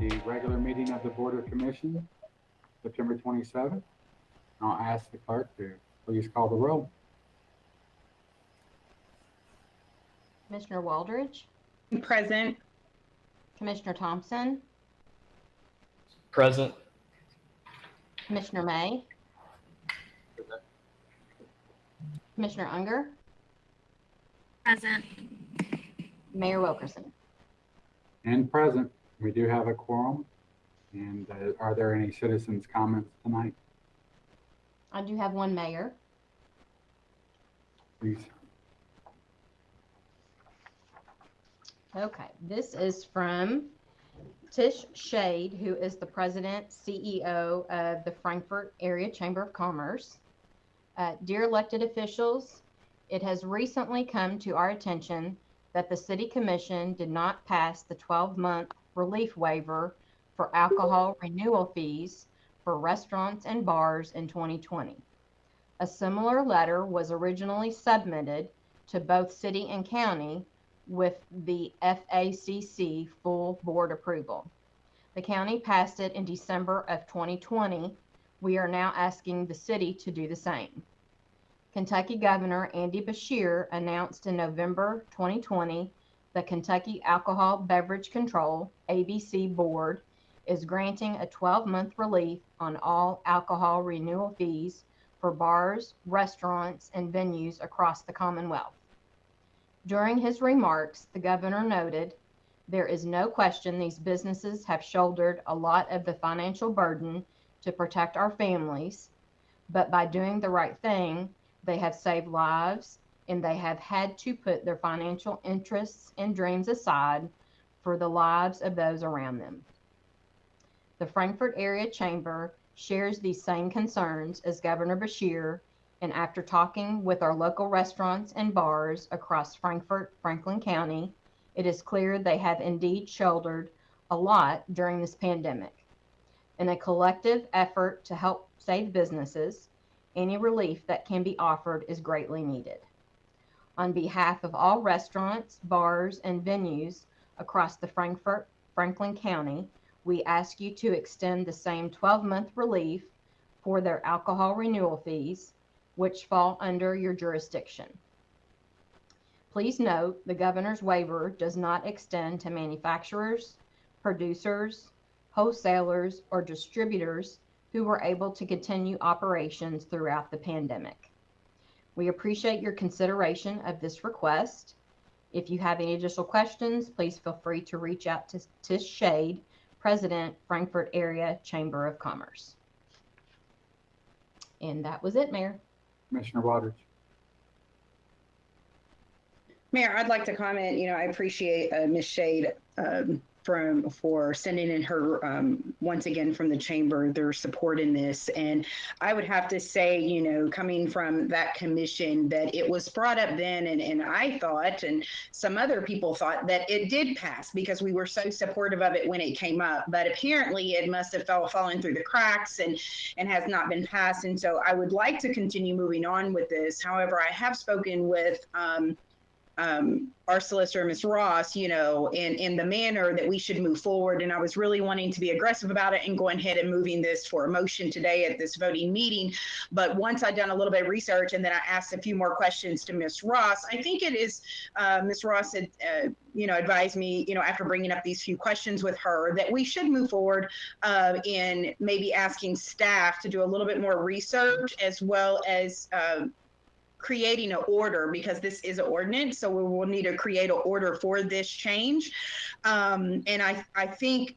the regular meeting of the Board of Commissioners, September 27th. I'll ask the clerk to please call the roll. Commissioner Waldridge, Present. Commissioner Thompson, Present. Commissioner May, Commissioner Unger, Present. Mayor Wilkerson. And present, we do have a quorum. And are there any citizens' comments tonight? I do have one, Mayor. Please. Okay, this is from Tish Shade, who is the President, CEO of the Frankfort Area Chamber of Commerce. Dear elected officials, it has recently come to our attention that the City Commission did not pass the 12-month relief waiver for alcohol renewal fees for restaurants and bars in 2020. A similar letter was originally submitted to both city and county with the FACC full board approval. The county passed it in December of 2020. We are now asking the city to do the same. Kentucky Governor Andy Beshear announced in November 2020 the Kentucky Alcohol Beverage Control, ABC Board, is granting a 12-month relief on all alcohol renewal fees for bars, restaurants, and venues across the Commonwealth. During his remarks, the governor noted, there is no question these businesses have shouldered a lot of the financial burden to protect our families, but by doing the right thing, they have saved lives and they have had to put their financial interests and dreams aside for the lives of those around them. The Frankfort Area Chamber shares these same concerns as Governor Beshear, and after talking with our local restaurants and bars across Frankfort, Franklin County, it is clear they have indeed shouldered a lot during this pandemic. In a collective effort to help save businesses, any relief that can be offered is greatly needed. On behalf of all restaurants, bars, and venues across the Frankfort, Franklin County, we ask you to extend the same 12-month relief for their alcohol renewal fees, which fall under your jurisdiction. Please note the governor's waiver does not extend to manufacturers, producers, wholesalers, or distributors who were able to continue operations throughout the pandemic. We appreciate your consideration of this request. If you have any additional questions, please feel free to reach out to Tish Shade, President, Frankfort Area Chamber of Commerce. And that was it, Mayor. Commissioner Waters. Mayor, I'd like to comment. I appreciate Ms. Shade for sending in her, once again, from the chamber, their support in this. And I would have to say, coming from that commission, that it was brought up then, and I thought, and some other people thought, that it did pass because we were so supportive of it when it came up. But apparently it must have fallen through the cracks and has not been passed. And so I would like to continue moving on with this. However, I have spoken with our solicitor, Ms. Ross, in the manner that we should move forward. And I was really wanting to be aggressive about it and going ahead and moving this for a motion today at this voting meeting. But once I'd done a little bit of research and then I asked a few more questions to Ms. Ross, I think it is, Ms. Ross had, advised me, after bringing up these few questions with her, that we should move forward in maybe asking staff to do a little bit more research, as well as creating an order, because this is an ordinance, so we will need to create an order for this change. And I think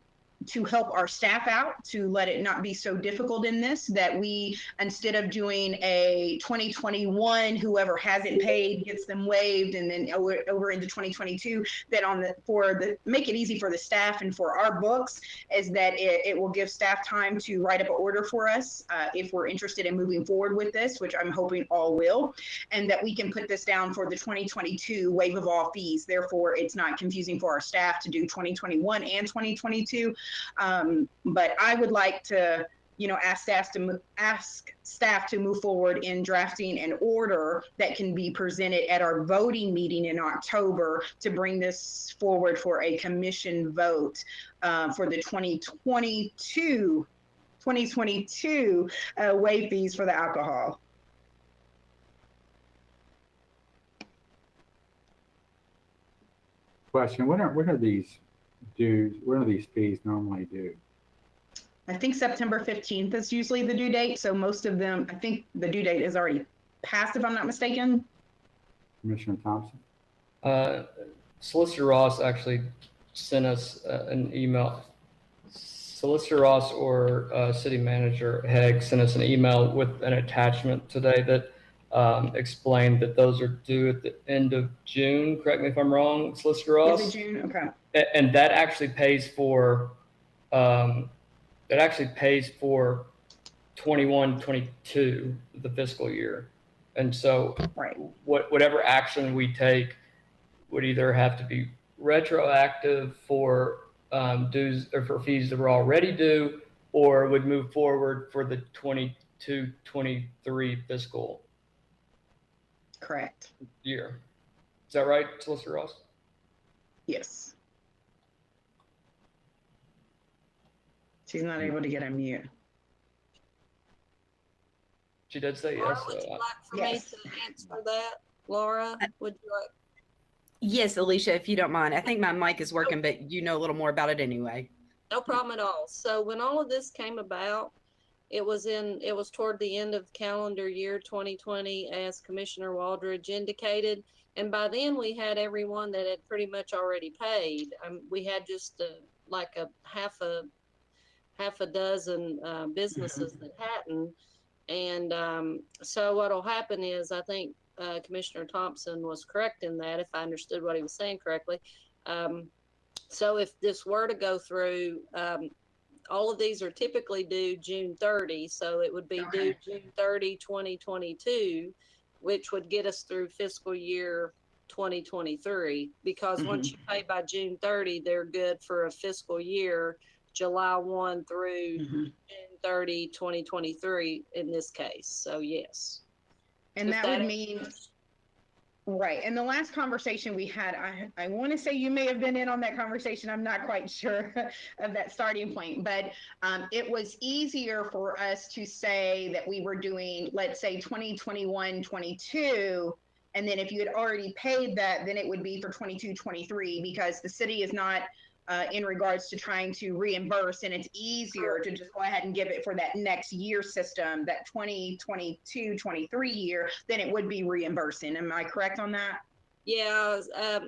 to help our staff out, to let it not be so difficult in this, that we, instead of doing a 2021, whoever hasn't paid gets them waived, and then over into 2022, that make it easy for the staff and for our books, is that it will give staff time to write up an order for us if we're interested in moving forward with this, which I'm hoping all will, and that we can put this down for the 2022 waive of all fees. Therefore, it's not confusing for our staff to do 2021 and 2022. But I would like to, ask staff to move forward in drafting an order that can be presented at our voting meeting in October to bring this forward for a commission vote for the 2022 waive fees for the alcohol. Question, when are these dues, when are these fees normally due? I think September 15th is usually the due date. So most of them, I think the due date is already passed, if I'm not mistaken. Commissioner Thompson? Solicitor Ross actually sent us an email. Solicitor Ross or City Manager Hegg sent us an email with an attachment today that explained that those are due at the end of June. Correct me if I'm wrong, Solicitor Ross. Is it June? Okay. And that actually pays for 21-22, the fiscal year. And so Right. whatever action we take would either have to be retroactive for dues or for fees that were already due, or would move forward for the 22-23 fiscal Correct. year. Is that right, Solicitor Ross? Yes. She's not able to get unmute. She did say yes. Laura, would you like for me Yes. to answer that? Laura, would you like? Yes, Alicia, if you don't mind. I think my mic is working, but you know a little more about it anyway. No problem at all. So when all of this came about, it was toward the end of calendar year 2020, as Commissioner Waldridge indicated. And by then we had everyone that had pretty much already paid. We had just like a half a dozen businesses that hadn't. And so what'll happen is, I think Commissioner Thompson was correct in that, if I understood what he was saying correctly. So if this were to go through, all of these are typically due June 30. So it would be due June 30, 2022, which would get us through fiscal year 2023. Because once you pay by June 30, they're good for a fiscal year, July 1 through June 30, 2023 in this case. So yes. And If that would mean, right. And the last conversation we had, I want to say you may have been in on that conversation. I'm not quite sure of that starting point, but it was easier for us to say that we were doing, let's say 2021, 22. And then if you had already paid that, then it would be for 22, 23, because the city is not in regards to trying to reimburse, and it's easier to just go ahead and give it for that next year system, that 2022, 23 year, than it would be reimbursing. Am I correct on that? Yeah,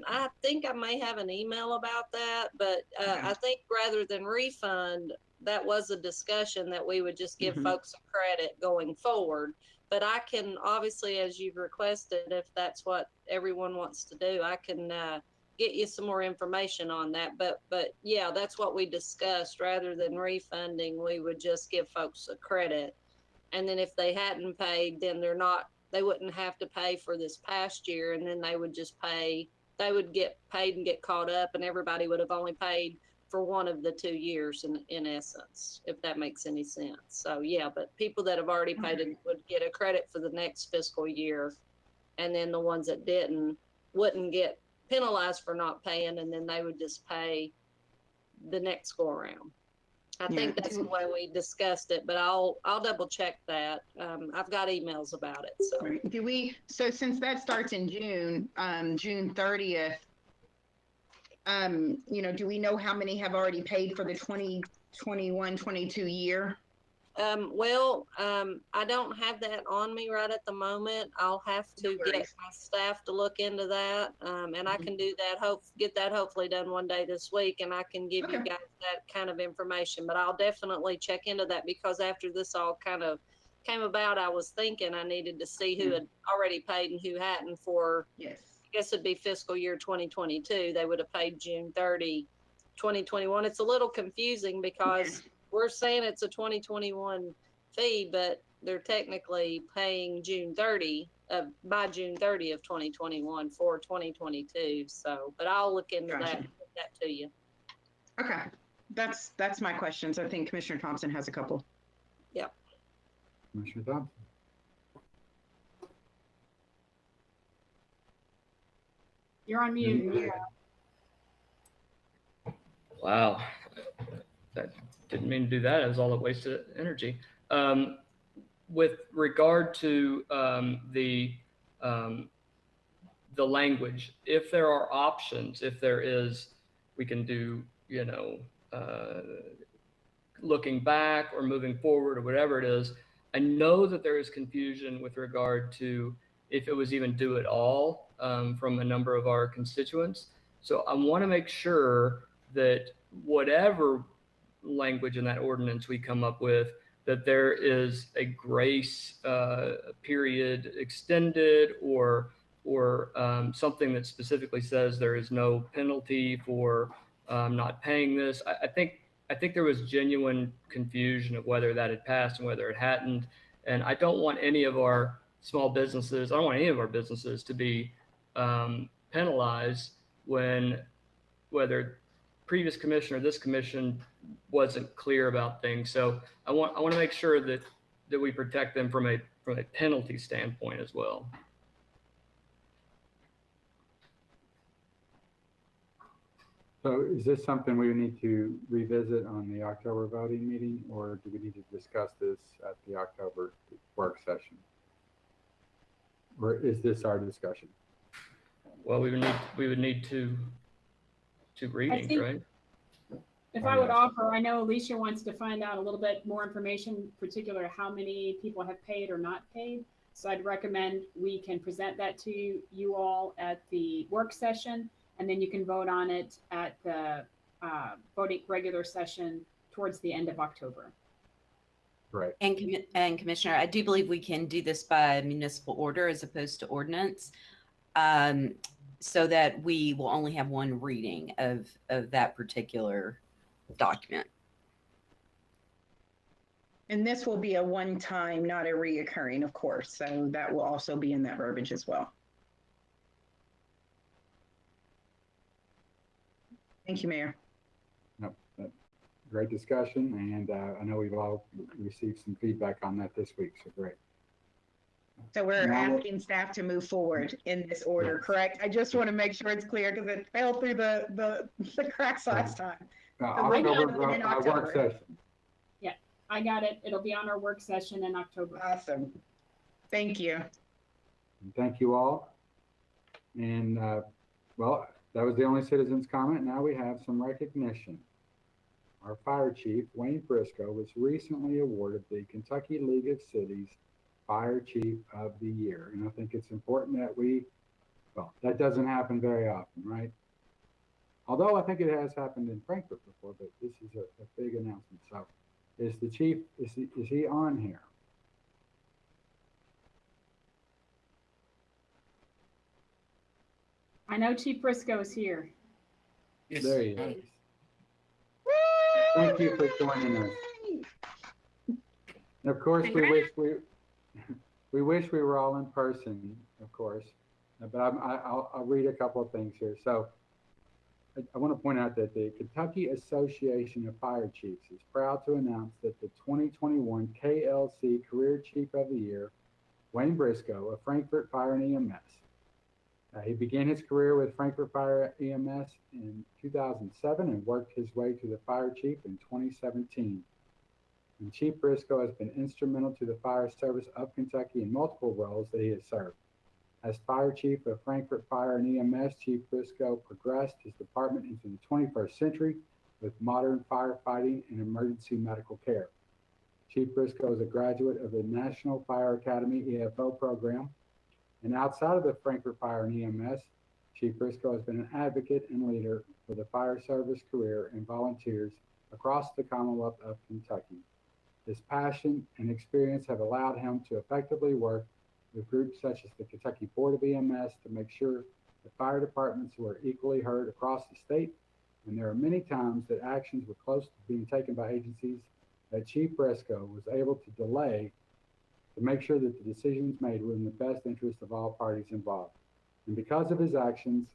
I think I may have an email about that, but I think rather than refund, that was a discussion that we would just give folks a credit going forward. But I can, obviously, as you've requested, if that's what everyone wants to do, I can get you some more information on that. But yeah, that's what we discussed. Rather than refunding, we would just give folks a credit. And then if they hadn't paid, then they wouldn't have to pay for this past year. And then they would just pay, they would get paid and get caught up, and everybody would have only paid for one of the 2 years in essence, if that makes any sense. So yeah, but people that have already paid it would get a credit for the next fiscal year. And then the ones that didn't wouldn't get penalized for not paying, and then they would just pay the next go around. I think that's the way we discussed it, but I'll double check that. I've got emails about it. So So since that starts in June, June 30th, do we know how many have already paid for the 2021, 22 year? I don't have that on me right at the moment. I'll have to get my staff to look into that. And I can do that, get that hopefully done one day this week, and I can give you guys that kind of information. But I'll definitely check into that, because after this all kind of came about, I was thinking I needed to see who had already paid and who hadn't for, I guess it'd be fiscal year 2022. They would have paid June 30, 2021. It's a little confusing because we're saying it's a 2021 fee, but they're technically paying June 30 by June 30 of 2021 for 2022. So, but I'll look into that and get that to you. Okay, that's my questions. I think Commissioner Thompson has a couple. Commissioner Thompson. You're on mute. Wow. That didn't mean to do that. It was all a waste of energy. With regard to the language, if there are options, if there is, we can do, looking back or moving forward or whatever it is. I know that there is confusion with regard to if it was even due at all from a number of our constituents. So I want to make sure that whatever language in that ordinance we come up with, that there is a grace period extended or something that specifically says there is no penalty for not paying this. I think there was genuine confusion of whether that had passed and whether it hadn't. And I don't want any of our small businesses, I don't want any of our businesses to be penalized whether previous commission or this commission wasn't clear about things. So I want to make sure that we protect them from a penalty standpoint as well. So is this something we need to revisit on the October voting meeting, or do we need to discuss this at the October work session? Or is this our discussion? Well, we would need two readings, think- right? If Oh, I would yes. offer, I know Alicia wants to find out a little bit more information, particular how many people have paid or not paid. So I'd recommend we can present that to you all at the work session, and then you can vote on it at the voting regular session towards the end of October. Right. And Commissioner, I do believe we can do this by municipal order as opposed to ordinance, so that we will only have one reading of that particular document. And this will be a one-time, not a reoccurring, of course. So that will also be in that verbiage as well. Thank you, Mayor. No, great discussion, and I know we've all received some feedback on that this week, so great. So we're Now- asking staff to move forward in this order, correct? I just want to make sure it's clear because it fell through the cracks last time. right now, October in work October. session. I got it. It'll be on our work session in October. Awesome. Thank you. And thank you all. And well, that was the only citizens' comment. Now we have some recognition. Our fire chief, Wayne Briscoe, was recently awarded the Kentucky League of Cities Fire Chief of the Year. And I think it's important that that doesn't happen very often, right? Although I think it has happened in Frankfort before, but this is a big announcement. So is the chief, is he on here? I know Chief Briscoe is here. There he is. Thank you for joining us. And of course, we wish we were all in person, of course, but I'll read a couple of things here. So I want to point out that the Kentucky Association of Fire Chiefs is proud to announce that the 2021 KLC Career Chief of the Year, Wayne Briscoe of Frankfort Fire and EMS. He began his career with Frankfort Fire EMS in 2007 and worked his way to the fire chief in 2017. And Chief Briscoe has been instrumental to the fire service of Kentucky in multiple roles that he has served. As fire chief of Frankfort Fire and EMS, Chief Briscoe progressed his department into the 21st century with modern firefighting and emergency medical care. Chief Briscoe is a graduate of the National Fire Academy EFO program. And outside of the Frankfort Fire and EMS, Chief Briscoe has been an advocate and leader for the fire service career and volunteers across the Commonwealth of Kentucky. His passion and experience have allowed him to effectively work with groups such as the Kentucky Board of EMS to make sure the fire departments were equally heard across the state. And there are many times that actions were close to being taken by agencies that Chief Briscoe was able to delay to make sure that the decisions made were in the best interest of all parties involved. And because of his actions,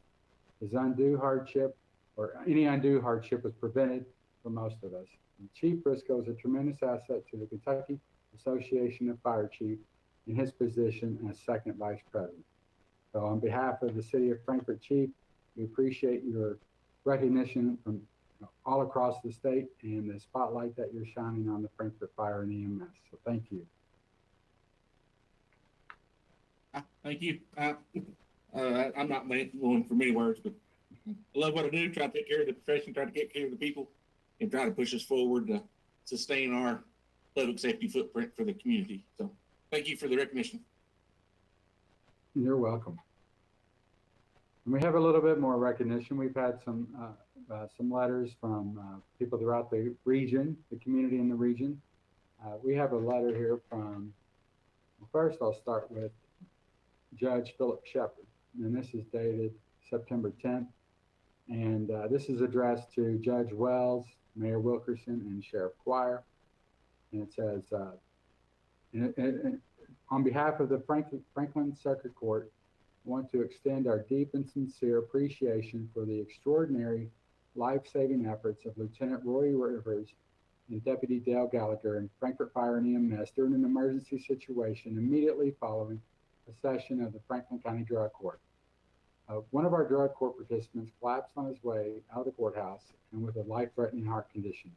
any undue hardship was prevented for most of us. And Chief Briscoe is a tremendous asset to the Kentucky Association of Fire Chief in his position as second vice president. So on behalf of the City of Frankfort Chief, we appreciate your recognition from all across the state and the spotlight that you're shining on the Frankfort Fire and EMS. So thank you. Thank you. I'm not going for many words, but I love what I do. Try to take care of the profession, try to take care of the people, and try to push us forward to sustain our public safety footprint for the community. So thank you for the recognition. You're welcome. And we have a little bit more recognition. We've had some letters from people throughout the region, the community in the region. We have a letter here from, first I'll start with Judge Philip Shepard, and this is dated September 10th. And this is addressed to Judge Wells, Mayor Wilkerson, and Sheriff Quire. And it says, on behalf of the Franklin Circuit Court, I want to extend our deep and sincere appreciation for the extraordinary life-saving efforts of Lieutenant Roy Rivers and Deputy Dale Gallagher in Frankfort Fire and EMS during an emergency situation immediately following a session of the Franklin County Drug Court. One of our drug court participants collapsed on his way out of the courthouse and with a life-threatening heart condition.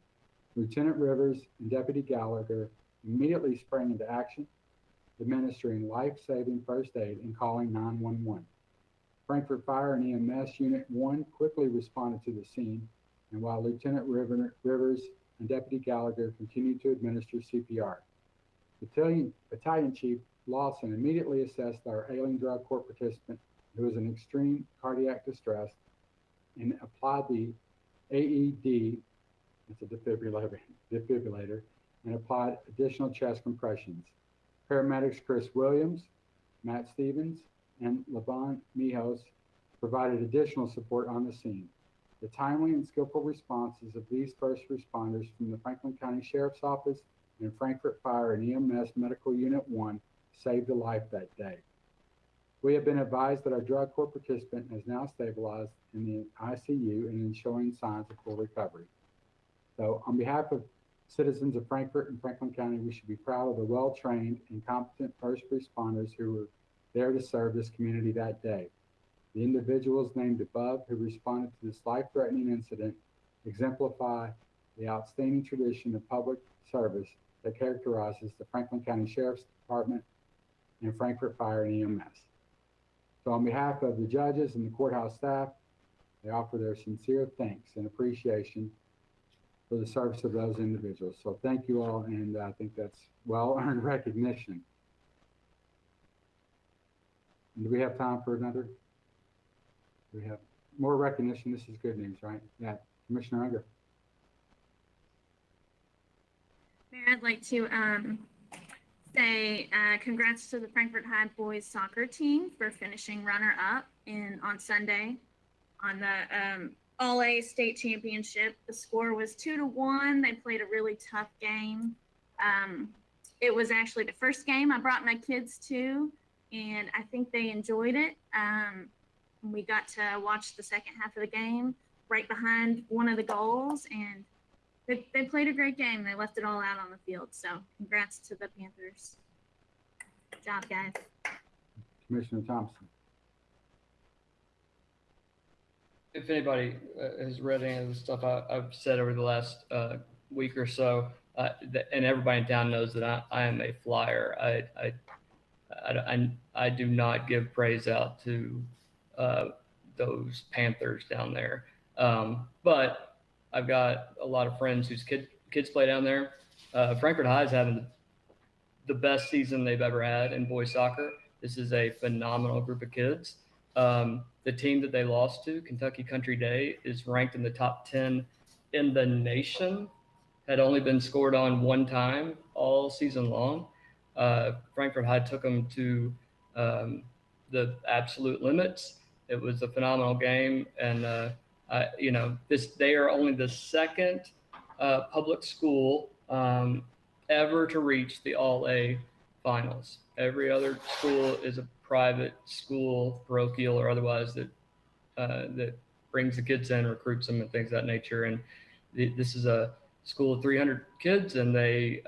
Lieutenant Rivers and Deputy Gallagher immediately sprang into action, administering life-saving first aid and calling 911. Frankfort Fire and EMS Unit 1 quickly responded to the scene, and while Lieutenant Rivers and Deputy Gallagher continued to administer CPR. Battalion Chief Lawson immediately assessed our ailing drug court participant who was in extreme cardiac distress and applied the AED, it's a defibrillator, and applied additional chest compressions. Paramedics Chris Williams, Matt Stevens, and Levon Mijos provided additional support on the scene. The timely and skillful responses of these first responders from the Franklin County Sheriff's Office and Frankfort Fire and EMS Medical Unit 1 saved a life that day. We have been advised that our drug court participant has now stabilized in the ICU and is showing signs of full recovery. So on behalf of citizens of Frankfort and Franklin County, we should be proud of the well-trained and competent first responders who were there to serve this community that day. The individuals named above who responded to this life-threatening incident exemplify the outstanding tradition of public service that characterizes the Franklin County Sheriff's Department and Frankfort Fire and EMS. So on behalf of the judges and the courthouse staff, they offer their sincere thanks and appreciation for the service of those individuals. So thank you all, and I think that's well-earned recognition. And do we have time for another? Do we have more recognition? This is good news, right? Yeah, Commissioner Unger. Mayor, I'd like to say congrats to the Frankfort High boys soccer team for finishing runner-up on Sunday on the All-A state championship. The score was 2-1. They played a really tough game. It was actually the first game I brought my kids to, and I think they enjoyed it. We got to watch the second half of the game right behind one of the goals, and they played a great game. They left it all out on the field. So congrats to the Panthers. Good job, guys. Commissioner Thompson. If anybody has read any of the stuff I've said over the last week or so, and everybody in town knows that I am a flyer. I do not give praise out to those Panthers down there. But I've got a lot of friends whose kids play down there. Frankfort High is having the best season they've ever had in boys soccer. This is a phenomenal group of kids. The team that they lost to, Kentucky Country Day, is ranked in the top 10 in the nation. Had only been scored on one time all season long. Frankfort High took them to the absolute limits. It was a phenomenal game, and they are only the second public school ever to reach the All-A finals. Every other school is a private school, parochial or otherwise, that brings the kids in, recruits them, and things of that nature. And this is a school of 300 kids, and they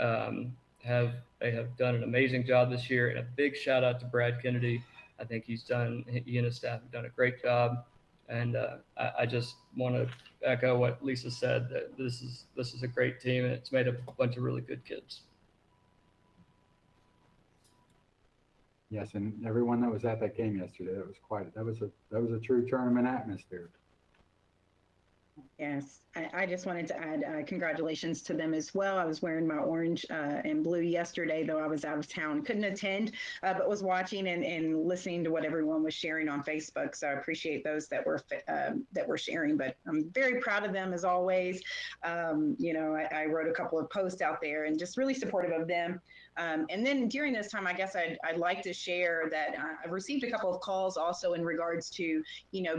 have They have done an amazing job this year, and a big shout out to Brad Kennedy. I think he and his staff have done a great job. And I just want to echo what Lisa said, that this is a great team, and it's made up of a bunch of really good kids. Yes, and everyone that was at that game yesterday, that was a true tournament atmosphere. Yes, I just wanted to add congratulations to them as well. I was wearing my orange and blue yesterday, though I was out of town. Couldn't attend, but was watching and listening to what everyone was sharing on Facebook. So I appreciate those that were sharing. But I'm very proud of them as always. I wrote a couple of posts out there and just really supportive of them. And then during this time, I guess I'd like to share that I've received a couple of calls also in regards to,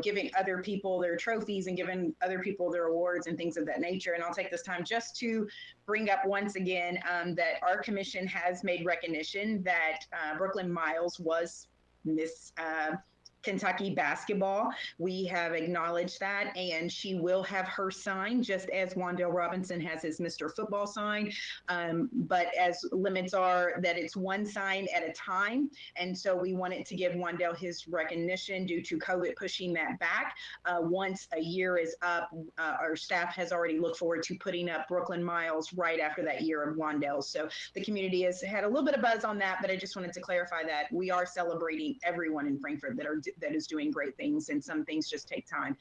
giving other people their trophies and giving other people their awards and things of that nature. And I'll take this time just to bring up once again that our commission has made recognition that Brooklyn Miles was Miss Kentucky basketball. We have acknowledged that, and she will have her sign just as Wandale Robinson has his Mr. Football sign. But as limits are that it's one sign at a time. And so we wanted to give Wandale his recognition due to COVID pushing that back. Once a year is up, our staff has already looked forward to putting up Brooklyn Miles right after that year of Wandale. So the community has had a little bit of buzz on that, but I just wanted to clarify that we are celebrating everyone in Frankfort that is doing great things, and some things just take time.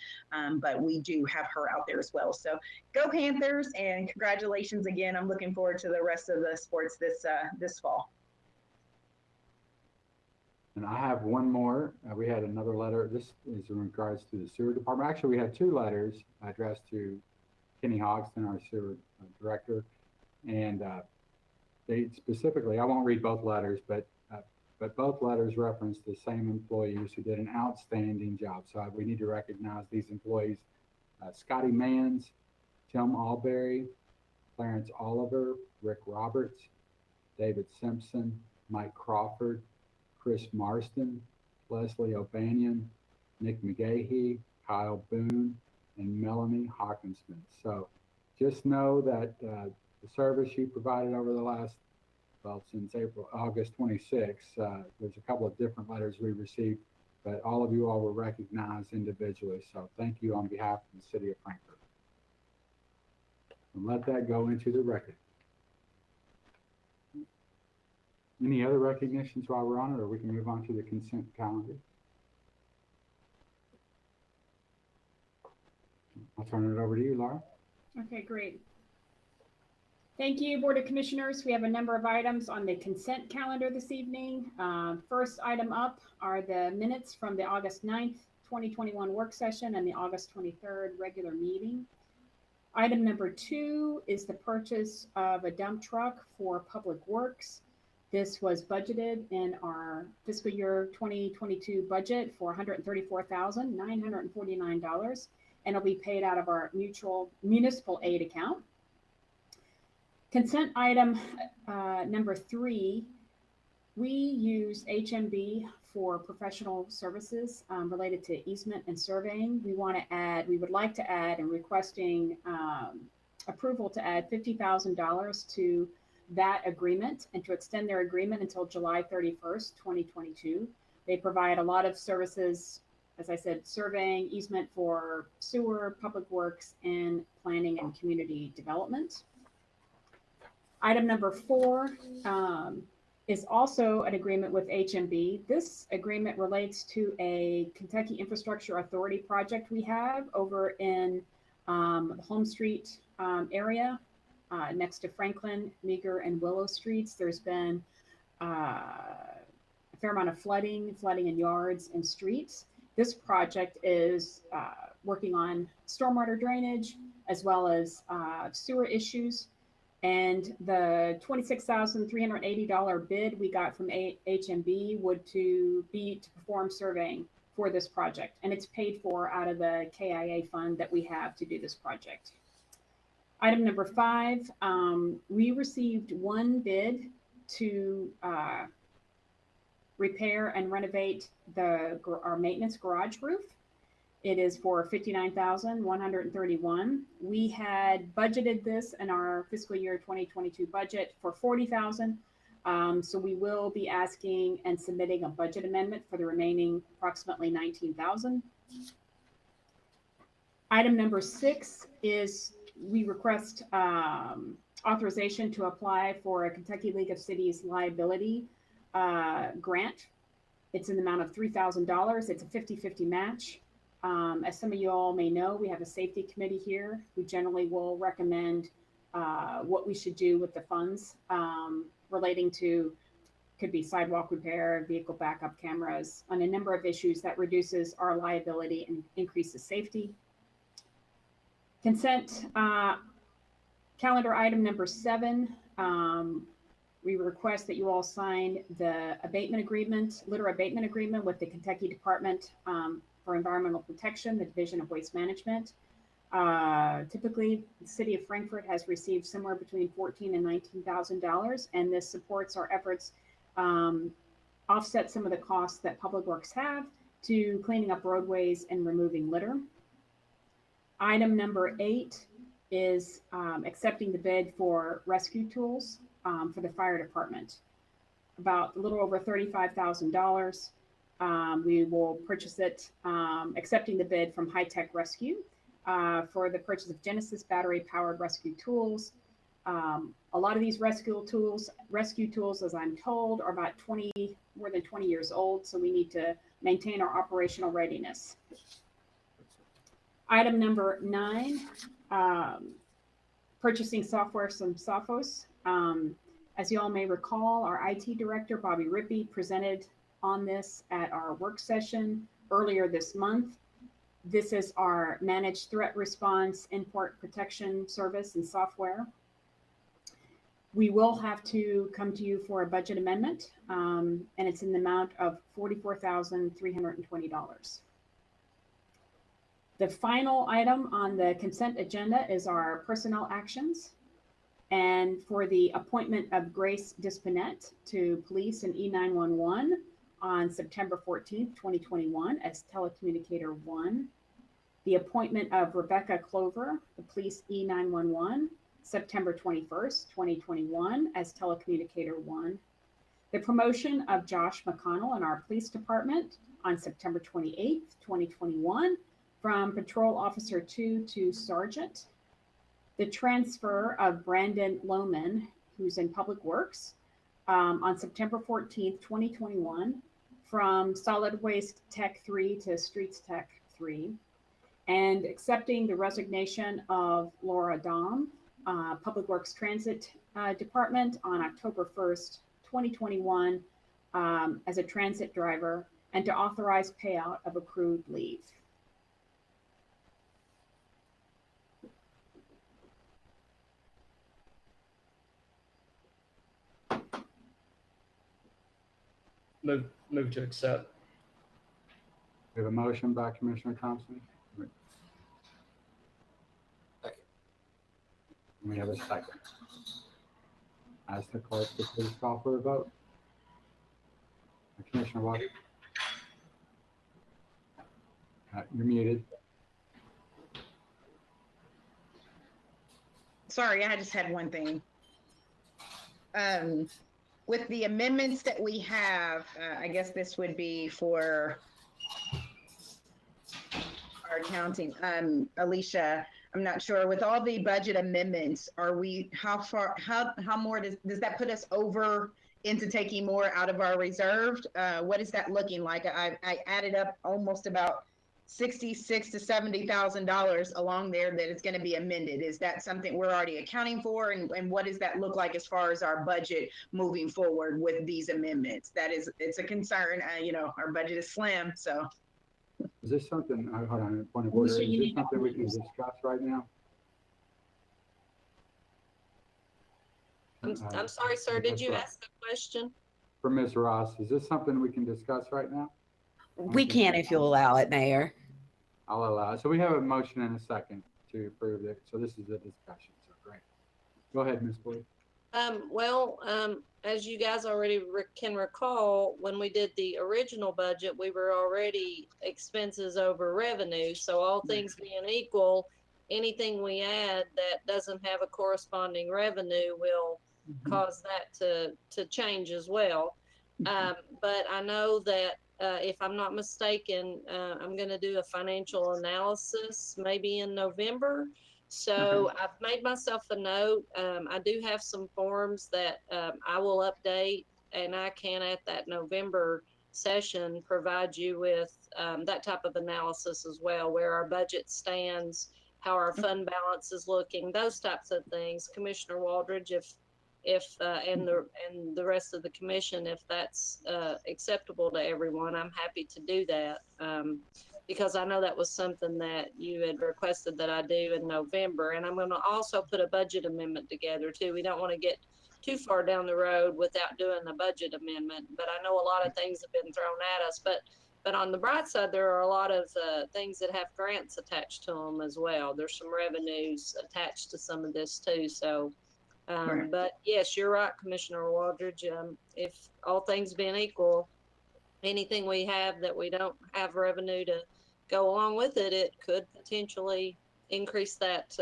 But we do have her out there as well. So go Panthers, and congratulations again. I'm looking forward to the rest of the sports this fall. And I have one more. We had another letter. This is in regards to the sewer department. Actually, we had two letters addressed to Kenny Hogston, our sewer director. And they specifically, I won't read both letters, but both letters reference the same employees who did an outstanding job. So we need to recognize these employees: Scotty Mans, Tim Alberry, Clarence Oliver, Rick Roberts, David Simpson, Mike Crawford, Chris Marston, Leslie O'Banion, Nick McGahee, Kyle Boone, and Melanie Hawkinsmith. So just know that the service you provided over the last, since August 26, there's a couple of different letters we received, but all of you all were recognized individually. So thank you on behalf of the city of Frankfort. And let that go into the record. Any other recognitions while we're on it, or we can move on to the consent calendar? I'll turn it over to you, Laura. Okay, great. Thank you, Board of Commissioners. We have a number of items on the consent calendar this evening. First item up are the minutes from the August 9th, 2021 work session and the August 23rd regular meeting. Item number 2 is the purchase of a dump truck for Public Works. This was budgeted in our fiscal year 2022 budget for $134,949, and it'll be paid out of our municipal aid account. Consent item number 3, we use HMB for professional services related to easement and surveying. We would like to add and requesting approval to add $50,000 to that agreement and to extend their agreement until July 31st, 2022. They provide a lot of services, as I said, surveying, easement for sewer, public works, and planning and community development. Item number 4 is also an agreement with HMB. This agreement relates to a Kentucky Infrastructure Authority project we have over in the Home Street area next to Franklin, Meager, and Willow Streets. There's been a fair amount of flooding in yards and streets. This project is working on stormwater drainage as well as sewer issues. And the $26,380 bid we got from HMB would be to perform surveying for this project. And it's paid for out of the KIA fund that we have to do this project. Item number 5, we received one bid to repair and renovate our maintenance garage roof. It is for $59,131. We had budgeted this in our fiscal year 2022 budget for $40,000. So we will be asking and submitting a budget amendment for the remaining approximately 19,000. Item number 6 is we request authorization to apply for a Kentucky League of Cities liability grant. It's in the amount of $3,000. It's a 50-50 match. As some of you all may know, we have a safety committee here. We generally will recommend what we should do with the funds relating to, could be sidewalk repair, vehicle backup cameras, on a number of issues that reduces our liability and increases safety. Consent calendar item number 7. We request that you all sign the abatement agreement, litter abatement agreement with the Kentucky Department for Environmental Protection, the Division of Waste Management. Typically, the city of Frankfort has received somewhere between $14,000 and $19,000, and this supports our efforts offset some of the costs that Public Works have to cleaning up roadways and removing litter. Item number 8 is accepting the bid for rescue tools for the fire department. About a little over $35,000. We will purchase it, accepting the bid from High Tech Rescue for the purchase of Genesis battery-powered rescue tools. A lot of these rescue tools, as I'm told, are about more than 20 years old, so we need to maintain our operational readiness. Item number 9, purchasing software from Sophos. As you all may recall, our IT director, Bobby Rippey, presented on this at our work session earlier this month. This is our managed threat response import protection service and software. We will have to come to you for a budget amendment, and it's in the amount of $44,320. The final item on the consent agenda is our personnel actions. And for the appointment of Grace Dispinette to police and E911 on September 14th, 2021 as telecommunicator 1. The appointment of Rebecca Clover, the police E911, September 21st, 2021 as telecommunicator 1. The promotion of Josh McConnell in our police department on September 28th, 2021 from patrol officer 2 to sergeant. The transfer of Brandon Lohman, who's in Public Works, on September 14th, 2021, from Solid Waste Tech 3 to Streets Tech 3, and accepting the resignation of Laura Dom, Public Works Transit Department, on October 1st, 2021, as a transit driver, and to authorize payout of accrued leave. Move to accept. We have a motion by Commissioner Thompson. Second. We have a second. Ask the clerk to please call for a vote. Commissioner Waters? You're muted. Sorry, I just had one thing. With the amendments that we have, I guess this would be for our accounting. Alicia, I'm not sure, with all the budget amendments, how more does that put us over into taking more out of our reserved? What is that looking like? I added up almost about $66,000 to $70,000 along there that it's going to be amended. Is that something we're already accounting for? And what does that look like as far as our budget moving forward with these amendments? It's a concern. Our budget is slim, so. Is this something, hold on, point of order, is this something we can discuss right now? I'm sorry, sir, did you ask a question? For Ms. Ross, is this something we can discuss right now? We can if you'll allow it, Mayor. I'll allow it. So we have a motion and a second to approve it. So this is a discussion, so great. Go ahead, Ms. Boyd. As you guys already can recall, when we did the original budget, we were already expenses over revenue. So all things being equal, anything we add that doesn't have a corresponding revenue will cause that to change as well. But I know that if I'm not mistaken, I'm going to do a financial analysis maybe in November. So I've made myself a note. I do have some forms that I will update, and I can at that November session provide you with that type of analysis as well, where our budget stands, how our fund balance is looking, those types of things. Commissioner Waldridge, if and the rest of the commission, if that's acceptable to everyone, I'm happy to do that, because I know that was something that you had requested that I do in November. And I'm going to also put a budget amendment together too. We don't want to get too far down the road without doing a budget amendment, but I know a lot of things have been thrown at us. But on the bright side, there are a lot of things that have grants attached to them as well. There's some revenues attached to some of this too. So, but yes, you're right, Commissioner Waldridge. If all things being equal, anything we have that we don't have revenue to go along with it, it could potentially increase that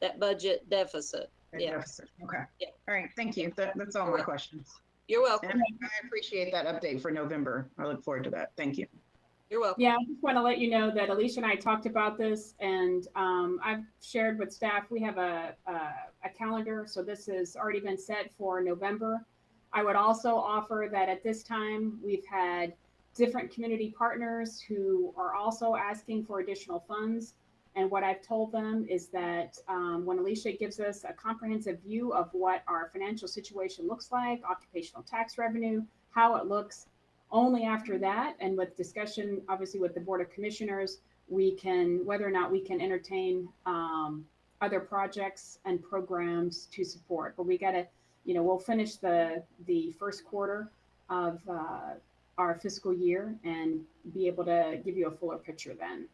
that budget deficit. Deficit. Okay. Yeah. All right. Thank you. That's all my questions. You're welcome. And I appreciate that update for November. I look forward to that. Thank you. You're welcome. Yeah, I just want to let you know that Alicia and I talked about this, and I've shared with staff. We have a calendar, so this has already been set for November. I would also offer that at this time we've had different community partners who are also asking for additional funds. And what I've told them is that when Alicia gives us a comprehensive view of what our financial situation looks like, occupational tax revenue, how it looks, only after that, and with discussion, obviously with the Board of Commissioners, we can, whether or not we can entertain other projects and programs to support. But we got to, we'll finish the first quarter of our fiscal year and be able to give you a fuller picture then.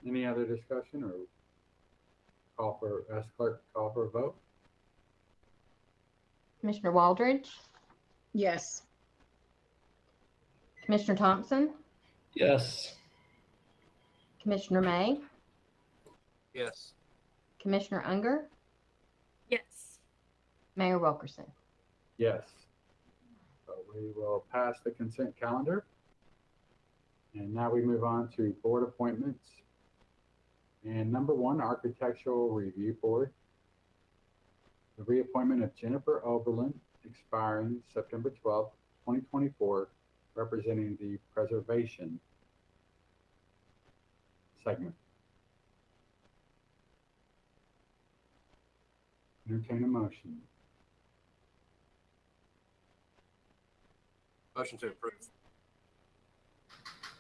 Any other discussion, or ask clerk to call for a vote? Commissioner Waldridge, Yes. Commissioner Thompson, Yes. Commissioner May, Yes. Commissioner Unger, Yes. Mayor Wilkerson. Yes. So we will pass the consent calendar. And now we move on to board appointments. And number 1, Architectural Review Board. The reappointment of Jennifer Oberlin, expiring September 12th, 2024, representing the preservation segment. Entertain a motion. Motion to approve.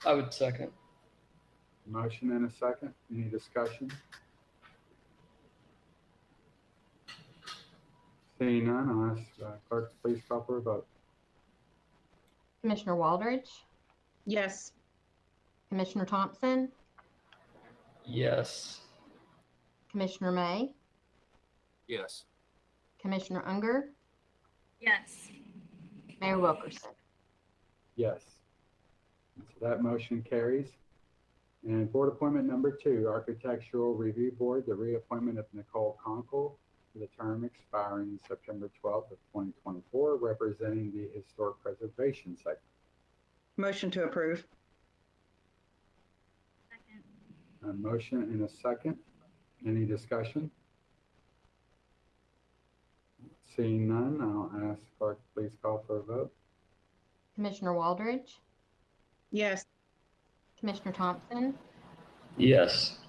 I would second. Motion and a second. Any discussion? Seeing none, I'll ask clerk to please call for a vote. Commissioner Waldridge, Yes. Commissioner Thompson, Yes. Commissioner May, Yes. Commissioner Unger, Yes. Mayor Wilkerson. Yes. And so that motion carries. And board appointment number 2, Architectural Review Board, the reappointment of Nicole Conkle for the term expiring September 12th of 2024, representing the Historic Preservation segment. Motion to approve. Second. A motion and a second. Any discussion? Seeing none, I'll ask clerk to please call for a vote. Commissioner Waldridge, Yes. Commissioner Thompson, Yes.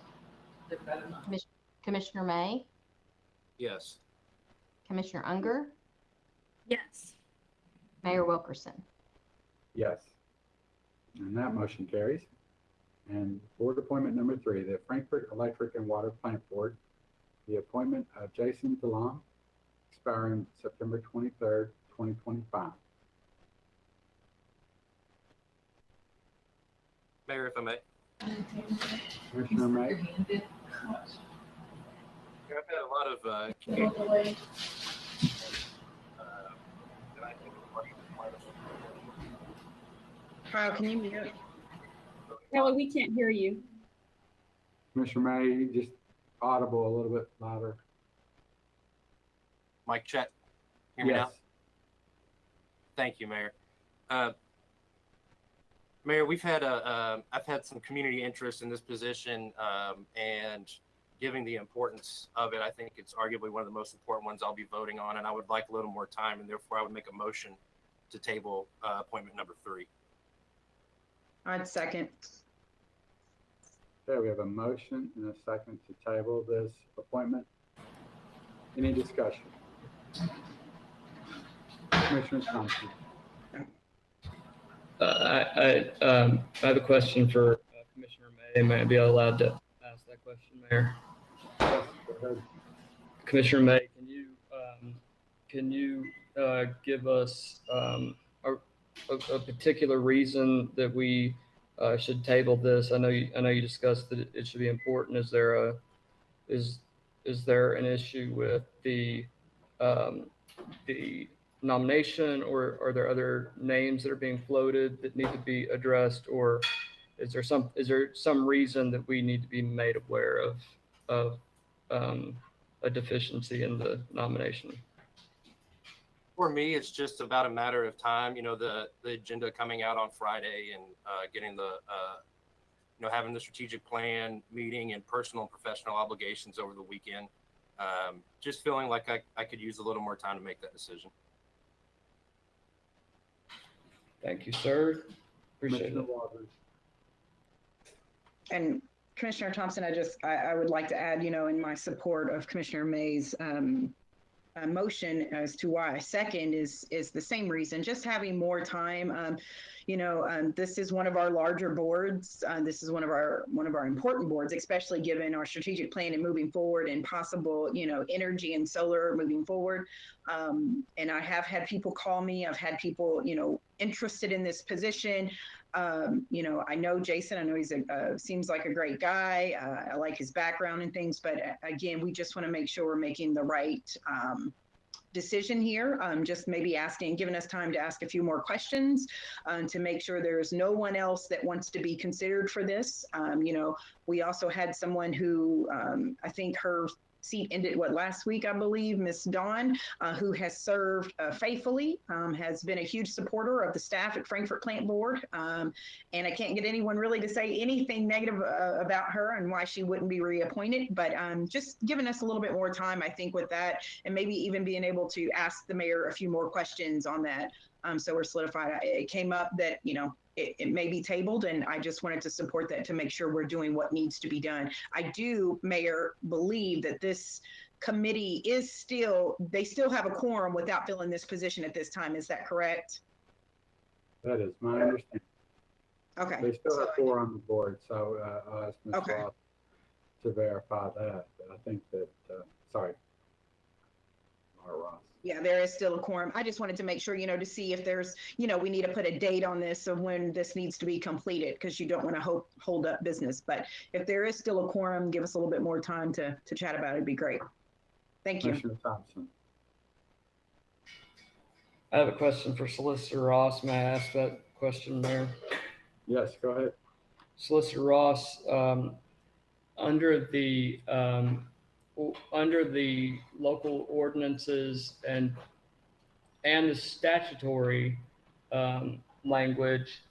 Commissioner May, Yes. Commissioner Unger, Yes. Mayor Wilkerson. Yes. And that motion carries. And board appointment number 3, the Frankfort Electric and Water Plant Board, the appointment of Jason DeLong, expiring September 23rd, 2025. Mayor, if I may. Commissioner May? Yeah, I've had a lot of that I think is part of Kyle, can you mute? Kelly, we can't hear you. Commissioner May, just audible a little bit louder. Mic check. Hear me now? Yes. Thank you, Mayor. Mayor, I've had some community interest in this position, and given the importance of it, I think it's arguably one of the most important ones I'll be voting on, and I would like a little more time, and therefore I would make a motion to table appointment number 3. I'd second. Okay, we have a motion and a second to table this appointment. Any discussion? Commissioner Thompson. I have a question for Commissioner May. May I be allowed to ask that question, Mayor? Yes, go ahead. Commissioner May, can you give us a particular reason that we should table this? I know you discussed that it should be important. Is there an issue with the nomination, or are there other names that are being floated that need to be addressed, or is there some reason that we need to be made aware of a deficiency in the nomination? For me, it's just about a matter of time. The agenda coming out on Friday and getting having the strategic plan meeting and personal and professional obligations over the weekend. Just feeling like I could use a little more time to make that decision. Thank you, sir. Appreciate Commissioner it. Waters. And Commissioner Thompson, I would like to add, in my support of Commissioner May's motion as to why I second is the same reason, just having more time. This is one of our larger boards. This is one of our important boards, especially given our strategic plan and moving forward and possible, energy and solar moving forward. And I have had people call me. I've had people, interested in this position. I know Jason. I know he's seems like a great guy. I like his background and things. But again, we just want to make sure we're making the right decision here. Just maybe giving us time to ask a few more questions to make sure there's no one else that wants to be considered for this. We also had someone who I think her seat ended last week, I believe, Miss Dawn, who has served faithfully, has been a huge supporter of the staff at Frankfort Plant Board. And I can't get anyone really to say anything negative about her and why she wouldn't be reappointed, but just giving us a little bit more time, I think, with that, and maybe even being able to ask the mayor a few more questions on that. So we're solidified. It came up that, it may be tabled, and I just wanted to support that to make sure we're doing what needs to be done. I do, Mayor, believe that this committee they still have a quorum without filling this position at this time. Is that correct? That is my understanding. Okay. They still have 4 on the board, so I'll ask Ms. Okay. Ross to verify that. But I think that, sorry, Laura Ross. Yeah, there is still a quorum. I just wanted to make sure, to see if there's, we need to put a date on this of when this needs to be completed, because you don't want to hold up business. But if there is still a quorum, give us a little bit more time to chat about it. It'd be great. Thank you. Commissioner Thompson. I have a question for Solicitor Ross. May I ask that question, Mayor? Yes, go ahead. Solicitor Ross, under the local ordinances and the statutory language,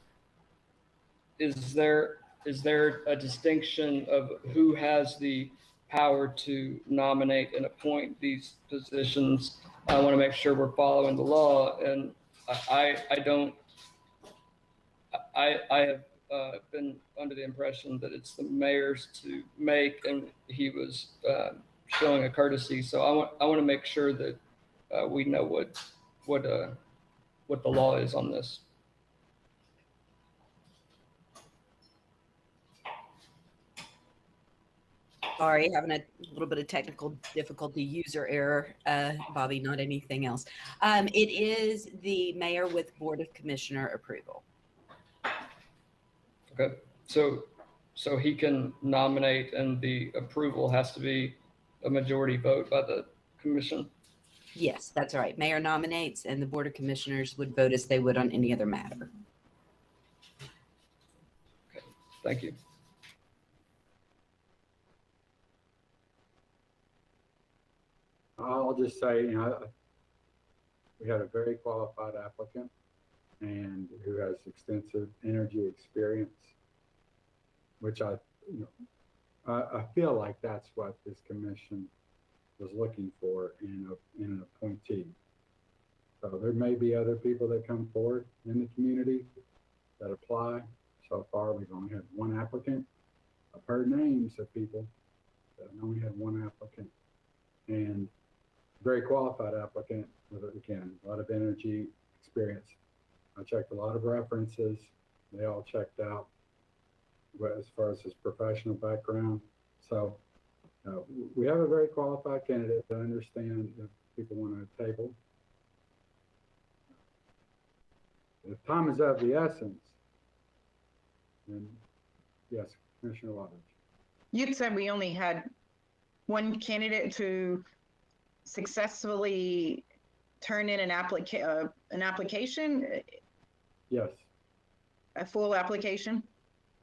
is there a distinction of who has the power to nominate and appoint these positions? I want to make sure we're following the law, and I have been under the impression that it's the mayor's to make, and he was showing a courtesy. So I want to make sure that we know what the law is on this. Sorry, having a little bit of technical difficulty, user error, Bobby, not anything else. It is the mayor with Board of Commissioner approval. Okay, so he can nominate, and the approval has to be a majority vote by the commission? Yes, that's right. Mayor nominates, and the Board of Commissioners would vote as they would on any other matter. Okay, thank you. I'll just say, we had a very qualified applicant and who has extensive energy experience, which I feel like that's what this commission was looking for in an appointee. So there may be other people that come forward in the community that apply. So far, we've only had one applicant. I've heard names of people that only had one applicant, and very qualified applicant with, again, a lot of energy experience. I checked a lot of references. They all checked out as far as his professional background. So we have a very qualified candidate. I understand if people want to table. If time is of the essence, then yes, Commissioner Waters. You said we only had one candidate to successfully turn in an application, Yes, a full application?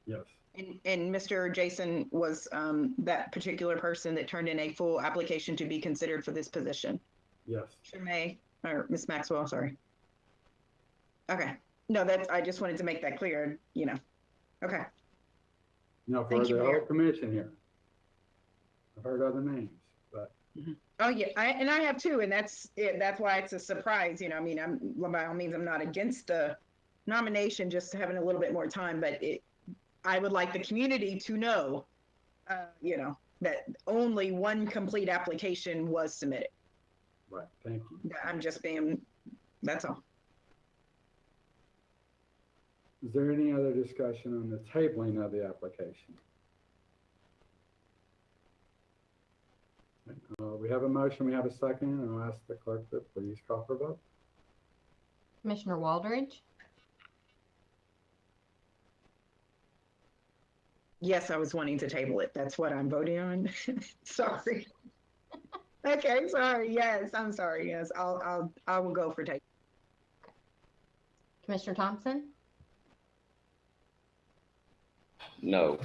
yes, And Mr. Jason was that particular person that turned in a full application to be considered for this position. yes. Tremaine, or Miss Maxwell, sorry. Okay. No, I just wanted to make that clear, Okay. Now, for Thank you, the Mayor. whole commission here, I've heard other names, but Oh yeah, I have too, and that's it. That's why it's a surprise. I'm by all means I'm not against the nomination, just having a little bit more time, but I would like the community to know, that only one complete application was submitted. right, thank you. I'm just that's all. Is there any other discussion on the tabling of the application? We have a motion, we have a second, and I'll ask the clerk to please call for vote. Commissioner Waldridge, Yes, I was wanting to table it. That's what I'm voting on. Sorry. Okay, sorry. Yes, I'm sorry. Yes, I will go for table. Commissioner Thompson, No.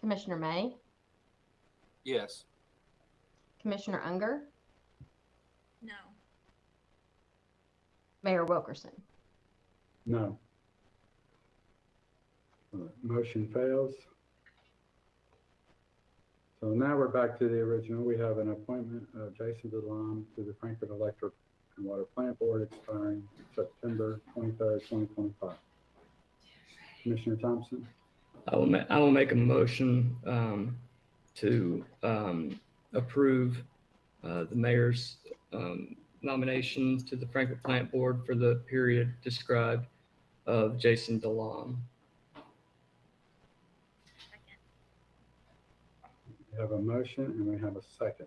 Commissioner May, Yes. Commissioner Unger, No. Mayor Wilkerson. No. Motion fails. So now we're back to the original. We have an appointment of Jason DeLong to the Frankfort Electric and Water Plant Board expiring September 23rd, 2025. Commissioner Thompson? I will make a motion to approve the mayor's nomination to the Frankfort Plant Board for the period described of Jason DeLong. Second. We have a motion and we have a second.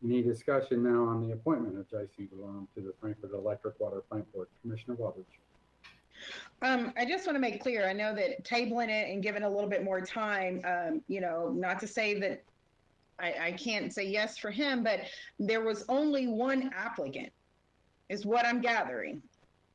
Any discussion now on the appointment of Jason DeLong to the Frankfort Electric Water Plant Board? Commissioner Waters? I just want to make clear, I know that tabling it and giving a little bit more time, not to say that I can't say yes for him, but there was only one applicant, is what I'm gathering.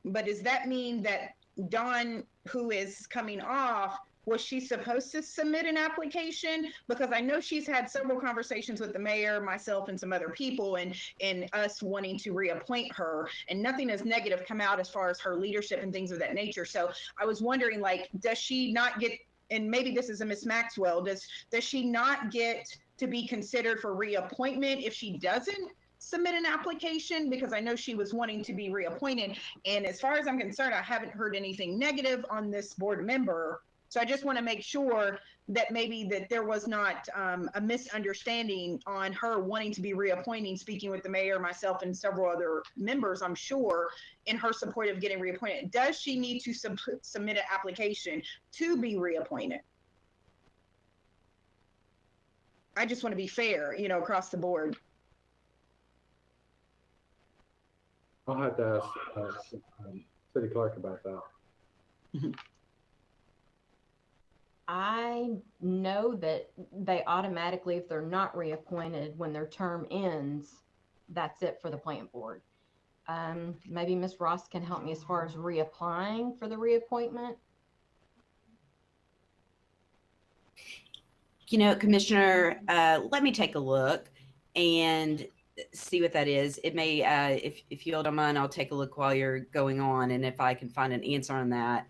But does that mean that Dawn, who is coming off, was she supposed to submit an application? Because I know she's had several conversations with the mayor, myself, and some other people, and us wanting to reappoint her, and nothing has negative come out as far as her leadership and things of that nature. So I was wondering, does she not get, and maybe this is a Miss Maxwell, does she not get to be considered for reappointment if she doesn't submit an application? Because I know she was wanting to be reappointed, and as far as I'm concerned, I haven't heard anything negative on this board member. So I just want to make sure that maybe that there was not a misunderstanding on her wanting to be reappointing, speaking with the mayor, myself, and several other members, I'm sure, in her support of getting reappointed. Does she need to submit an application to be reappointed? I just want to be fair, across the board. I'll have to ask city clerk about that. I know that they automatically, if they're not reappointed, when their term ends, that's it for the plant board. Maybe Ms. Ross can help me as far as reapplying for the reappointment. Commissioner, let me take a look. and see what that is. It may, if you all don't mind, I'll take a look while you're going on, and if I can find an answer on that,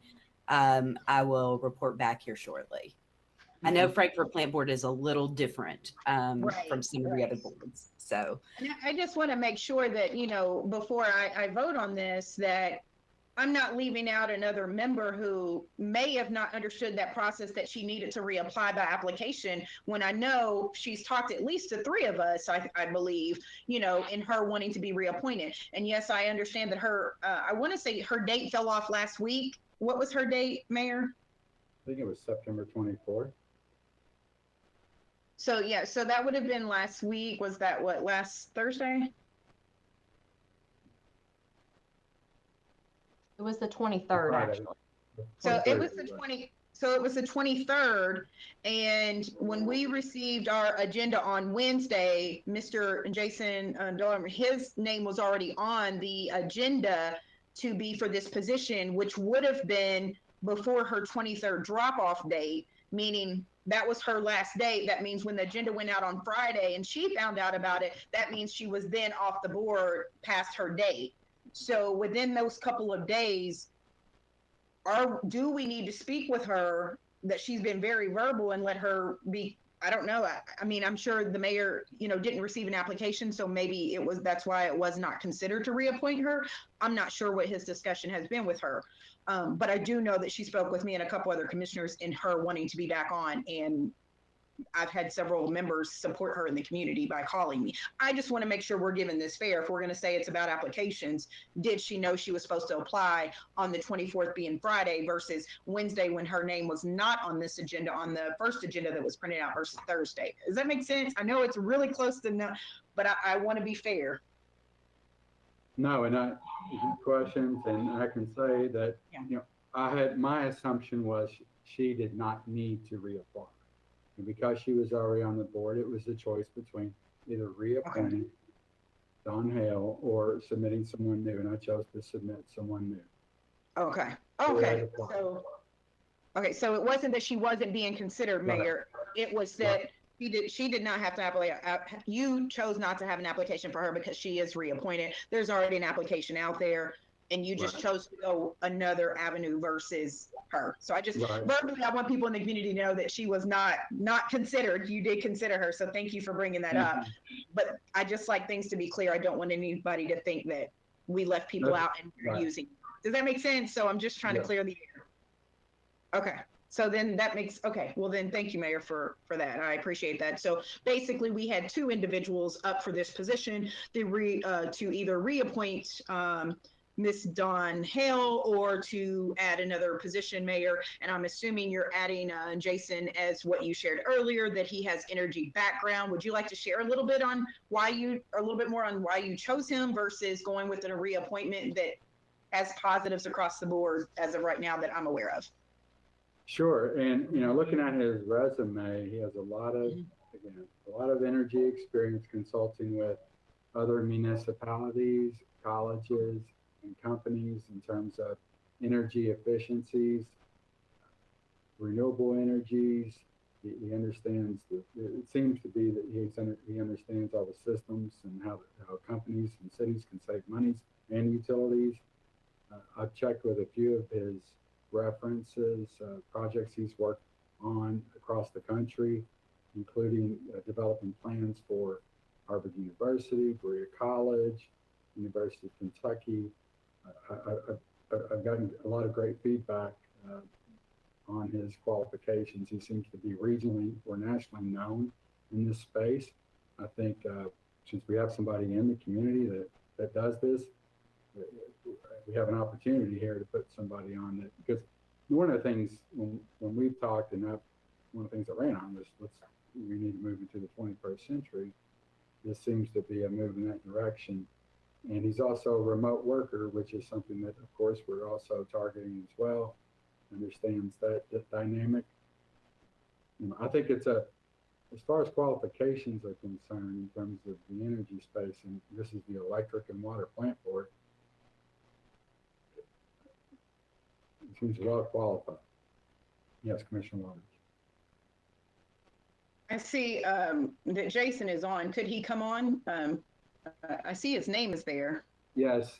I will report back here shortly. I know Frankfurt Plant Board is a little different from some of the other boards. So And I just want to make sure that, you know, before I vote on this, that I'm not leaving out another member who may have not understood that process that she needed to reapply by application, when I know she's talked at least to 3 of us, I believe, you know, in her wanting to be reappointed. And yes, I understand that her, I want to say her date fell off last week. What was her date, Mayor? I think it was September 24th. So yeah, so that would have been last week. Was that what, last Thursday? It was the 23rd, Friday. actually. So it 23rd, was the 20, so it was the 23rd. And when we received our agenda on Wednesday, Mr. Jason Dollar, his name was already on the agenda to be for this position, which would have been before her 23rd drop-off date, meaning that was her last day. That means when the agenda went out on Friday and she found out about it, that means she was then off the board past her date. So within those couple of days, do we need to speak with her, that she's been very verbal, and let her be, I don't know. I mean, I'm sure the mayor, you know, didn't receive an application, so maybe that's why it was not considered to reappoint her. I'm not sure what his discussion has been with her. But I do know that she spoke with me and a couple other commissioners in her wanting to be back on, and I've had several members support her in the community by calling me. I just want to make sure we're giving this fair. If we're going to say it's about applications, did she know she was supposed to apply on the 24th being Friday versus Wednesday when her name was not on this agenda, on the first agenda that was printed out, versus Thursday? Does that make sense? I know it's really close to no, but I want to be fair. No, and questions, and I can say that, you know, my assumption was she did not need to reapply. And because she was already on the board, it was a choice between either reappointing Don Hale or submitting someone new, and I chose to submit someone new. Okay. So it wasn't that she wasn't being considered, Mayor. It was that she did not have to apply. You chose not to have an application for her because she is reappointed. There's already an application out there, and you just chose to go another avenue versus her. So I just verbally, I want people in the community to know that she was not considered. You did consider her, so thank you for bringing that up. But I just like things to be clear. I don't want anybody to think that we left people out and we're using. Does that make sense? So I'm just trying to clear the air. Okay. So then that makes, okay, well then thank you, Mayor, for that. I appreciate that. So basically we had 2 individuals up for this position to either reappoint Ms. Dawn Hale or to add another position, Mayor. And I'm assuming you're adding Jason as what you shared earlier, that he has energy background. Would you like to share a little bit on a little bit more on why you chose him versus going with a reappointment that has positives across the board as of right now that I'm aware of? Sure, and you know, looking at his resume, he has a lot of energy experience consulting with other municipalities, colleges, and companies in terms of energy efficiencies, renewable energies. He understands it seems to be that he understands all the systems and how companies and cities can save monies and utilities. I've checked with a few of his references, projects he's worked on across the country, including developing plans for Harvard University, Berea College, University of Kentucky. I've gotten a lot of great feedback on his qualifications. He seems to be regionally or nationally known in this space. I think since we have somebody in the community that does this, we have an opportunity here to put somebody on that, because one of the things when we've talked, and one of the things I ran on was we need to move into the 21st century. This seems to be a move in that direction. And he's also a remote worker, which is something that, of course, we're also targeting as well. Understands that dynamic. You know, I think it's as far as qualifications are concerned in terms of the energy space, and this is the electric and water plant board, it seems well qualified. Yes, Commissioner Waters. I see that Jason is on. Could he come on? I see his name is there. Yes,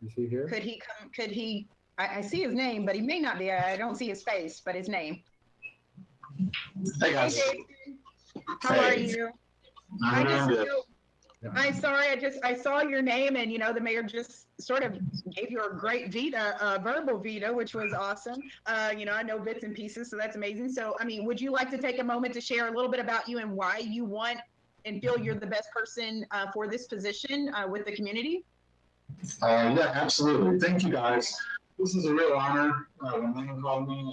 is he here? Could he come? Could he? I see his name, but he may not be. I don't see his face, but his name. Hey guys. Hey, Jason. How are you? I'm doing good. I'm sorry. I saw your name, and the mayor just sort of gave you a great verbal veto, which was awesome. I know bits and pieces, so that's amazing. So, I mean, would you like to take a moment to share a little bit about you and why you want and feel you're the best person for this position with the community? Yeah, absolutely. Thank you guys. This is a real honor. When Lynn called me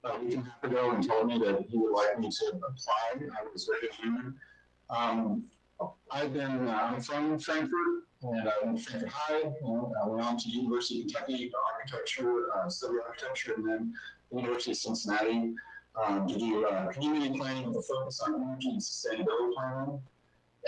a week and a half ago and told me that he would like me to apply, I was very honored. I'm from Frankfort, and I went to Frankfort High. I went on to University of Kentucky for architecture, civil architecture, and then the University of Cincinnati to do community planning with a focus on energy and sustainability planning.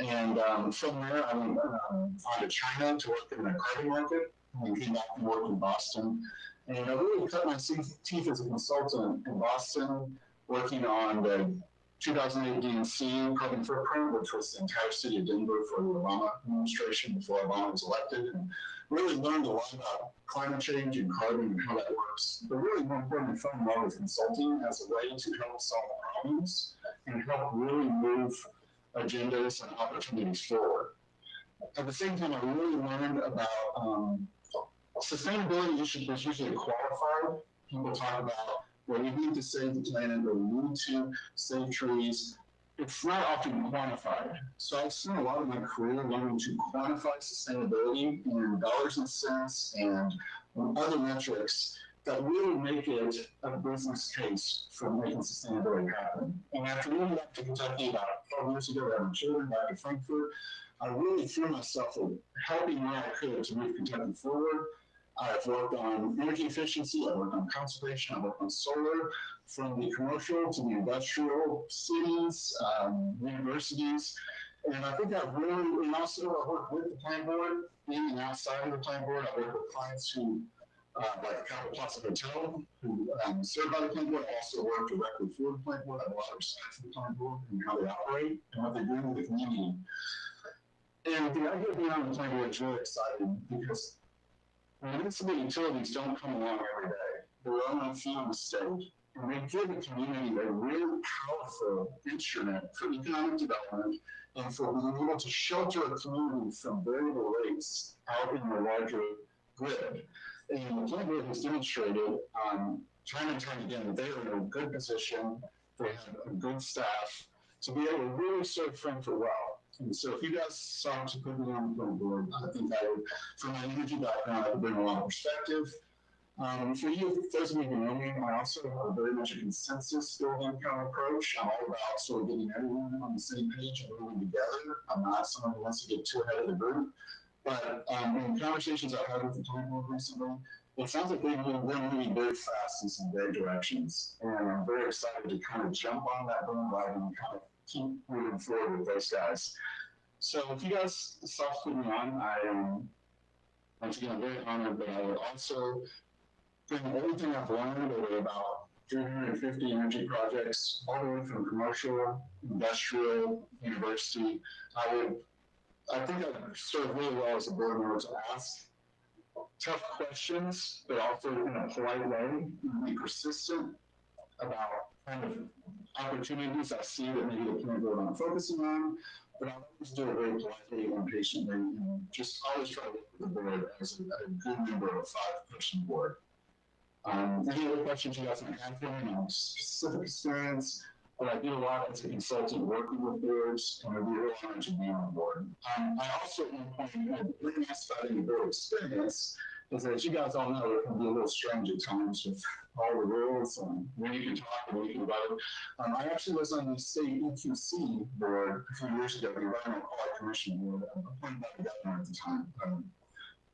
And from there, I went on to China to work in the carbon market, and came back and worked in Boston. And I really cut my teeth as a consultant in Boston, working on the 2008 DNC carbon footprint, which was the entire city of Denver for the Obama administration before Obama was elected, and really learned a lot about climate change and carbon and how that works. But really, more importantly, fell in love with consulting as a way to help solve problems and help really move agendas and opportunities forward. At the same time, I really learned about sustainability is usually qualified. People talk about, well, we need to save the planet, or we need to save trees. It's not often quantified. So I've spent a lot of my career learning to quantify sustainability in dollars and cents and other metrics that really make it a business case for making sustainability happen. And after moving back to Kentucky about 12 years ago, having children back in Frankfort, I really threw myself at helping where I could to move Kentucky forward. I've worked on energy efficiency, I've worked on conservation, I've worked on solar, from the commercial to the industrial, cities, universities. And I think I've really, and also I worked with the plan board, in and outside of the plan board. I worked with clients who, like Capital Plaza Hotel, who served by the plan board. I also work directly for the plan board. I have a lot of respect for the plan board and how they operate and what they bring to the community. And the idea of being on the plan board is really exciting because municipal utilities don't come along every day. They're on a field stage, and they give the community a really powerful instrument for economic development and for being able to shelter a community from variable rates out in the larger grid. And the plan board has demonstrated time and time again that they are in a good position, they have a good staff to be able to really serve Frankfort well. And so if you guys sought to put me on the plan board, I think I would, from my energy background, I would bring a lot of perspective. For you, those of you who know me, I also have very much a consensus building kind of approach. I'm all about sort of getting everyone on the same page and moving together. I'm not someone who wants to get too ahead of the group. But in conversations I've had with the plan board recently, it sounds like they're moving very fast in some great directions. And I'm very excited to kind of jump on that bandwagon and kind of keep moving forward with those guys. So if you guys stop putting me on, I am, once again, I'm very honored, but I would also bring everything I've learned over about 350 energy projects, all the way from commercial, industrial, university. I think I serve really well as a board member to ask tough questions, but also in a polite way, be persistent about kind of opportunities I see that maybe the plan board aren't focusing on, but I always do it very politely and patiently, and just always try to work with the board as a good member of a 5-person board. Any other questions you guys might have for me on specific experience? But I do a lot as a consultant working with boards, and it'd be a real honor to be on the board. I also, at one point, really asked about any board experience, because as you guys all know, it can be a little strange at times with all the rules and when you can talk and when you can vote. I actually was on the state EQC board a few years ago, the Environmental Quality Commission board, appointed by the governor at the time.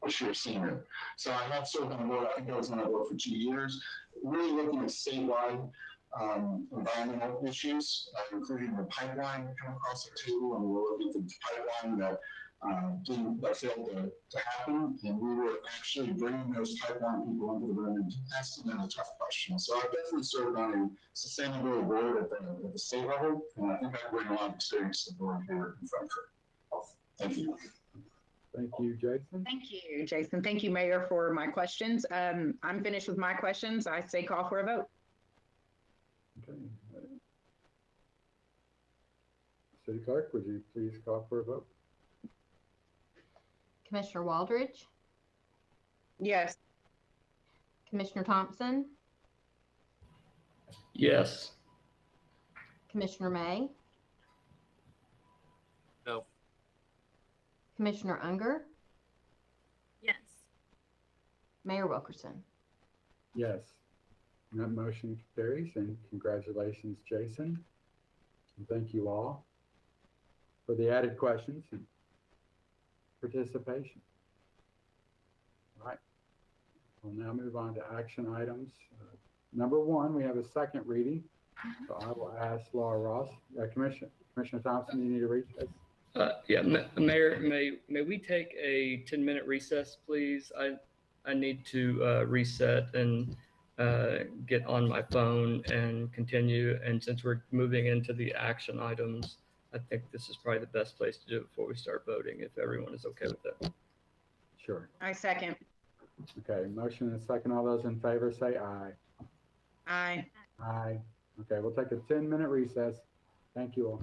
Was your senior. So I have served on the board. I think I was on that board for 2 years, really looking at statewide environmental issues, including the pipeline that come across the table, and we're looking at the pipeline that that failed to happen, and we were actually bringing those type 1 people into the room and asking them the tough questions. So I've definitely served on a sustainability board at the state level, and I think I bring a lot of experience to the board here in Frankfurt. Thank you. Thank you, Jason. Thank you, Jason. Thank you, Mayor, for my questions. I'm finished with my questions. I say call for a vote. Okay. City Clerk, would you please call for a vote? Commissioner Waldridge, Yes. Commissioner Thompson, Yes. Commissioner May, No. Commissioner Unger, Yes. Mayor Wilkerson. Yes. And that motion carries, and congratulations, Jason. And thank you all for the added questions and participation. All right. We'll now move on to action items. Number 1, we have a second reading. So I will ask Laura Ross, Commissioner Thompson, you need to read this? Yeah, Mayor, may we take a 10-minute recess, please? I need to reset and get on my phone and continue. And since we're moving into the action items, I think this is probably the best place to do it before we start voting, if everyone is okay with that. Sure. I second. Okay, motion and second. All those in favor say aye. Aye. Aye. Okay, we'll take a 10-minute recess. Thank you all.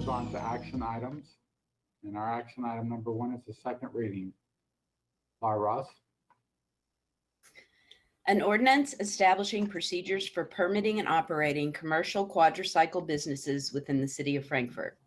move on to action items. And our action item number 1 is the second reading. Laura Ross. An ordinance establishing procedures for permitting and operating commercial quadricycle businesses within the city of Frankfort.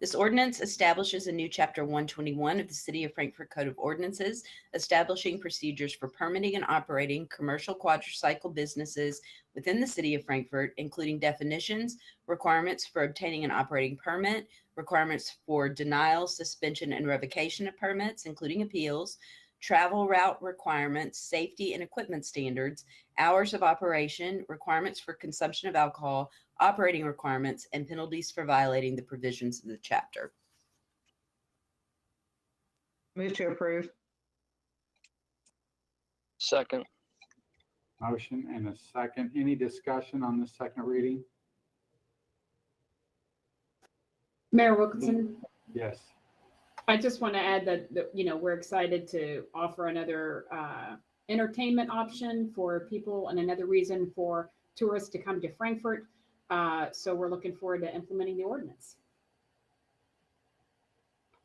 This ordinance establishes a new Chapter 121 of the City of Frankfort Code of Ordinances, establishing procedures for permitting and operating commercial quadricycle businesses within the City of Frankfort, including definitions, requirements for obtaining an operating permit, requirements for denial, suspension, and revocation of permits, including appeals, travel route requirements, safety and equipment standards, hours of operation, requirements for consumption of alcohol, operating requirements, and penalties for violating the provisions of the chapter. Move to approve. Second. Motion and a second. Any discussion on the second reading? Mayor Wilkinson, Yes. I just want to add that, we're excited to offer another entertainment option for people and another reason for tourists to come to Frankfort. So we're looking forward to implementing the ordinance.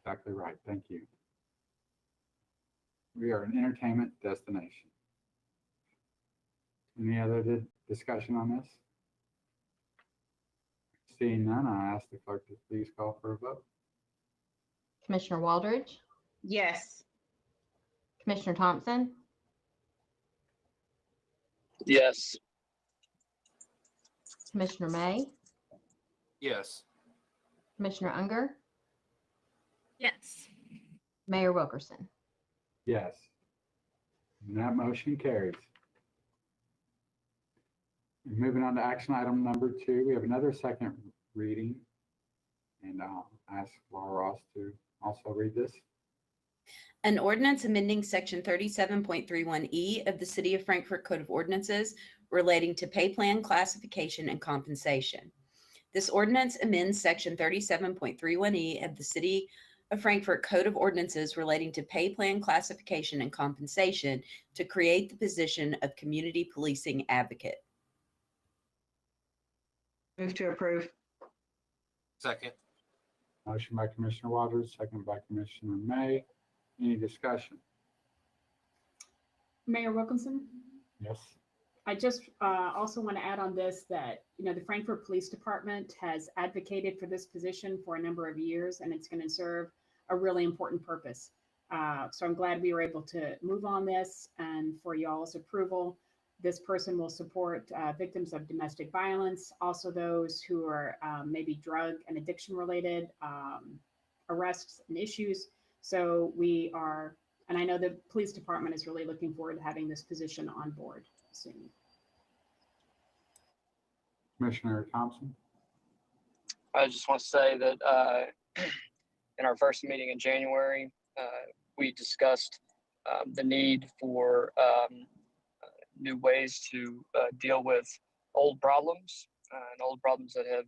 Exactly right. Thank you. We are an entertainment destination. Any other discussion on this? Seeing none, I ask the clerk to please call for a vote. Commissioner Waldridge, Yes. Commissioner Thompson, Yes. Commissioner May, Yes. Commissioner Unger, Yes. Mayor Wilkerson. Yes. And that motion carries. And moving on to action item number 2, we have another second reading. And I'll ask Laura Ross to also read this. An ordinance amending section 37.31E of the City of Frankfort Code of Ordinances relating to pay plan classification and compensation. This ordinance amends section 37.31E of the City of Frankfort Code of Ordinances relating to pay plan classification and compensation to create the position of community policing advocate. Move to approve. Second. Motion by Commissioner Waters, second by Commissioner May. Any discussion? Mayor Wilkinson, Yes. I just also want to add on this that, the Frankfort Police Department has advocated for this position for a number of years, and it's going to serve a really important purpose. So I'm glad we were able to move on this, and for y'all's approval. This person will support victims of domestic violence, also those who are maybe drug and addiction related arrests and issues. So we are, and I know the police department is really looking forward to having this position on board soon. Commissioner Thompson? I just want to say that in our first meeting in January, we discussed the need for new ways to deal with old problems and old problems that have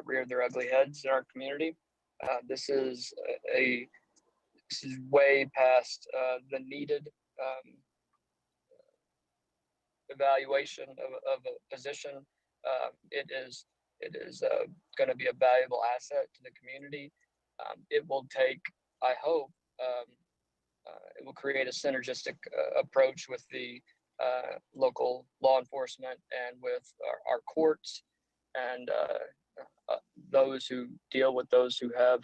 reared their ugly heads in our community. This is way past the needed evaluation of a position. It is going to be a valuable asset to the community. It will take, I hope, it will create a synergistic approach with the local law enforcement and with our courts and those who deal with those who have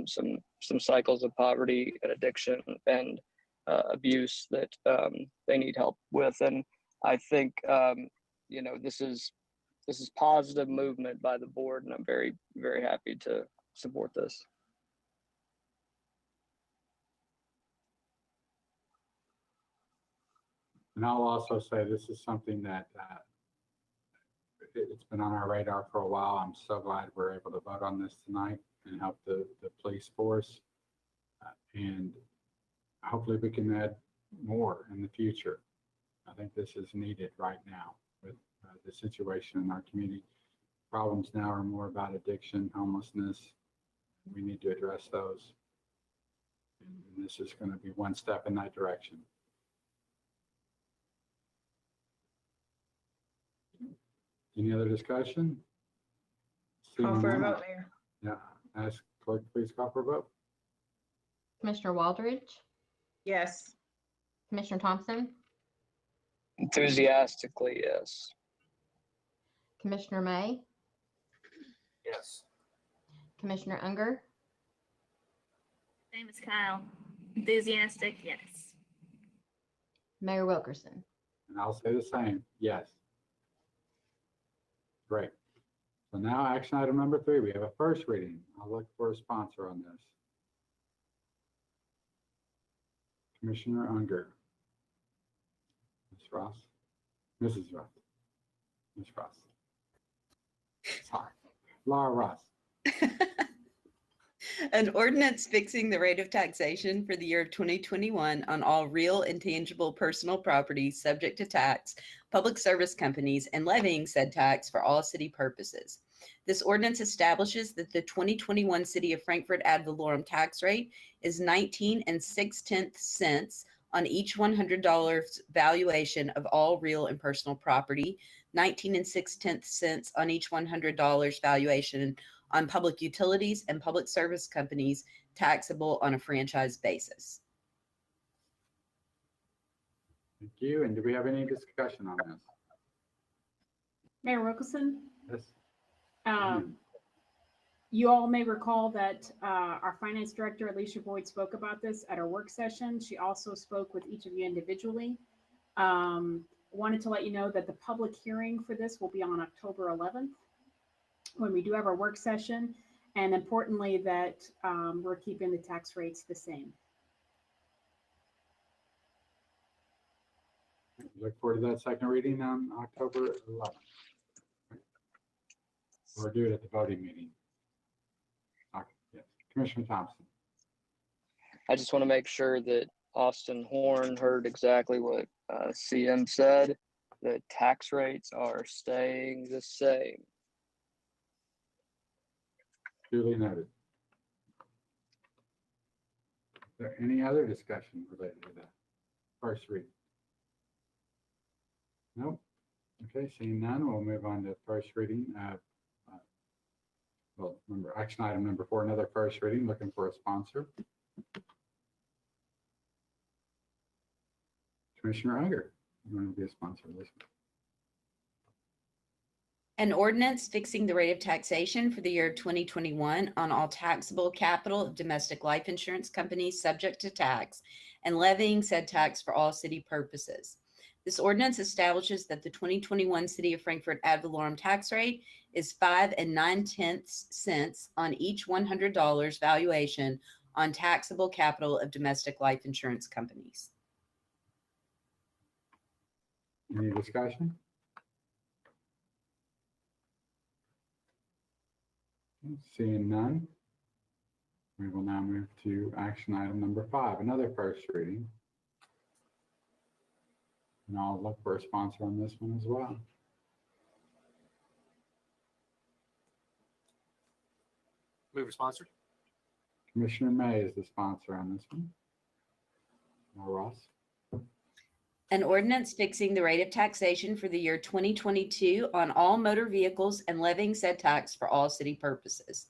some cycles of poverty and addiction and abuse that they need help with. And I think this is positive movement by the board, and I'm very, very happy to support this. And I'll also say this is something that it's been on our radar for a while. I'm so glad we're able to vote on this tonight and help the police force. And hopefully we can add more in the future. I think this is needed right now with the situation in our community. Problems now are more about addiction, homelessness. We need to address those. And this is going to be one step in that direction. Any other discussion? Call Seeing for a none, vote, Mayor. Yeah, ask clerk, please call for a vote. Commissioner Waldridge, Yes. Commissioner Thompson, Enthusiastically, yes. Commissioner May, Yes. Commissioner Unger, Same as Kyle. Enthusiastic, yes. Mayor Wilkerson. And I'll say the same, yes. Great. So now action item number 3, we have a first reading. I'll look for a sponsor on this. Commissioner Unger. Ms. Ross. Mrs. Ross. Ms. Ross. Sorry. Laura Ross. An ordinance fixing the rate of taxation for the year of 2021 on all real and tangible personal property subject to tax, public service companies, and levying said tax for all city purposes. This ordinance establishes that the 2021 City of Frankfort ad valorem tax rate is 19 6/10 cents on each $100 valuation of all real and personal property, 19 6/10 cents on each $100 valuation on public utilities and public service companies taxable on a franchise basis. Thank you. And do we have any discussion on this? Mayor Wilkerson, Yes. you all may recall that our finance director, Alicia Boyd, spoke about this at our work session. She also spoke with each of you individually. Wanted to let you know that the public hearing for this will be on October 11th when we do have our work session. And importantly, that we're keeping the tax rates the same. Look forward to that second reading on October 11th. Or do it at the voting meeting. Okay, yes. Commissioner Thompson. I just want to make sure that Austin Horn heard exactly what CM said. The tax rates are staying the same. Duly noted. Is there any other discussion related to that first reading? Nope. Okay, seeing none, we'll move on to first reading. Well, remember, action item number 4, another first reading, looking for a sponsor. Commissioner Unger, you want to be a sponsor of this one? An ordinance fixing the rate of taxation for the year 2021 on all taxable capital of domestic life insurance companies subject to tax and levying said tax for all city purposes. This ordinance establishes that the 2021 City of Frankfort ad valorem tax rate is 5 9/10 cents on each $100 valuation on taxable capital of domestic life insurance companies. Any discussion? Seeing none, we will now move to action item number 5, another first reading. And I'll look for a sponsor on this one as well. Move responsored. Commissioner May is the sponsor on this one. Now, Ross. An ordinance fixing the rate of taxation for the year 2022 on all motor vehicles and levying said tax for all city purposes.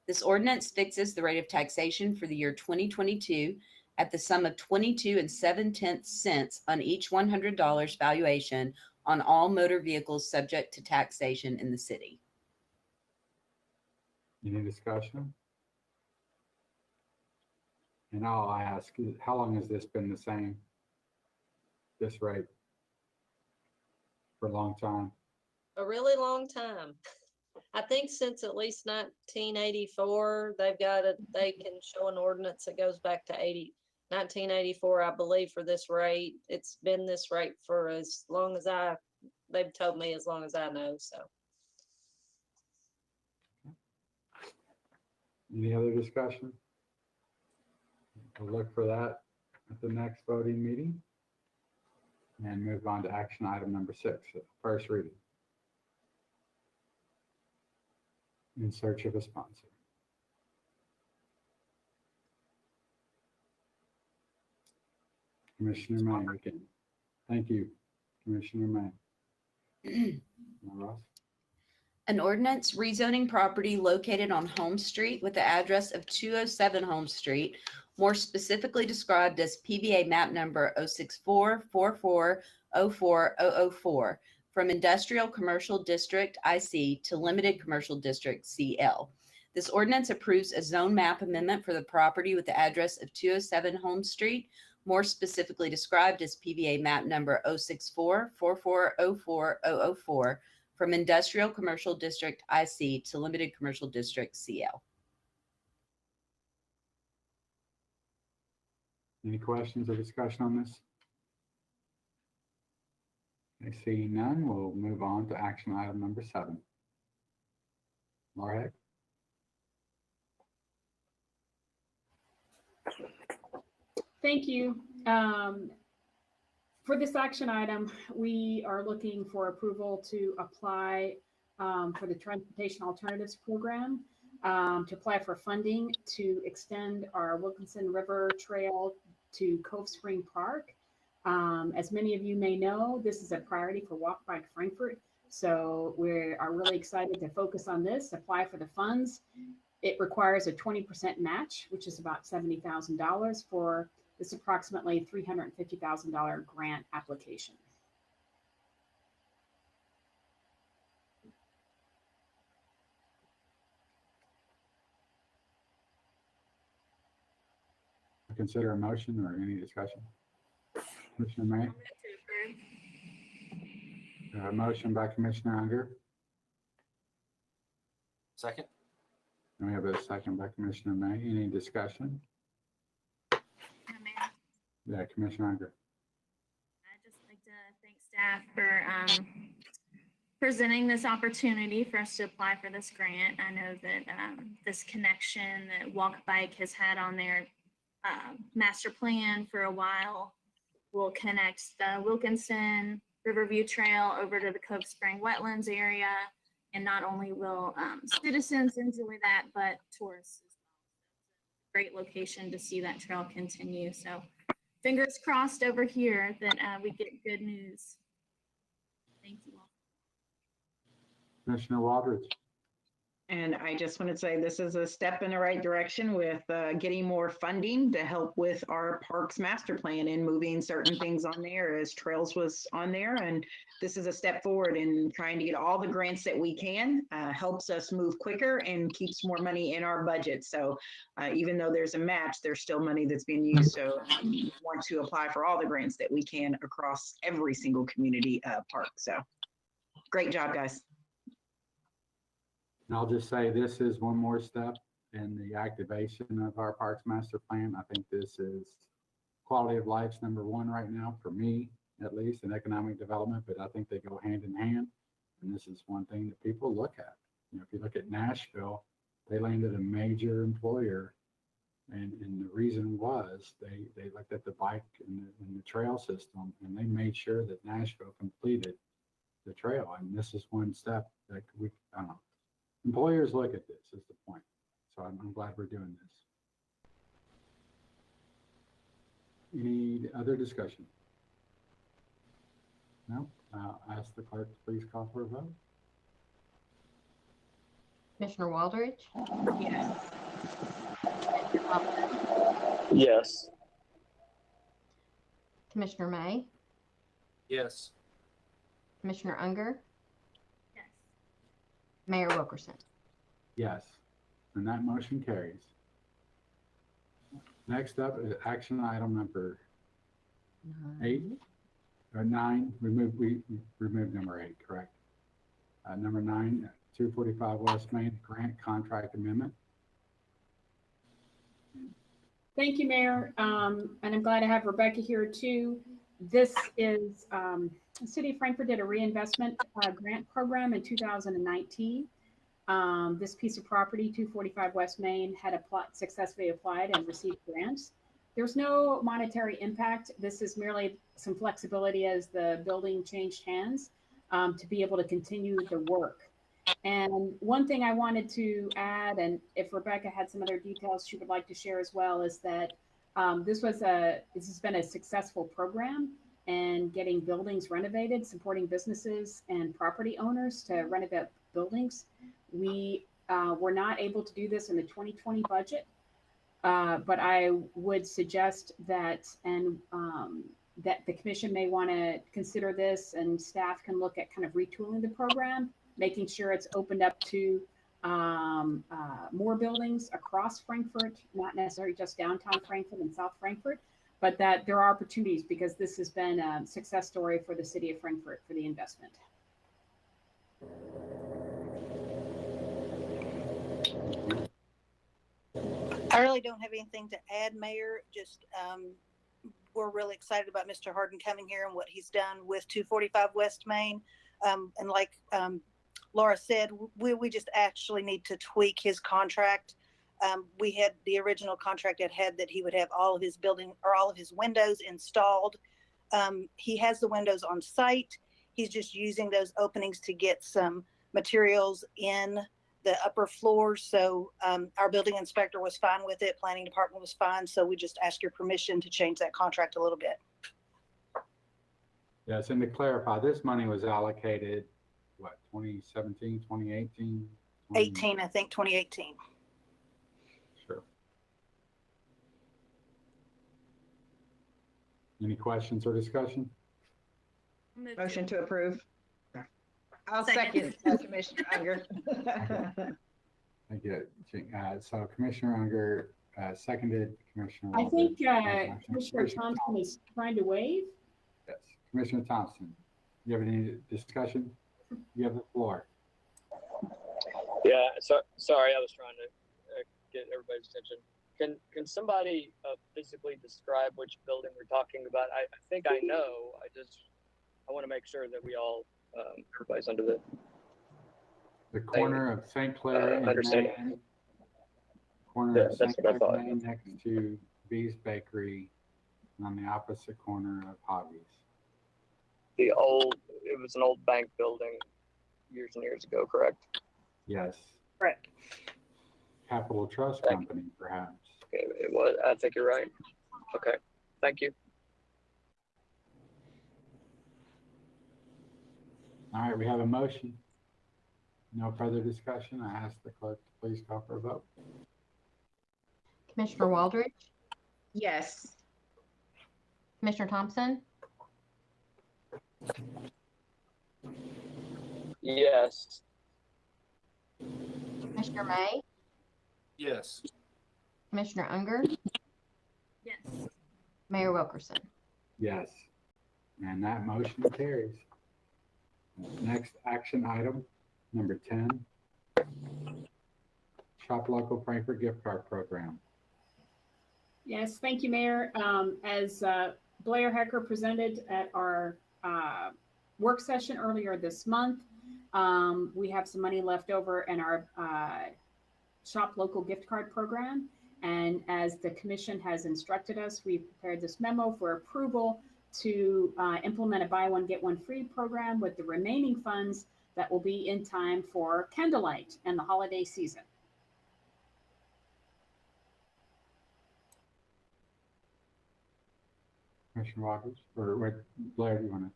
This ordinance fixes the rate of taxation for the year 2022 at the sum of 22 7/10 cents on each $100 valuation on all motor vehicles subject to taxation in the city. Any discussion? And all I ask is, how long has this been the same? This rate? For a long time? A really long time. I think since at least 1984, they can show an ordinance that goes back to 1984, I believe, for this rate. It's been this rate for as long as they've told me as long as I know, so. Any other discussion? We'll look for that at the next voting meeting. And move on to action item number 6, first reading. In search of a sponsor. Commissioner May again. Thank you, Commissioner May. Ross? An ordinance rezoning property located on Holmes Street with the address of 207 Holmes Street, more specifically described as PBA map number 06444040004, from Industrial Commercial District IC to Limited Commercial District CL. This ordinance approves a zone map amendment for the property with the address of 207 Holmes Street, more specifically described as PBA map number 06444040004, from Industrial Commercial District IC to Limited Commercial District CL. Any questions or discussion on this? I see none. We'll move on to action item number 7. Laura? Thank you. For this action item, we are looking for approval to apply for the Transportation Alternatives Program, to apply for funding to extend our Wilkinson River Trail to Cove Spring Park. As many of you may know, this is a priority for Walk Bike Frankfort. So we are really excited to focus on this, apply for the funds. It requires a 20% match, which is about $70,000 for this approximately $350,000 grant application. Consider a motion or any discussion. Commissioner May? A motion by Commissioner Unger. Second? And we have a second by Commissioner May. Any discussion? Yeah, Commissioner Unger. I'd just like to thank staff for presenting this opportunity for us to apply for this grant. I know that this connection that Walk Bike has had on their master plan for a while will connect the Wilkinson Riverview Trail over to the Cove Spring Wetlands area. And not only will citizens enjoy that, but tourists as well. Great location to see that trail continue. So fingers crossed over here that we get good news. Thank you all. Commissioner Waldridge. And I just want to say this is a step in the right direction with getting more funding to help with our parks master plan and moving certain things on there, as trails was on there. And this is a step forward in trying to get all the grants that we can, helps us move quicker and keeps more money in our budget. So even though there's a match, there's still money that's being used. So we want to apply for all the grants that we can across every single community park. So great job, guys. And I'll just say this is one more step in the activation of our Parks Master Plan. I think this is quality of life's #1 right now, for me at least, in economic development, but I think they go hand in hand. And this is one thing that people look at. You know, if you look at Nashville, they landed a major employer. And the reason was they looked at the bike and the trail system, and they made sure that Nashville completed the trail. And this is one step that I don't know. Employers look at this is the point. So I'm glad we're doing this. Any other discussion? No? I'll ask the clerk to please call for a vote. Commissioner Waldridge? Yes. Commissioner Hoffman? Yes. Commissioner May? Yes. Commissioner Unger? Yes. Mayor Wilkerson? Yes. And that motion carries. Next up is action item number 8 or 9. We removed number 8, correct? Number 9, 245 West Main Grant Contract Amendment. Thank you, Mayor. And I'm glad to have Rebecca here too. This is, the City of Frankfort did a reinvestment grant program in 2019. This piece of property, 245 West Main, had successfully applied and received grants. There's no monetary impact. This is merely some flexibility as the building changed hands to be able to continue the work. And one thing I wanted to add, and if Rebecca had some other details she would like to share as well, is that this has been a successful program. and getting buildings renovated, supporting businesses and property owners to renovate buildings. We were not able to do this in the 2020 budget, but I would suggest that, and that the commission may want to consider this, and staff can look at kind of retooling the program, making sure it's opened up to more buildings across Frankfort, not necessarily just downtown Frankfort and South Frankfort, but that there are opportunities, because this has been a success story for the city of Frankfort for the investment. I really don't have anything to add, Mayor. Just we're really excited about Mr. Harden coming here and what he's done with 245 West Main. And like Laura said, we just actually need to tweak his contract. We had the original contract that he would have all of his building or all of his windows installed. He has the windows on site. He's just using those openings to get some materials in the upper floors. So our building inspector was fine with it. Planning department was fine. So we just ask your permission to change that contract a little bit. Yes, and to clarify, this money was allocated, what, 2017, 2018? 18, I think 2018. Sure. Any questions or discussion? Motion to approve. I'll second Commissioner Unger. Thank you. So Commissioner Unger seconded Commissioner I Walden. think Commissioner Thompson is trying to waive. Yes, Commissioner Thompson, you have any discussion? You have the floor. Yeah, so sorry, I was trying to get everybody's attention. Can somebody physically describe which building we're talking about? I think I know. I want to make sure that we all everybody's under The corner of St. Clair and understanding. Main. Corner of That's St. what I Clair thought. and Main next to B's Bakery, and on the opposite corner of Hobbies. It was an old bank building years and years ago, correct? Yes. Correct. Capital Trust Company, perhaps. Okay, it was. I think you're right. Okay, thank you. All right, we have a motion. No further discussion. I ask the clerk to please call for a vote. Commissioner Waldridge, Yes. Commissioner Thompson, Yes. Commissioner May, Yes. Commissioner Unger, Yes. Mayor Wilkerson. Yes. And that motion carries. Next action item, number 10. Shop Local Frankfort Gift Card Program. Yes, thank you, Mayor. As Blair Hecker presented at our work session earlier this month, we have some money left over in our Shop Local Gift Card Program. And as the commission has instructed us, we've prepared this memo for approval to implement a buy one, get one free program with the remaining funds that will be in time for candlelight and the holiday season. Commissioner Walters, or what, Blair, do you want to?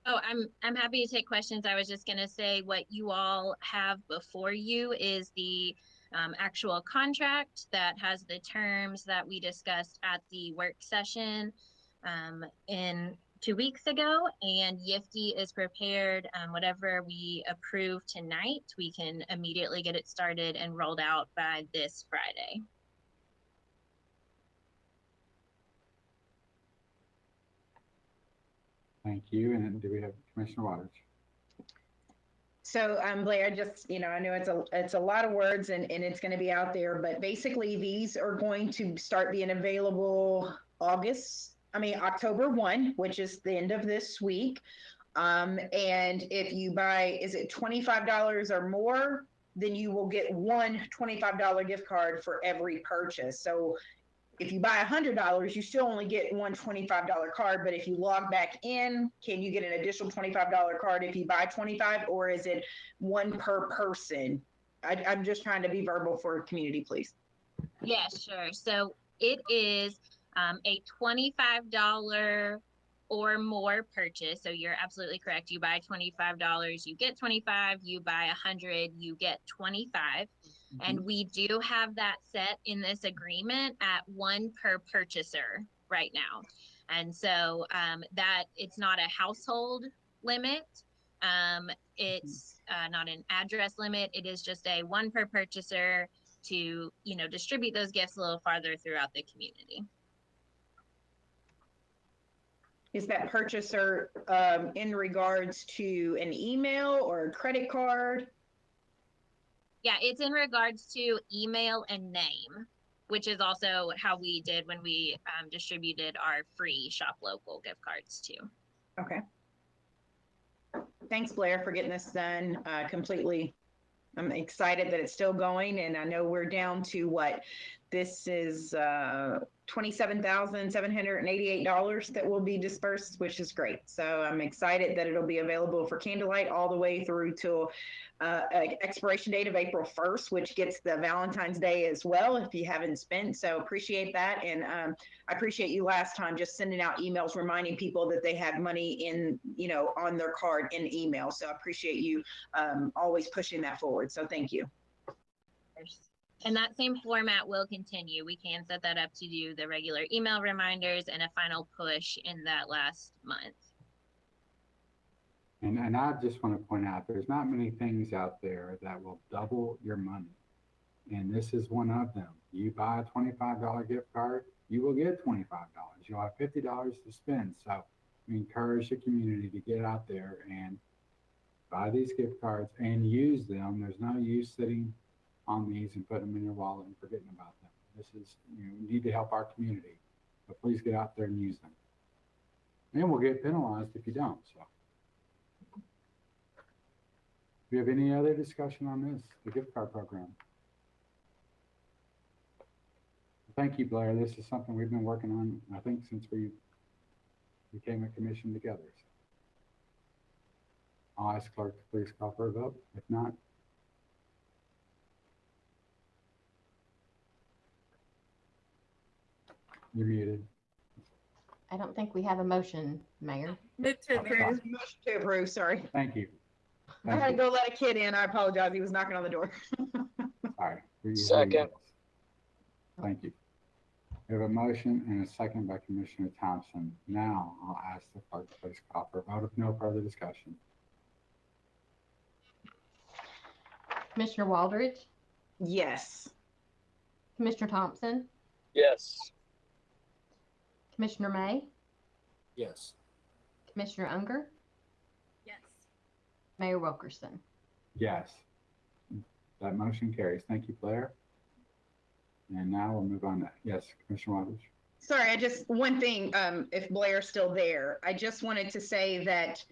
Oh, I'm happy to take questions. I was just going to say what you all have before you is the actual contract that has the terms that we discussed at the work session in 2 weeks ago, and YIFTI is prepared. Whatever we approve tonight, we can immediately get it started and rolled out by this Friday. Thank you. And do we have Commissioner Waters? So Blair, just, I know it's a lot of words and it's going to be out there, but basically these are going to start being available October 1, which is the end of this week. And if you buy, is it $25 or more, then you will get one $25 gift card for every purchase. So if you buy $100, you still only get one $25 card, but if you log back in, can you get an additional $25 card if you buy 25, or is it one per person? I'm just trying to be verbal for community, please. Yeah, sure. So it is A $25 or more purchase. So you're absolutely correct. You buy $25, you get 25. You buy 100, you get 25. And we do have that set in this agreement at 1 per purchaser right now. And so that it's not a household limit. It's not an address limit. It is just a 1 per purchaser to, distribute those gifts a little farther throughout the community. Is that purchaser in regards to an email or a credit card? Yeah, it's in regards to email and name, which is also how we did when we distributed our free Shop Local gift cards too. Okay. Thanks, Blair, for getting this done completely. I'm excited that it's still going, and I know we're down to what? This is $27,788 that will be dispersed, which is great. So I'm excited that it'll be available for candlelight all the way through till expiration date of April 1st, which gets the Valentine's Day as well if you haven't spent. So appreciate that. And I appreciate you last time just sending out emails reminding people that they have money in, on their card in email. So I appreciate you always pushing that forward. So thank you. And that same format will continue. We can set that up to do the regular email reminders and a final push in that last month. And I just want to point out, there's not many things out there that will double your money. And this is one of them. You buy a $25 gift card, you will get $25. You'll have $50 to spend. So we encourage the community to get out there and buy these gift cards and use them. There's no use sitting on these and putting them in your wallet and forgetting about them. This is, we need to help our community. So please get out there and use them. And we'll get penalized if you don't. So. Do you have any other discussion on this, the gift card program? Thank you, Blair. This is something we've been working on, I think, since we became a commission together. So I'll ask clerk to please call for a vote. If not, you're muted. I don't think we have a motion, Mayor. Move to approve. Motion to approve, sorry. Thank you. I had to go let a kid in. I apologize. He was knocking on the door. Sorry. Second. Thank you. We have a motion and a second by Commissioner Thompson. Now I'll ask the clerk to please call for a vote if no further discussion. Commissioner Waldridge, Yes. Commissioner Thompson, Yes. Commissioner May, Yes. Commissioner Unger, Yes. Mayor Wilkerson. Yes. That motion carries. Thank you, Blair. And now we'll move on to, yes, Commissioner Waters. Sorry, one thing, if Blair's still there, I just wanted to say that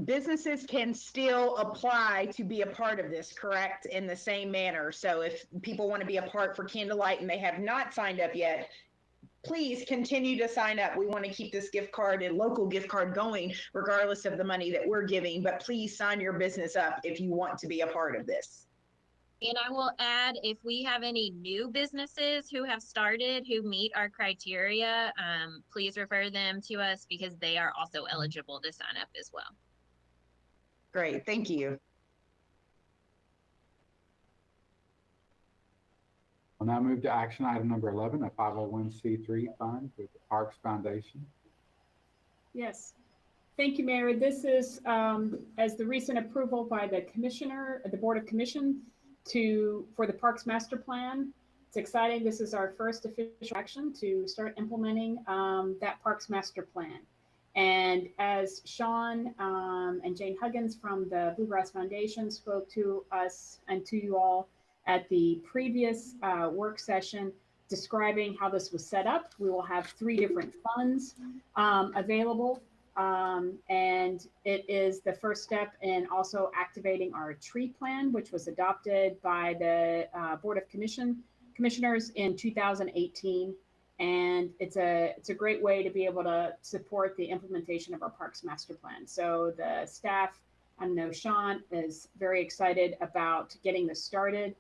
businesses can still apply to be a part of this, correct? In the same manner. So if people want to be a part for Candlelight and they have not signed up yet, please continue to sign up. We want to keep this gift card and local gift card going regardless of the money that we're giving, but please sign your business up if you want to be a part of this. And I will add, if we have any new businesses who have started who meet our criteria, please refer them to us because they are also eligible to sign up as well. Great, thank you. We'll now move to action item number 11, a 501c3 fund with the Parks Foundation. Yes. Thank you, Mayor. This is as the recent approval by the commissioner, the Board of Commission for the Parks Master Plan. It's exciting. This is our first official action to start implementing that Parks Master Plan. And as Sean and Jane Huggins from the Bluegrass Foundation spoke to us and to you all at the previous work session describing how this was set up, we will have 3 different funds available. And it is the first step in also activating our tree plan, which was adopted by the Board of Commissioners in 2018. And it's a great way to be able to support the implementation of our Parks Master Plan. So the staff, I know Sean is very excited about getting this started.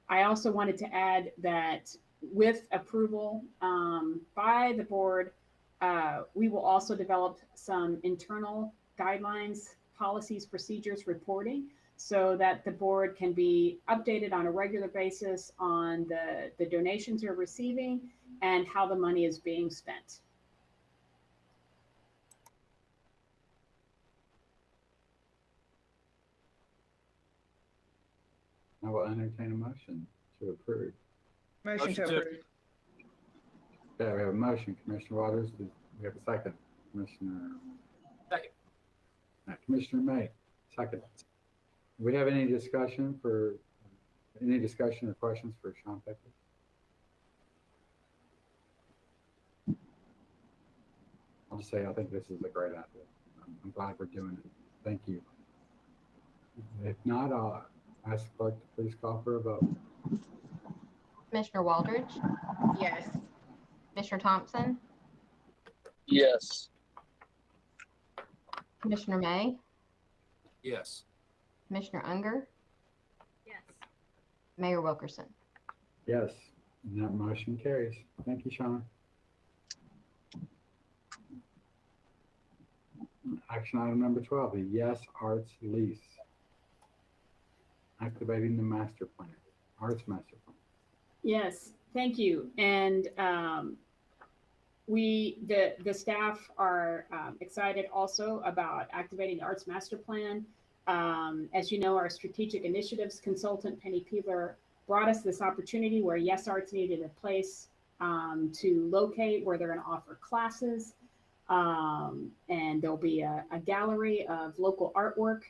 I also wanted to add that with approval by the board, we will also develop some internal guidelines, policies, procedures, reporting, so that the board can be updated on a regular basis on the donations we're receiving and how the money is being spent. I will entertain a motion to approve. Motion to approve. Okay, we have a motion. Commissioner Waters, do we have a second? Commissioner? Second. Commissioner May, second. Do we have any discussion or questions for Sean Pickett? I'll just say I think this is a great idea. I'm glad we're doing it. Thank you. If not, I'll ask the clerk to please call for a vote. Commissioner Waldridge, Yes. Commissioner Thompson, Yes. Commissioner May, Yes. Commissioner Unger, Yes. Mayor Wilkerson. Yes, and that motion carries. Thank you, Sean. Action item number 12, the Yes Arts lease. Activating the master plan, arts master plan. Yes, thank you. And the staff are excited also about activating the Arts Master Plan. As you know, our strategic initiatives consultant, Penny Peeler, brought us this opportunity where Yes Arts needed a place to locate where they're going to offer classes. And there'll be a gallery of local artwork.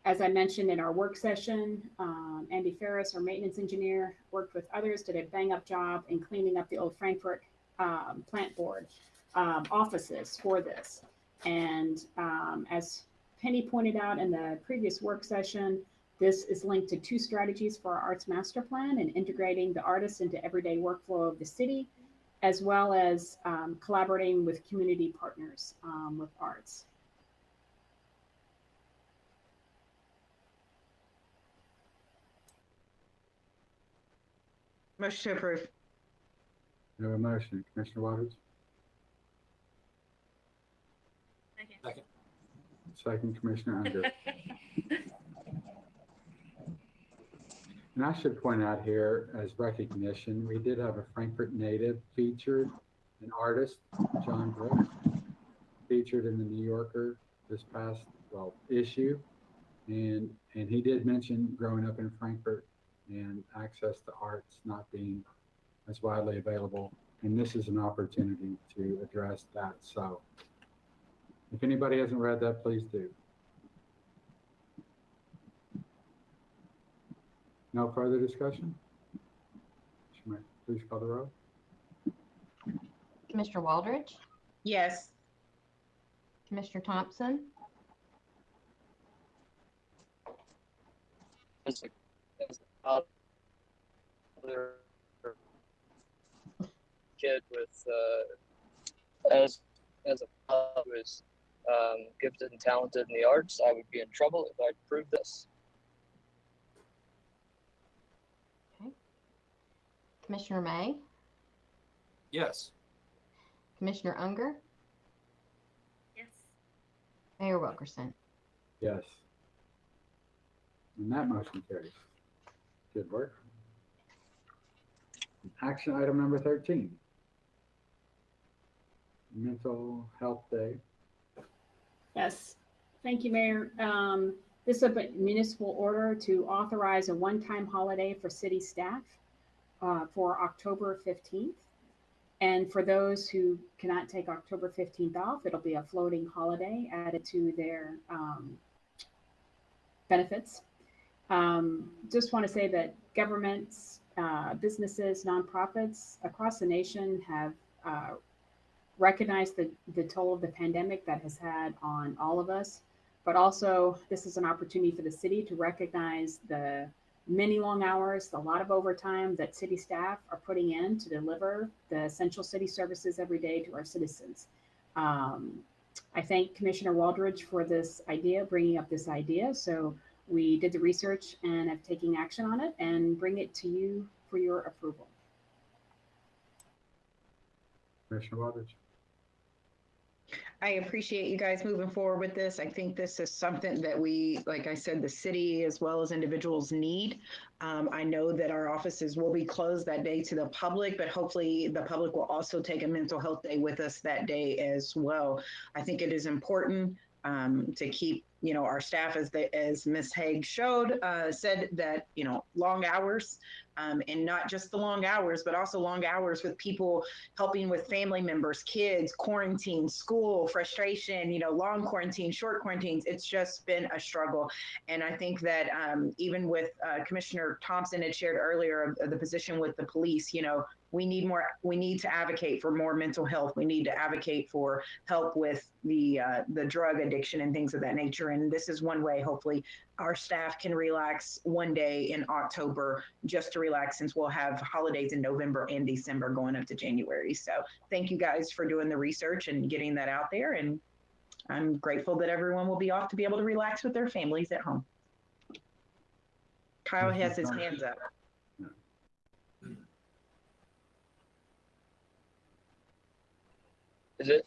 As I mentioned in our work session, Andy Ferris, our maintenance engineer, worked with others, did a bang up job in cleaning up the old Frankfort plant board offices for this. And as Penny pointed out in the previous work session, this is linked to 2 strategies for our Arts Master Plan and integrating the artists into everyday workflow of the city, as well as collaborating with community partners with arts. Motion to approve. We have a motion. Commissioner Waters, Second. second Commissioner Unger. And I should point out here, as recognition, we did have a Frankfort native featured, an artist, John Brooks, featured in the New Yorker this past, issue. And he did mention growing up in Frankfort and access to arts not being as widely available. And this is an opportunity to address that. So if anybody hasn't read that, please do. No further discussion? Please call the roll. Commissioner Waldridge, Yes. Commissioner Thompson, As a kid with as a who is gifted and talented in the arts, I would be in trouble if I proved this. Commissioner May, Yes. Commissioner Unger, Yes. Mayor Wilkerson. Yes. And that motion carries. Good work. Action item number 13. Mental Health Day. Yes, thank you, Mayor. This is a municipal order to authorize a one-time holiday for city staff for October 15th. And for those who cannot take October 15th off, it'll be a floating holiday added to their benefits. Just want to say that governments, businesses, nonprofits across the nation have recognized the toll of the pandemic that has had on all of us. But also, this is an opportunity for the city to recognize the many long hours, a lot of overtime that city staff are putting in to deliver the essential city services every day to our citizens. I thank Commissioner Waldridge for this idea, bringing up this idea. So we did the research and have taken action on it and bring it to you for your approval. Commissioner Waters. I appreciate you guys moving forward with this. I think this is something that we, like I said, the city as well as individuals need. I know that our offices will be closed that day to the public, but hopefully the public will also take a mental health day with us that day as well. I think it is important to keep, our staff, as Ms. Haig said that, long hours, and not just the long hours, but also long hours with people helping with family members, kids, quarantine, school, frustration, long quarantine, short quarantines. It's just been a struggle. And I think that even with Commissioner Thompson had shared earlier of the position with the police, we need to advocate for more mental health. We need to advocate for help with the drug addiction and things of that nature. And this is one way, hopefully, our staff can relax one day in October, just to relax, since we'll have holidays in November and December going up to January. So thank you guys for doing the research and getting that out there. And I'm grateful that everyone will be off to be able to relax with their families at home. Kyle has his hands up.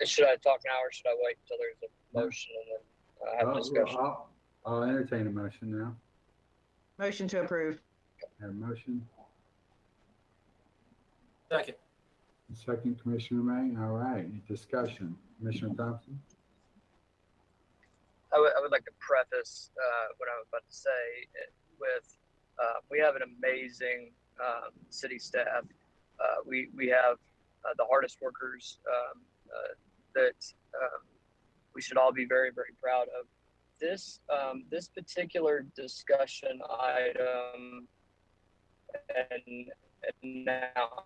Should I talk now or should I wait until there's a motion and then have a discussion? I'll entertain a motion now. Motion to approve. Have a motion. Second. Second, Commissioner May. All right. Any discussion? Commissioner Thompson? I would like to preface what I'm about to say with we have an amazing city staff. We have the hardest workers that we should all be very, very proud of. This particular discussion item, and now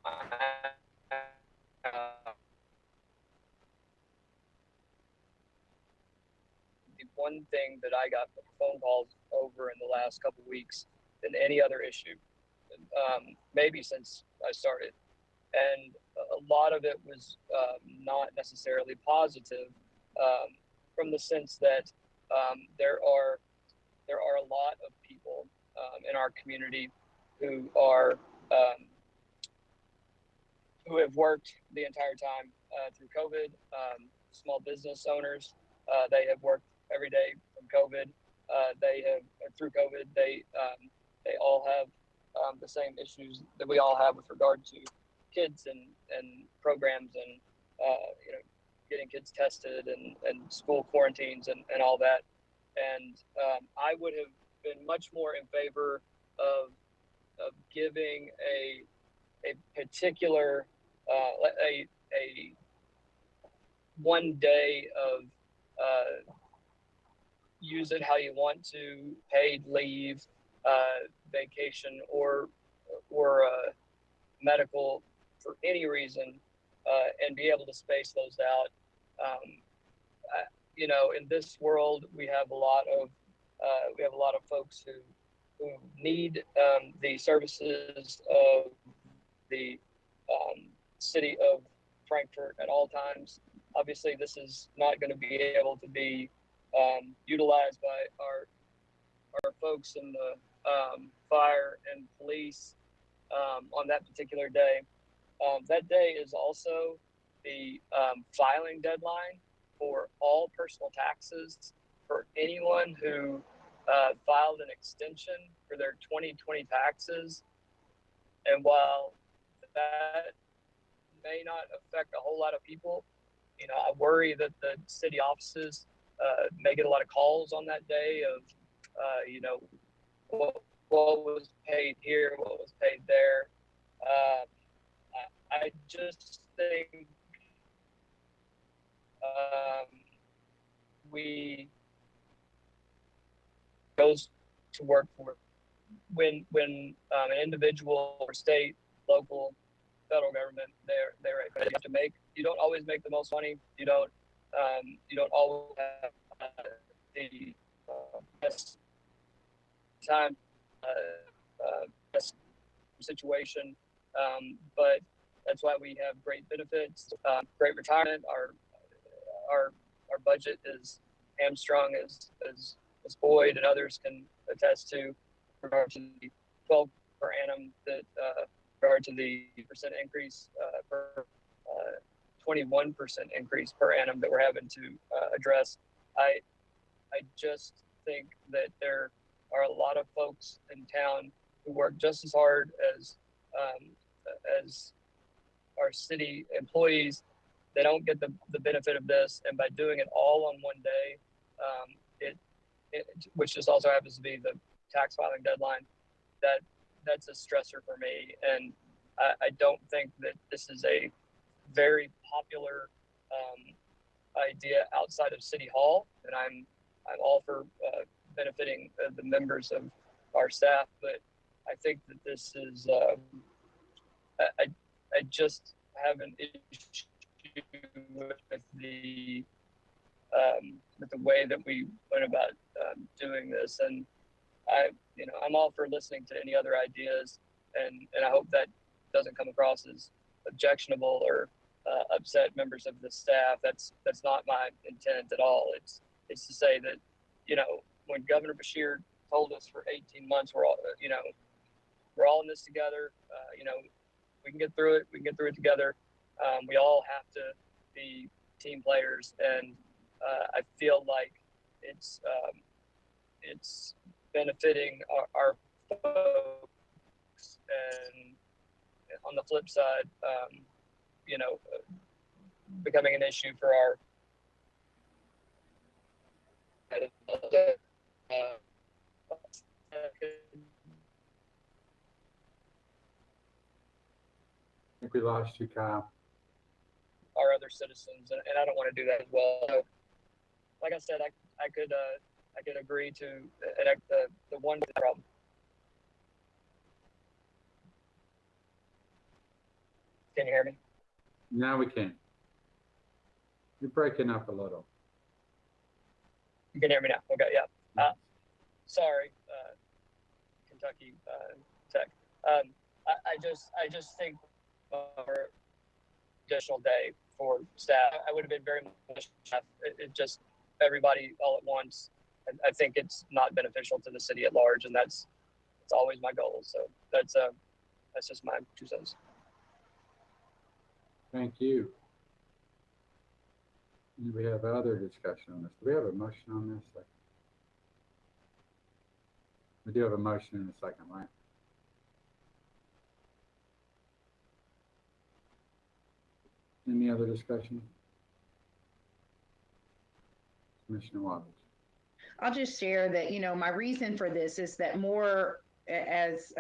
the one thing that I got phone calls over in the last couple of weeks than any other issue, maybe since I started. And a lot of it was not necessarily positive, from the sense that there are a lot of people in our community who have worked the entire time through COVID. Small business owners, they have worked every day from COVID. Through COVID, they all have the same issues that we all have with regard to kids and programs and getting kids tested and school quarantines and all that. And I would have been much more in favor of giving a particular a 1 day of use it how you want to, paid leave, vacation, or medical for any reason, and be able to space those out. In this world, we have a lot of folks who need the services of the city of Frankfort at all times. Obviously, this is not going to be able to be utilized by our folks in the fire and police on that particular day. That day is also the filing deadline for all personal taxes for anyone who filed an extension for their 2020 taxes. And while that may not affect a whole lot of people, I worry that the city offices may get a lot of calls on that day of, what was paid here, what was paid there. I just think we goes to work for when an individual or state, local, federal government, they're have to make. You don't always make the most money. You don't always have the best time, best situation, but that's why we have great benefits, great retirement. Our budget is hamstrung, as Boyd and others can attest to, in regard to the 12 per annum that regard to the percent increase per 21% increase per annum that we're having to address. I just think that there are a lot of folks in town who work just as hard as our city employees. They don't get the benefit of this, and by doing it all on one day, which just also happens to be the tax filing deadline, that's a stressor for me. And I don't think that this is a very popular idea outside of City Hall, and I'm all for benefiting the members of our staff, but I think that this is I just have an issue with the way that we went about doing this, and I'm all for listening to any other ideas, and I hope that doesn't come across as objectionable or upset members of the staff. That's not my intent at all. It's to say that, when Governor Beshear told us for 18 months, we're all in this together. We can get through it. We can get through it together. We all have to be team players, and I feel like it's benefiting our folks, and on the flip side, becoming an issue for our I think we lost you, Kyle. our other citizens, and I don't want to do that as well. So, like I said, I could agree to the one problem. Can you hear me? Now we can. You're breaking up a little. You can hear me now. Okay, yeah. Sorry, Kentucky Tech. I just think our additional day for staff, I would have been very much staff. It just everybody all at once. I think it's not beneficial to the city at large, and it's always my goal. So that's just my 2 cents. Thank you. And we have other discussion on this. Do we have a motion on this? We do have a motion in a second, right? Any other discussion? Commissioner Waters. I'll just share that, my reason for this is that more, as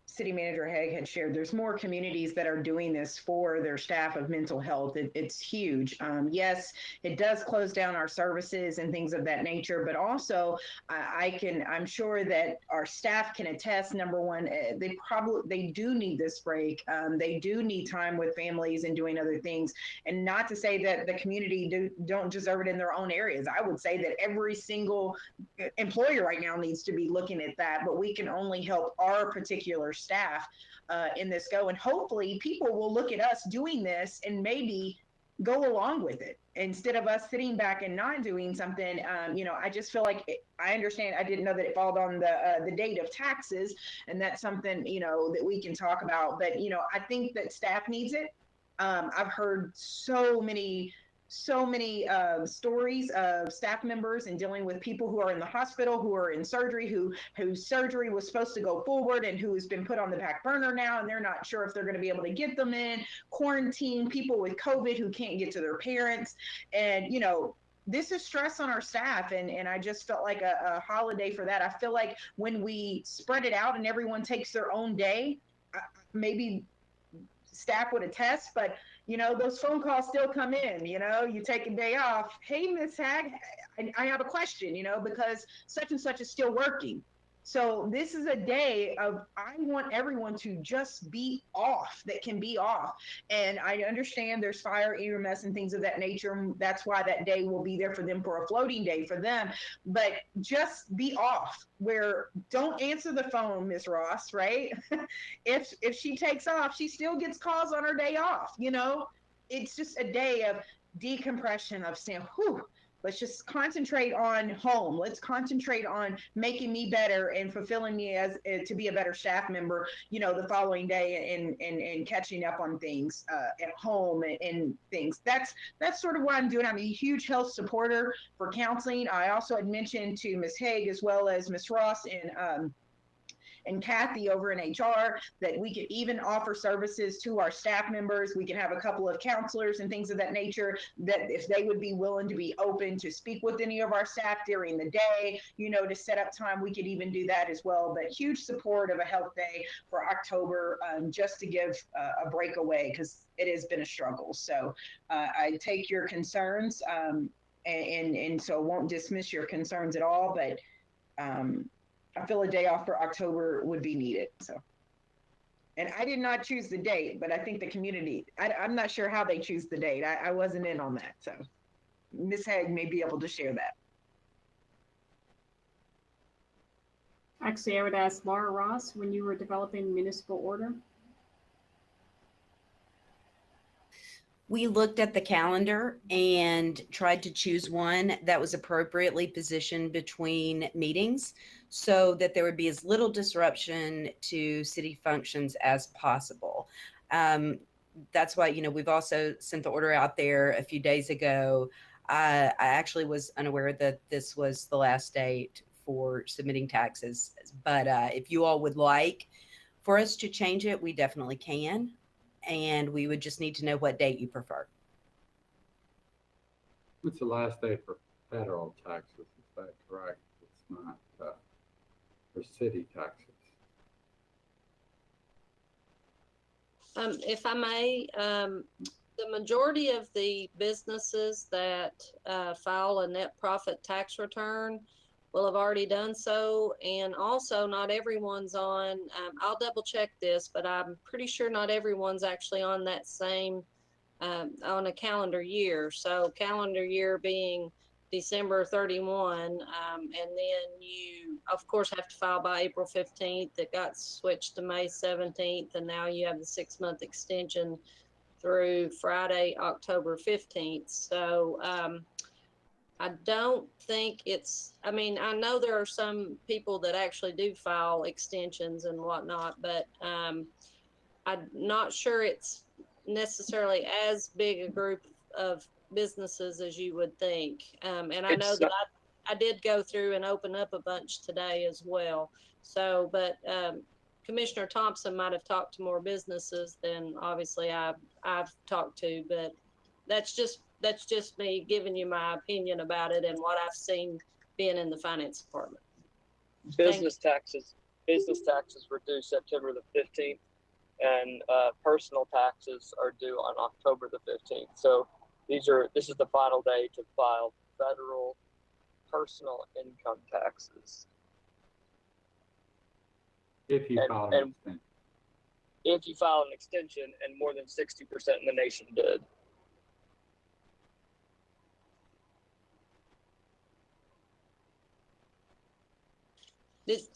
City Manager Haig had shared, there's more communities that are doing this for their staff of mental health. It's huge. Yes, it does close down our services and things of that nature, but also I'm sure that our staff can attest, number one, they do need this break. They do need time with families and doing other things. And not to say that the community don't deserve it in their own areas. I would say that every single employer right now needs to be looking at that, but we can only help our particular staff in this go. And hopefully people will look at us doing this and maybe go along with it instead of us sitting back and not doing something. I just feel like I understand. I didn't know that it followed on the date of taxes, and that's something, that we can talk about. But, I think that staff needs it. I've heard so many stories of staff members and dealing with people who are in the hospital, who are in surgery, whose surgery was supposed to go forward and who has been put on the back burner now, and they're not sure if they're going to be able to get them in, quarantine, people with COVID who can't get to their parents. And, this is stress on our staff, and I just felt like a holiday for that. I feel like when we spread it out and everyone takes their own day, maybe staff would attest, but those phone calls still come in. You take a day off. Hey, Miss Hag, I have a question, because such and such is still working. So this is a day of, I want everyone to just be off, that can be off. And I understand there's fire, EMS, and things of that nature. That's why that day will be there for them, for a floating day for them. But just be off, where don't answer the phone, Miss Ross, right? If she takes off, she still gets calls on her day off. It's just a day of decompression, of saying, whew, let's just concentrate on home. Let's concentrate on making me better and fulfilling me as to be a better staff member, the following day and catching up on things at home and things. That's sort of what I'm doing. I'm a huge health supporter for counseling. I also had mentioned to Ms. Haig as well as Ms. Ross and Kathy over in HR that we could even offer services to our staff members. We can have a couple of counselors and things of that nature that if they would be willing to be open to speak with any of our staff during the day, to set up time, we could even do that as well. But huge support of a health day for October, just to give a breakaway because it has been a struggle. So I take your concerns and so won't dismiss your concerns at all, but I feel a day off for October would be needed. So, and I did not choose the date, but I think the community, I'm not sure how they choose the date. I wasn't in on that. So Ms. Haig may be able to share that. Actually, I would ask Laura Ross, when you were developing municipal order. We looked at the calendar and tried to choose one that was appropriately positioned between meetings so that there would be as little disruption to city functions as possible. That's why, we've also sent the order out there a few days ago. I actually was unaware that this was the last date for submitting taxes, but if you all would like for us to change it, we definitely can. And we would just need to know what date you prefer. What's the last day for federal taxes? Is that correct? It's not for city taxes. If I may, the majority of the businesses that file a net profit tax return will have already done so. And also not everyone's on, I'll double check this, but I'm pretty sure not everyone's actually on that same, on a calendar year. So calendar year being December 31, and then you of course have to file by April 15th. It got switched to May 17th, and now you have the 6-month extension through Friday, October 15th. So, I don't think I know there are some people that actually do file extensions and whatnot, but I'm not sure it's necessarily as big a group of businesses as you would think. And I know that I did go through and open up a bunch today as well. So, but Commissioner Thompson might have talked to more businesses than obviously I've talked to, but that's just me giving you my opinion about it and what I've seen being in the finance department. Business taxes were due September the 15th, and personal taxes are due on October the 15th. So this is the final day to file federal personal income taxes. If you file an extension. If you file an extension, and more than 60% in the nation did.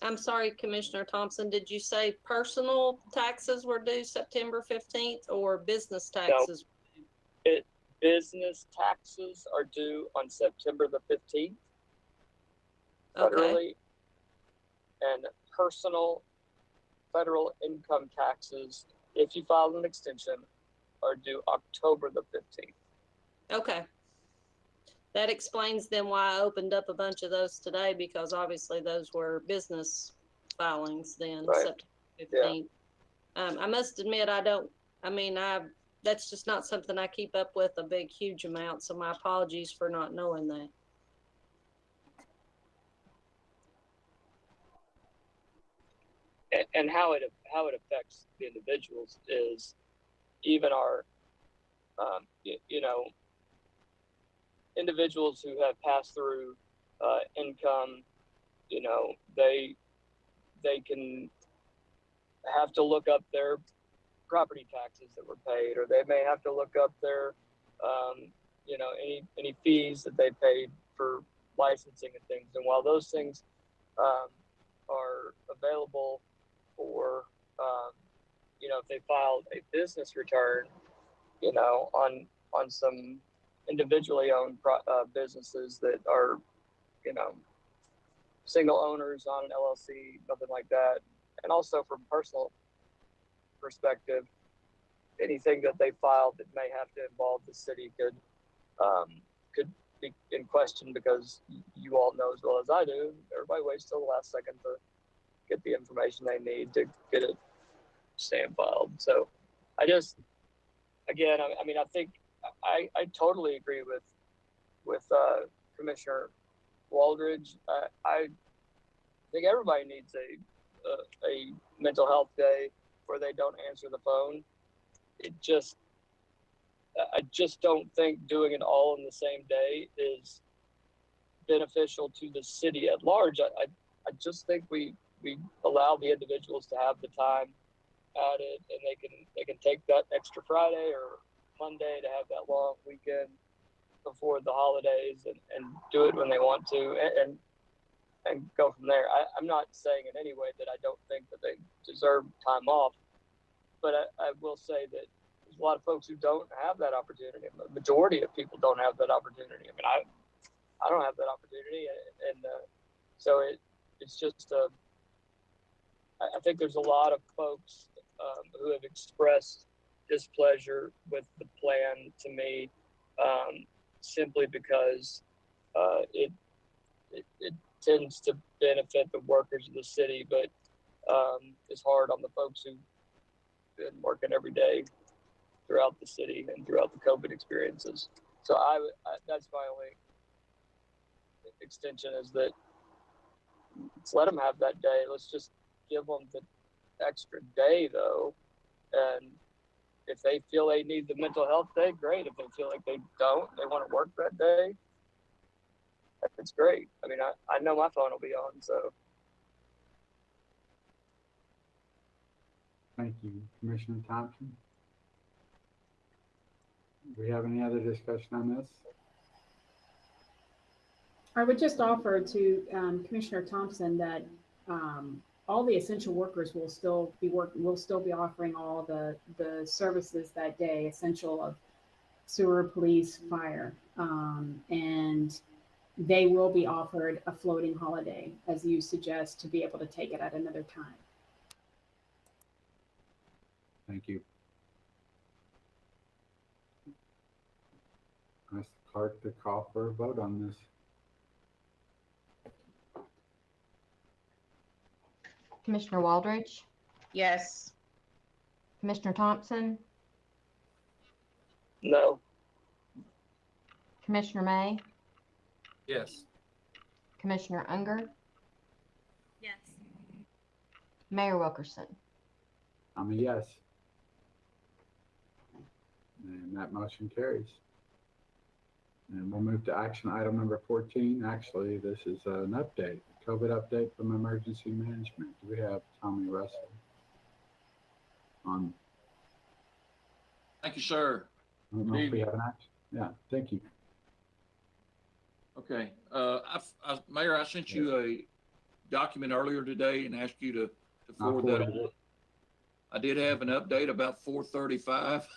I'm sorry, Commissioner Thompson, did you say personal taxes were due September 15th or business taxes? No, business taxes are due on September the 15th federally, okay. And personal federal income taxes, if you file an extension, are due October the 15th. Okay. That explains then why I opened up a bunch of those today, because obviously those were business filings then, right. September 15th. Yeah. I must admit, that's just not something I keep up with a big, huge amount. So my apologies for not knowing that. And how it affects the individuals is even our, individuals who have passed through income, they can have to look up their property taxes that were paid, or they may have to look up their, any fees that they paid for licensing and things. And while those things are available for, if they filed a business return, on some individually owned businesses that are, you know, single owners on an LLC, nothing like that. And also from personal perspective, anything that they filed that may have to involve the city could be in question, because you all know as well as I do, everybody waits till the last second to get the information they need to get it stamp filed. So I just, again, I mean, I think I totally agree with Commissioner Waldridge. I think everybody needs a mental health day where they don't answer the phone. I just don't think doing it all in the same day is beneficial to the city at large. I just think we allow the individuals to have the time at it, and they can take that extra Friday or Monday to have that long weekend before the holidays and do it when they want to and go from there. I'm not saying in any way that I don't think that they deserve time off, but I will say that there's a lot of folks who don't have that opportunity. The majority of people don't have that opportunity. I mean, I don't have that opportunity, and so it's just I think there's a lot of folks who have expressed displeasure with the plan to me, simply because it tends to benefit the workers of the city, but it's hard on the folks who've been working every day throughout the city and throughout the COVID experiences. So that's my only extension, is that let's let them have that day. Let's just give them the extra day, though. And if they feel they need the mental health day, great. If they feel like they don't, they want to work that day, that's great. I mean, I know my phone will be on, so. Thank you, Commissioner Thompson. Do we have any other discussion on this? I would just offer to Commissioner Thompson that all the essential workers will still be offering all the services that day, essential of sewer, police, fire, and they will be offered a floating holiday, as you suggest, to be able to take it at another time. Thank you. Ask the clerk to call for a vote on this. Commissioner Waldridge, Yes. Commissioner Thompson, No. Commissioner May, Yes. Commissioner Unger, Yes. Mayor Wilkerson. I'm a yes. And that motion carries. And we'll move to action item number 14. Actually, this is an update, COVID update from emergency management. Do we have Tommy Russell on? Thank you, sir. I don't know if we have an action. Yeah, thank you. Okay. Mayor, I sent you a document earlier today and asked you to forward that on. I did have an update about 4:35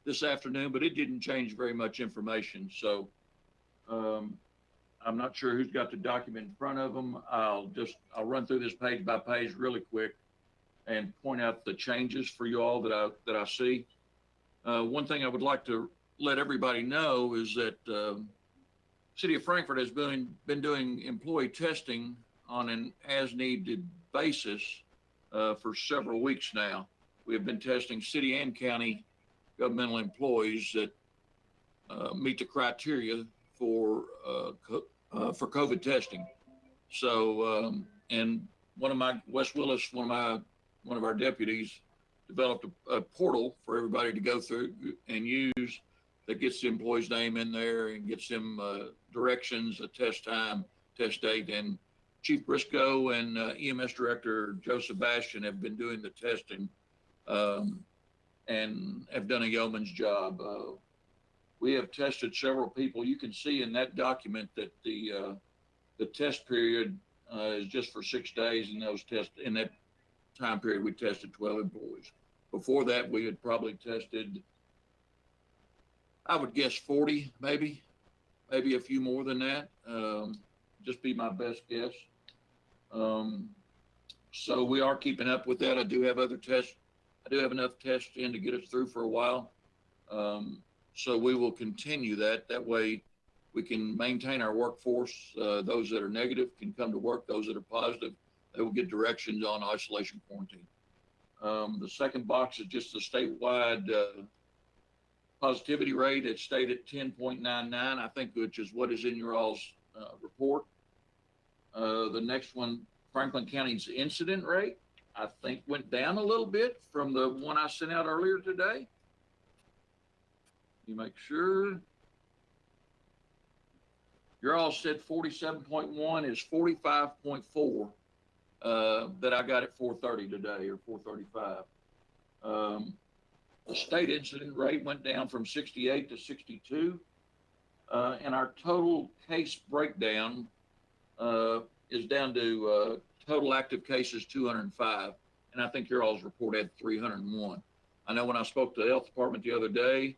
this afternoon, but it didn't change very much information. So I'm not sure who's got the document in front of them. I'll run through this page by page really quick and point out the changes for you all that I see. One thing I would like to let everybody know is that City of Frankfort has been doing employee testing on an as-needed basis for several weeks now. We have been testing city and county governmental employees that meet the criteria for COVID testing. So, and Wes Willis, one of our deputies, developed a portal for everybody to go through and use that gets the employee's name in there and gets them directions, a test time, test date. And Chief Briscoe and EMS Director Joe Sebastian have been doing the testing and have done a yeoman's job. We have tested several people. You can see in that document that the test period is just for 6 days, and in that time period we tested 12 employees. Before that, we had probably tested, I would guess 40, maybe a few more than that. Just be my best guess. So we are keeping up with that. I do have other tests. I do have enough tests in to get us through for a while. So we will continue that. That way we can maintain our workforce. Those that are negative can come to work. Those that are positive, they will get directions on isolation quarantine. The second box is just the statewide positivity rate. It stayed at 10.99, I think, which is what is in your all's report. The next one, Franklin County's incident rate, I think went down a little bit from the one I sent out earlier today. You make sure. Your all said 47.1 is 45.4 that I got at 4:30 today, or 4:35. The state incident rate went down from 68 to 62. And our total case breakdown is down to total active cases 205. And I think your all's report had 301. I know when I spoke to the health department the other day,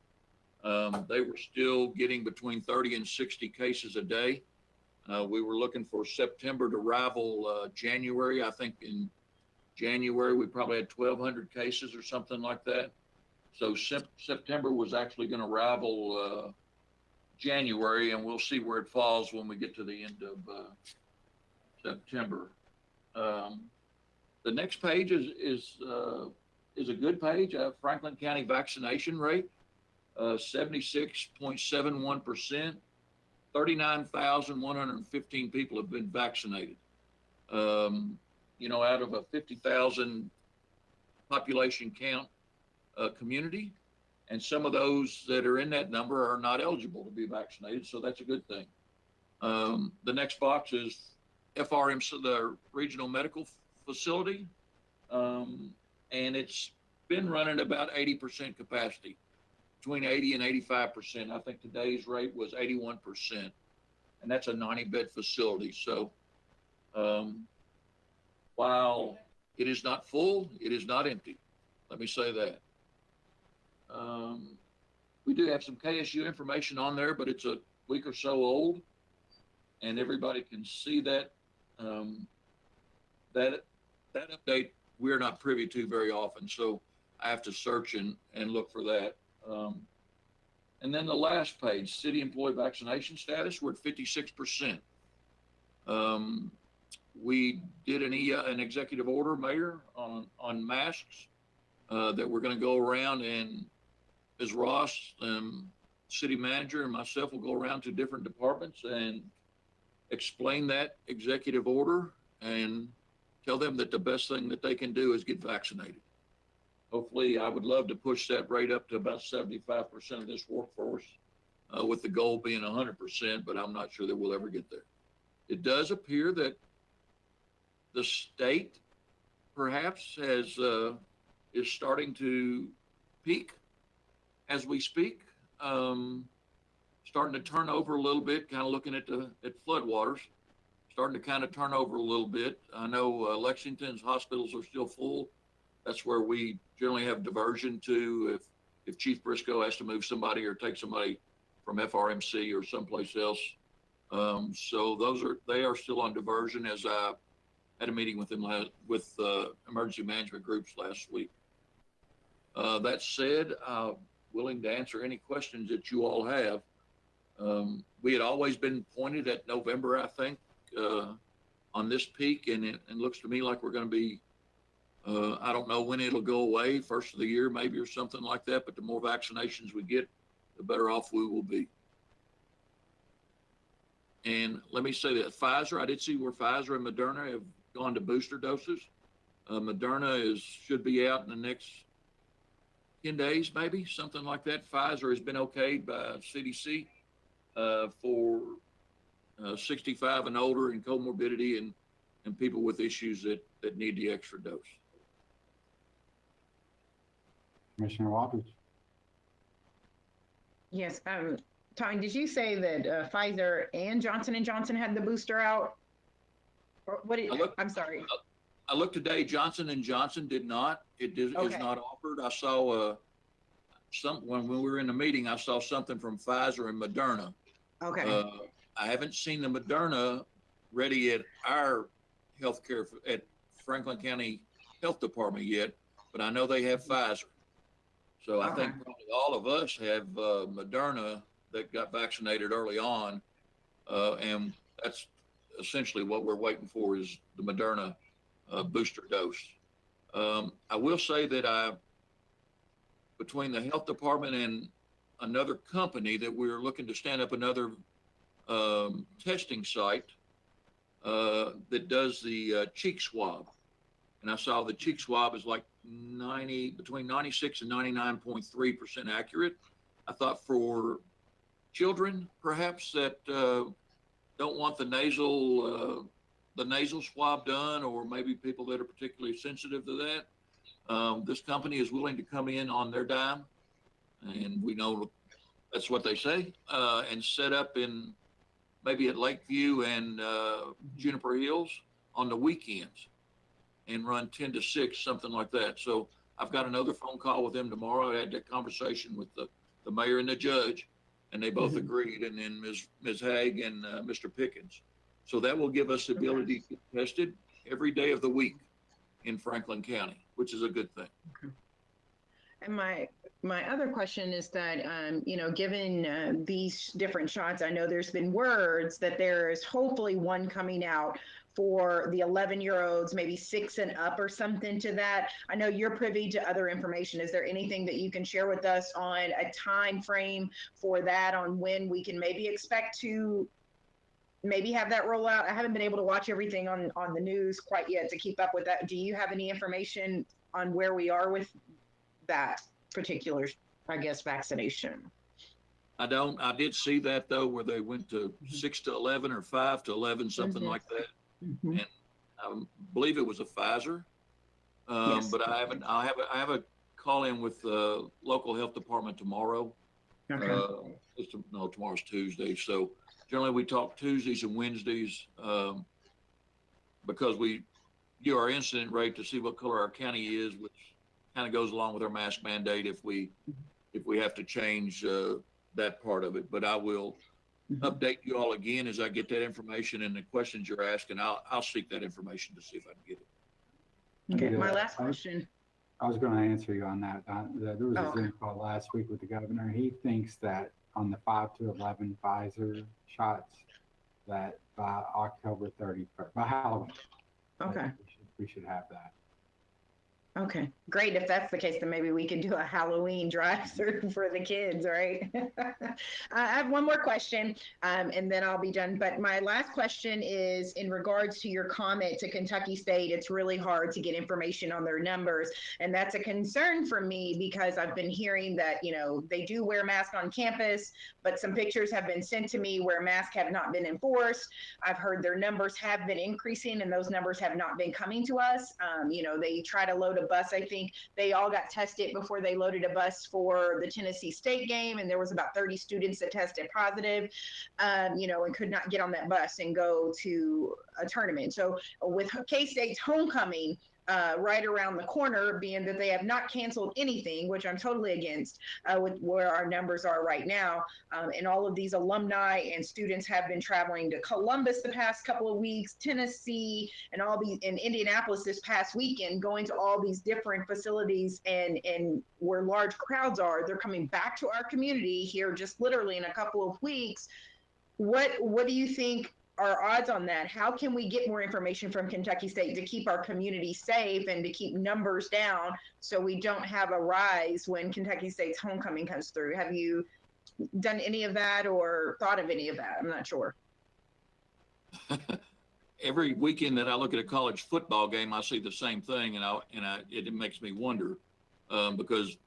they were still getting between 30 and 60 cases a day. We were looking for September to rival January. I think in January, we probably had 1,200 cases or something like that. So September was actually going to rival January, and we'll see where it falls when we get to the end of September. The next page is a good page. Franklin County vaccination rate, 76.71%. 39,115 people have been vaccinated. Out of a 50,000 population count community, and some of those that are in that number are not eligible to be vaccinated, so that's a good thing. The next box is FRMC, the regional medical facility, and it's been running about 80% capacity, between 80 and 85%. I think today's rate was 81%, and that's a 90-bed facility. So while it is not full, it is not empty. Let me say that. We do have some KSU information on there, but it's a week or so old, and everybody can see that. That update we're not privy to very often, so I have to search and look for that. And then the last page, city employee vaccination status, we're at 56%. We did an executive order, Mayor, on masks that we're going to go around, and Ms. Ross, city manager, and myself will go around to different departments and explain that executive order and tell them that the best thing that they can do is get vaccinated. Hopefully, I would love to push that rate up to about 75% of this workforce, with the goal being 100%, but I'm not sure that we'll ever get there. It does appear that the state perhaps is starting to peak as we speak, starting to turn over a little bit, kind of looking at floodwaters, starting to kind of turn over a little bit. I know Lexington's hospitals are still full. That's where we generally have diversion to if Chief Briscoe has to move somebody or take somebody from FRMC or someplace else. So they are still on diversion, as I had a meeting with them with emergency management groups last week. That said, willing to answer any questions that you all have. We had always been pointed at November, I think, on this peak, and it looks to me like we're going to be, I don't know when it'll go away, first of the year maybe or something like that, but the more vaccinations we get, the better off we will be. And let me say that Pfizer, I did see where Pfizer and Moderna have gone to booster doses. Moderna should be out in the next 10 days, maybe, something like that. Pfizer has been okayed by CDC for 65 and older and comorbidity and people with issues that need the extra dose. Commissioner Walters. Yes, Tommy, did you say that Pfizer and Johnson & Johnson had the booster out? Or what? I'm sorry. I looked today. Johnson & Johnson did not. It is not offered. I saw when we were in the meeting, I saw something from Pfizer and Moderna. Okay. I haven't seen the Moderna ready at our healthcare at Franklin County Health Department yet, but I know they have Pfizer. So I think probably all of us have Moderna that got vaccinated early on, and that's essentially what we're waiting for is the Moderna booster dose. I will say that between the health department and another company that we're looking to stand up another testing site that does the cheek swab. And I saw the cheek swab is like between 96 and 99.3% accurate. I thought for children, perhaps that don't want the nasal swab done, or maybe people that are particularly sensitive to that, this company is willing to come in on their dime, and we know that's what they say, and set up in maybe at Lakeview and Juniper Hills on the weekends and run 10 to 6, something like that. So I've got another phone call with them tomorrow. I had that conversation with the mayor and the judge, and they both agreed, and then Ms. Haig and Mr. Pickens. So that will give us the ability to get tested every day of the week in Franklin County, which is a good thing. Okay. And my other question is that, given these different shots, I know there's been words that there is hopefully one coming out for the 11-year-olds, maybe 6 and up or something to that. I know you're privy to other information. Is there anything that you can share with us on a time frame for that, on when we can maybe expect to maybe have that roll out? I haven't been able to watch everything on the news quite yet to keep up with that. Do you have any information on where we are with that particular, I guess, vaccination? I don't. I did see that though, where they went to 6 to 11 or 5 to 11, something like that. And I believe it was a Pfizer. But I have a call in with the local health department tomorrow. Okay. Tomorrow's Tuesday. So generally we talk Tuesdays and Wednesdays because we do our incident rate to see what color our county is, which kind of goes along with our mask mandate if we have to change that part of it. But I will update you all again as I get that information and the questions you're asking. I'll seek that information to see if I can get it. Okay, my last question. I was going to answer you on that. There was a Zoom call last week with the governor. He thinks that on the 5 to 11 Pfizer shots, that by October 31st, by Halloween, we should have that. Okay, great. If that's the case, then maybe we can do a Halloween drive-through for the kids, right? I have one more question, and then I'll be done. But my last question is in regards to your comment to Kentucky State. It's really hard to get information on their numbers, and that's a concern for me because I've been hearing that, they do wear masks on campus, but some pictures have been sent to me where masks have not been enforced. I've heard their numbers have been increasing, and those numbers have not been coming to us. They try to load a bus. I think they all got tested before they loaded a bus for the Tennessee State game, and there was about 30 students that tested positive, and could not get on that bus and go to a tournament. So with K-State's homecoming right around the corner, being that they have not canceled anything, which I'm totally against with where our numbers are right now. And all of these alumni and students have been traveling to Columbus the past couple of weeks, Tennessee, and in Indianapolis this past weekend, going to all these different facilities and where large crowds are. They're coming back to our community here just literally in a couple of weeks. What do you think are odds on that? How can we get more information from Kentucky State to keep our community safe and to keep numbers down so we don't have a rise when Kentucky State's homecoming comes through? Have you done any of that or thought of any of that? I'm not sure. Every weekend that I look at a college football game, I see the same thing, and it makes me wonder because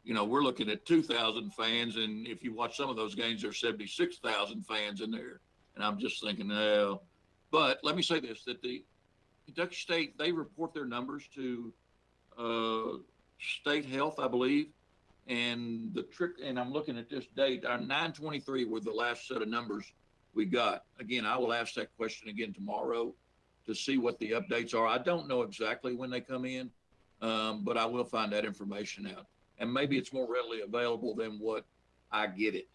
we're looking at 2,000 fans, and if you watch some of those games, there's 76,000 fans in there. And I'm just thinking, but let me say this, that the Kentucky State, they report their numbers to state health, I believe. And and I'm looking at this date, our 9/23 were the last set of numbers we got. Again, I will ask that question again tomorrow to see what the updates are. I don't know exactly when they come in, but I will find that information out. and maybe it's more readily available than what I get it.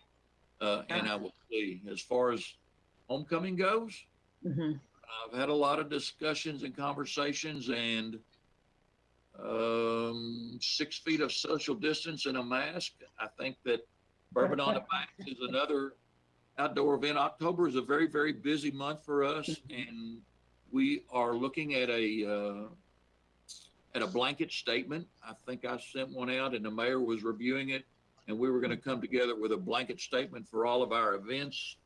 And I will see. As far as homecoming goes, I've had a lot of discussions and conversations, and 6 feet of social distance and a mask. I think that Bourbon on the Banks is another outdoor event. October is a very, very busy month for us, and we are looking at a blanket statement. I think I sent one out, and the mayor was reviewing it, and we were going to come together with a blanket statement for all of our events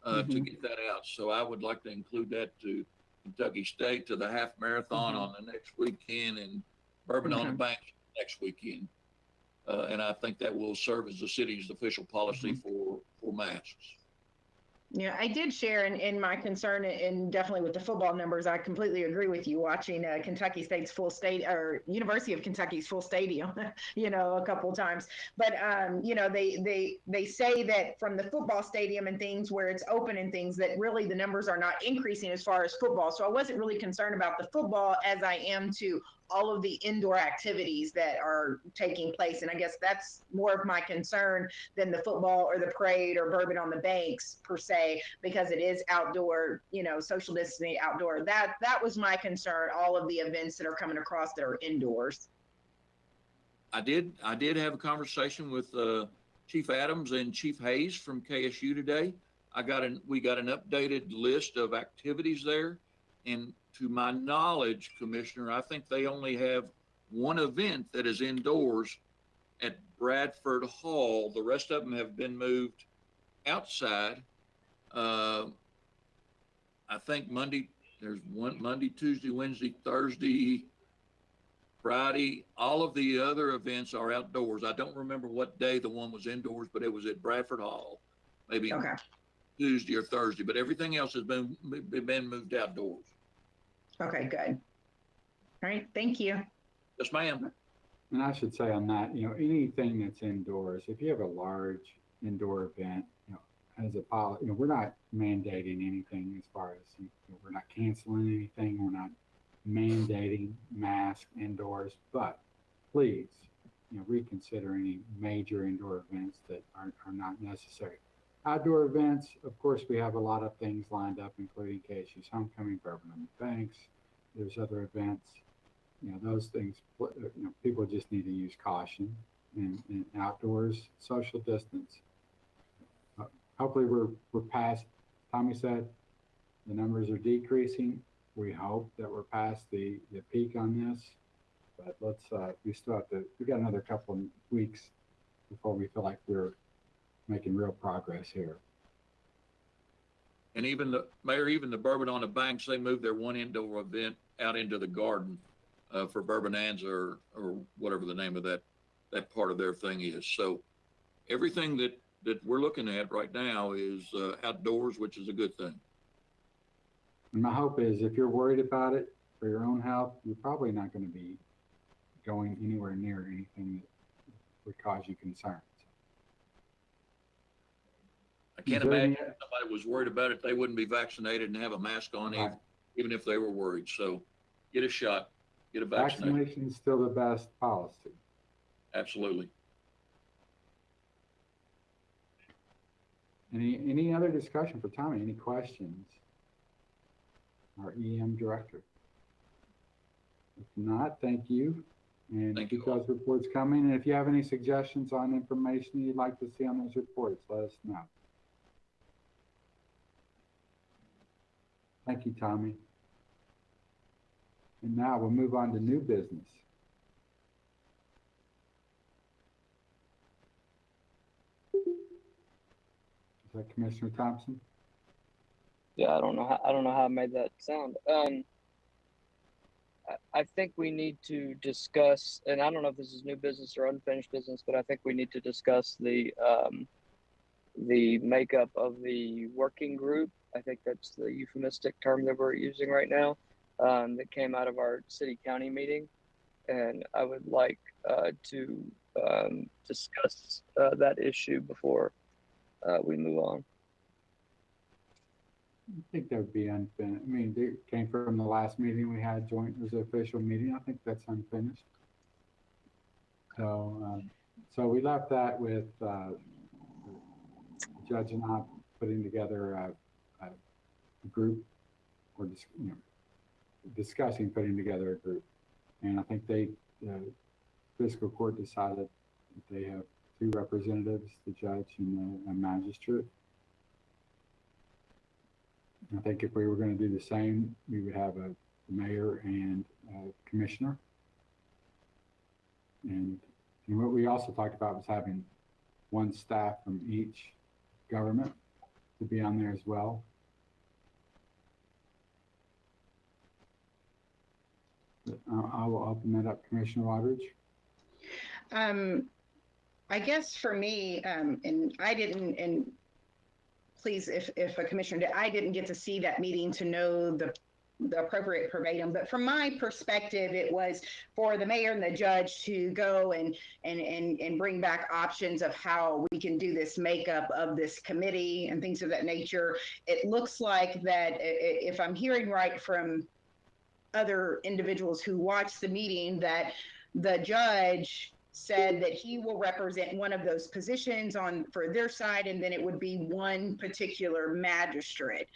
to get that out. So I would like to include that to Kentucky State, to the half marathon on the next weekend, and Bourbon on the Banks next weekend. And I think that will serve as the city's official policy for masks. Yeah, I did share in my concern, and definitely with the football numbers, I completely agree with you. Watching Kentucky State's full state, or University of Kentucky's full stadium, a couple of times. But they say that from the football stadium and things where it's open and things, that really the numbers are not increasing as far as football. So I wasn't really concerned about the football as I am to all of the indoor activities that are taking place. And I guess that's more of my concern than the football or the parade or Bourbon on the Banks per se, because it is outdoor, social distancing outdoor. That was my concern, all of the events that are coming across that are indoors. I did have a conversation with Chief Adams and Chief Hayes from KSU today. We got an updated list of activities there, and to my knowledge, Commissioner, I think they only have one event that is indoors at Bradford Hall. The rest of them have been moved outside. I think there's one Monday, Tuesday, Wednesday, Thursday, Friday. All of the other events are outdoors. I don't remember what day the one was indoors, but it was at Bradford Hall, maybe Tuesday or Thursday. But everything else has been moved outdoors. Okay, good. All right, thank you. Yes, ma'am. And I should say on that, anything that's indoors, if you have a large indoor event, as a policy, we're not mandating anything as far as, we're not canceling anything. We're not mandating masks indoors, but please, reconsider any major indoor events that are not necessary. Outdoor events, of course, we have a lot of things lined up, including KSU's homecoming, Bourbon on the Banks. There's other events, those things, people just need to use caution and outdoors social distance. Hopefully we're past, Tommy said, the numbers are decreasing. We hope that we're past the peak on this, but we got another couple of weeks before we feel like we're making real progress here. And even the Bourbon on the Banks, they moved their one indoor event out into the garden for Bourbonanza or whatever the name of that part of their thing is. So everything that we're looking at right now is outdoors, which is a good thing. And my hope is if you're worried about it for your own health, you're probably not going to be going anywhere near anything that would cause you concern. I can't imagine if somebody was worried about it, they wouldn't be vaccinated and have a mask on, even if they were worried. So get a shot, get a vaccination. Vaccination is still the best policy. Absolutely. Any other discussion for Tommy? Any questions? Our EM director. If not, thank you. And keep those reports coming. And if you have any suggestions on information you'd like to see on those reports, let us know. Thank you, Tommy. And now we'll move on to new business. Is that Commissioner Thompson? Yeah, I don't know how I made that sound. I think we need to discuss, and I don't know if this is new business or unfinished business, but I think we need to discuss the makeup of the working group. I think that's the euphemistic term that we're using right now, that came out of our city county meeting. And I would like to discuss that issue before we move on. I think that would be unfinished. I mean, it came from the last meeting we had joint as an official meeting. I think that's unfinished. So So we left that with the judge and I putting together a group, or discussing putting together a group. And I think the fiscal court decided that they have 2 representatives, the judge and a magistrate. I think if we were going to do the same, we would have a mayor and a commissioner. And what we also talked about was having 1 staff from each government to be on there as well. I will open that up, Commissioner Waters. I guess for me, and I didn't, and please, if a commissioner did, I didn't get to see that meeting to know the appropriate verbatim, but from my perspective, it was for the mayor and the judge to go and bring back options of how we can do this makeup of this committee and things of that nature. It looks like that, if I'm hearing right from other individuals who watched the meeting, that the judge said that he will represent one of those positions for their side, and then it would be one particular magistrate.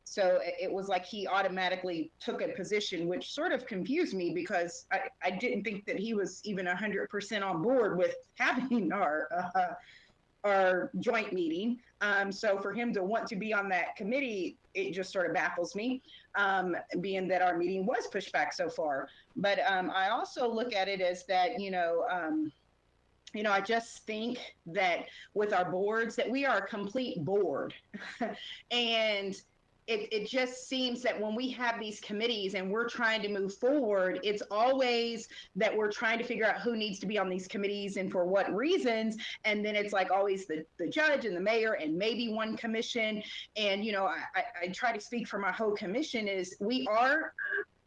So it was like he automatically took a position, which sort of confused me, because I didn't think that he was even 100% on board with having our joint meeting. So for him to want to be on that committee, it just sort of baffles me, being that our meeting was pushed back so far. But I also look at it as that, I just think that with our boards, that we are a complete board. And it just seems that when we have these committees and we're trying to move forward, it's always that we're trying to figure out who needs to be on these committees and for what reasons. And then it's like always the judge and the mayor and maybe one commission. And, I try to speak for my whole commission, is we are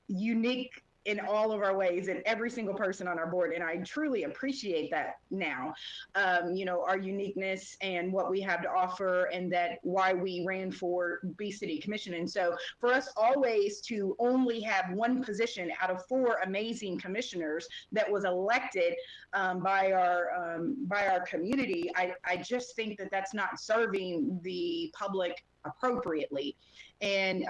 unique in all of our ways, and every single person on our board. And I truly appreciate that now, our uniqueness and what we have to offer, and that why we ran for B City Commission. And so for us always to only have one position out of 4 amazing commissioners that was elected by our community, I just think that that's not serving the public appropriately. And,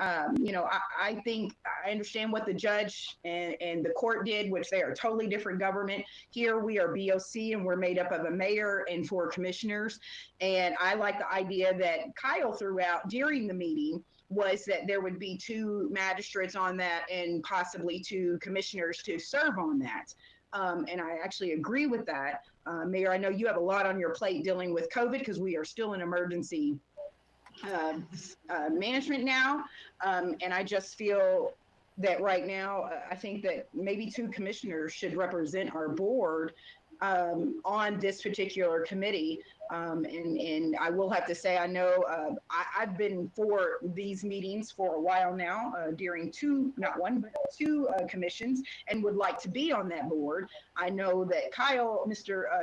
I think I understand what the judge and the court did, which they are totally different government. Here we are BOC, and we're made up of a mayor and 4 commissioners. And I like the idea that Kyle threw out during the meeting, was that there would be 2 magistrates on that and possibly 2 commissioners to serve on that. And I actually agree with that. Mayor, I know you have a lot on your plate dealing with COVID, because we are still in emergency management now. And I just feel that right now, I think that maybe 2 commissioners should represent our board on this particular committee. And I will have to say, I know I've been for these meetings for a while now, during 2, not 1, but 2 commissions, and would like to be on that board. I know that Kyle,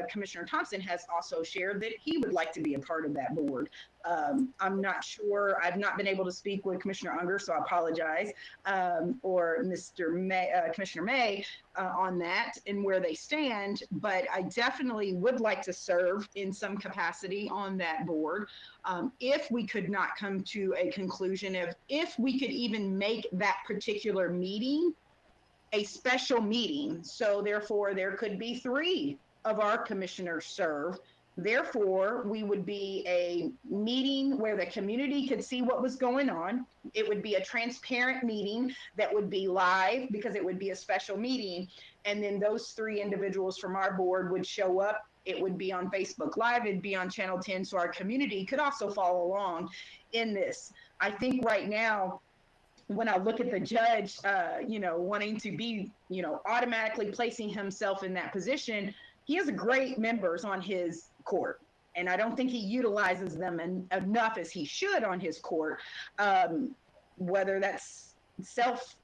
Commissioner Thompson, has also shared that he would like to be a part of that board. I'm not sure. I've not been able to speak with Commissioner Unger, so I apologize, or Commissioner May on that and where they stand. But I definitely would like to serve in some capacity on that board. If we could not come to a conclusion of if we could even make that particular meeting a special meeting, so therefore there could be 3 of our commissioners serve. Therefore, we would be a meeting where the community could see what was going on. It would be a transparent meeting that would be live, because it would be a special meeting. And then those 3 individuals from our board would show up. It would be on Facebook Live, it'd be on Channel 10, so our community could also follow along in this. I think right now, when I look at the judge, wanting to be, automatically placing himself in that position, he has great members on his court, and I don't think he utilizes them enough as he should on his court, whether that's self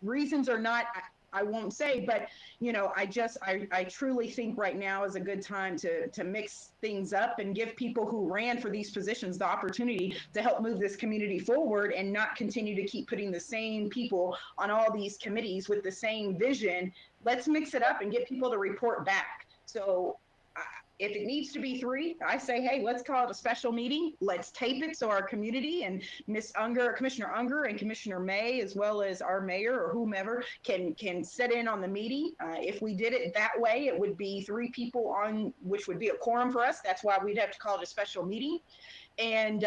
reasons or not, I won't say, but I truly think right now is a good time to mix things up and give people who ran for these positions the opportunity to help move this community forward, and not continue to keep putting the same people on all these committees with the same vision. Let's mix it up and get people to report back. So if it needs to be 3, I say, hey, let's call it a special meeting. Let's tape it so our community and Miss Unger, Commissioner Unger, and Commissioner May, as well as our mayor or whomever, can sit in on the meeting. If we did it that way, it would be 3 people on, which would be a quorum for us. That's why we'd have to call it a special meeting. And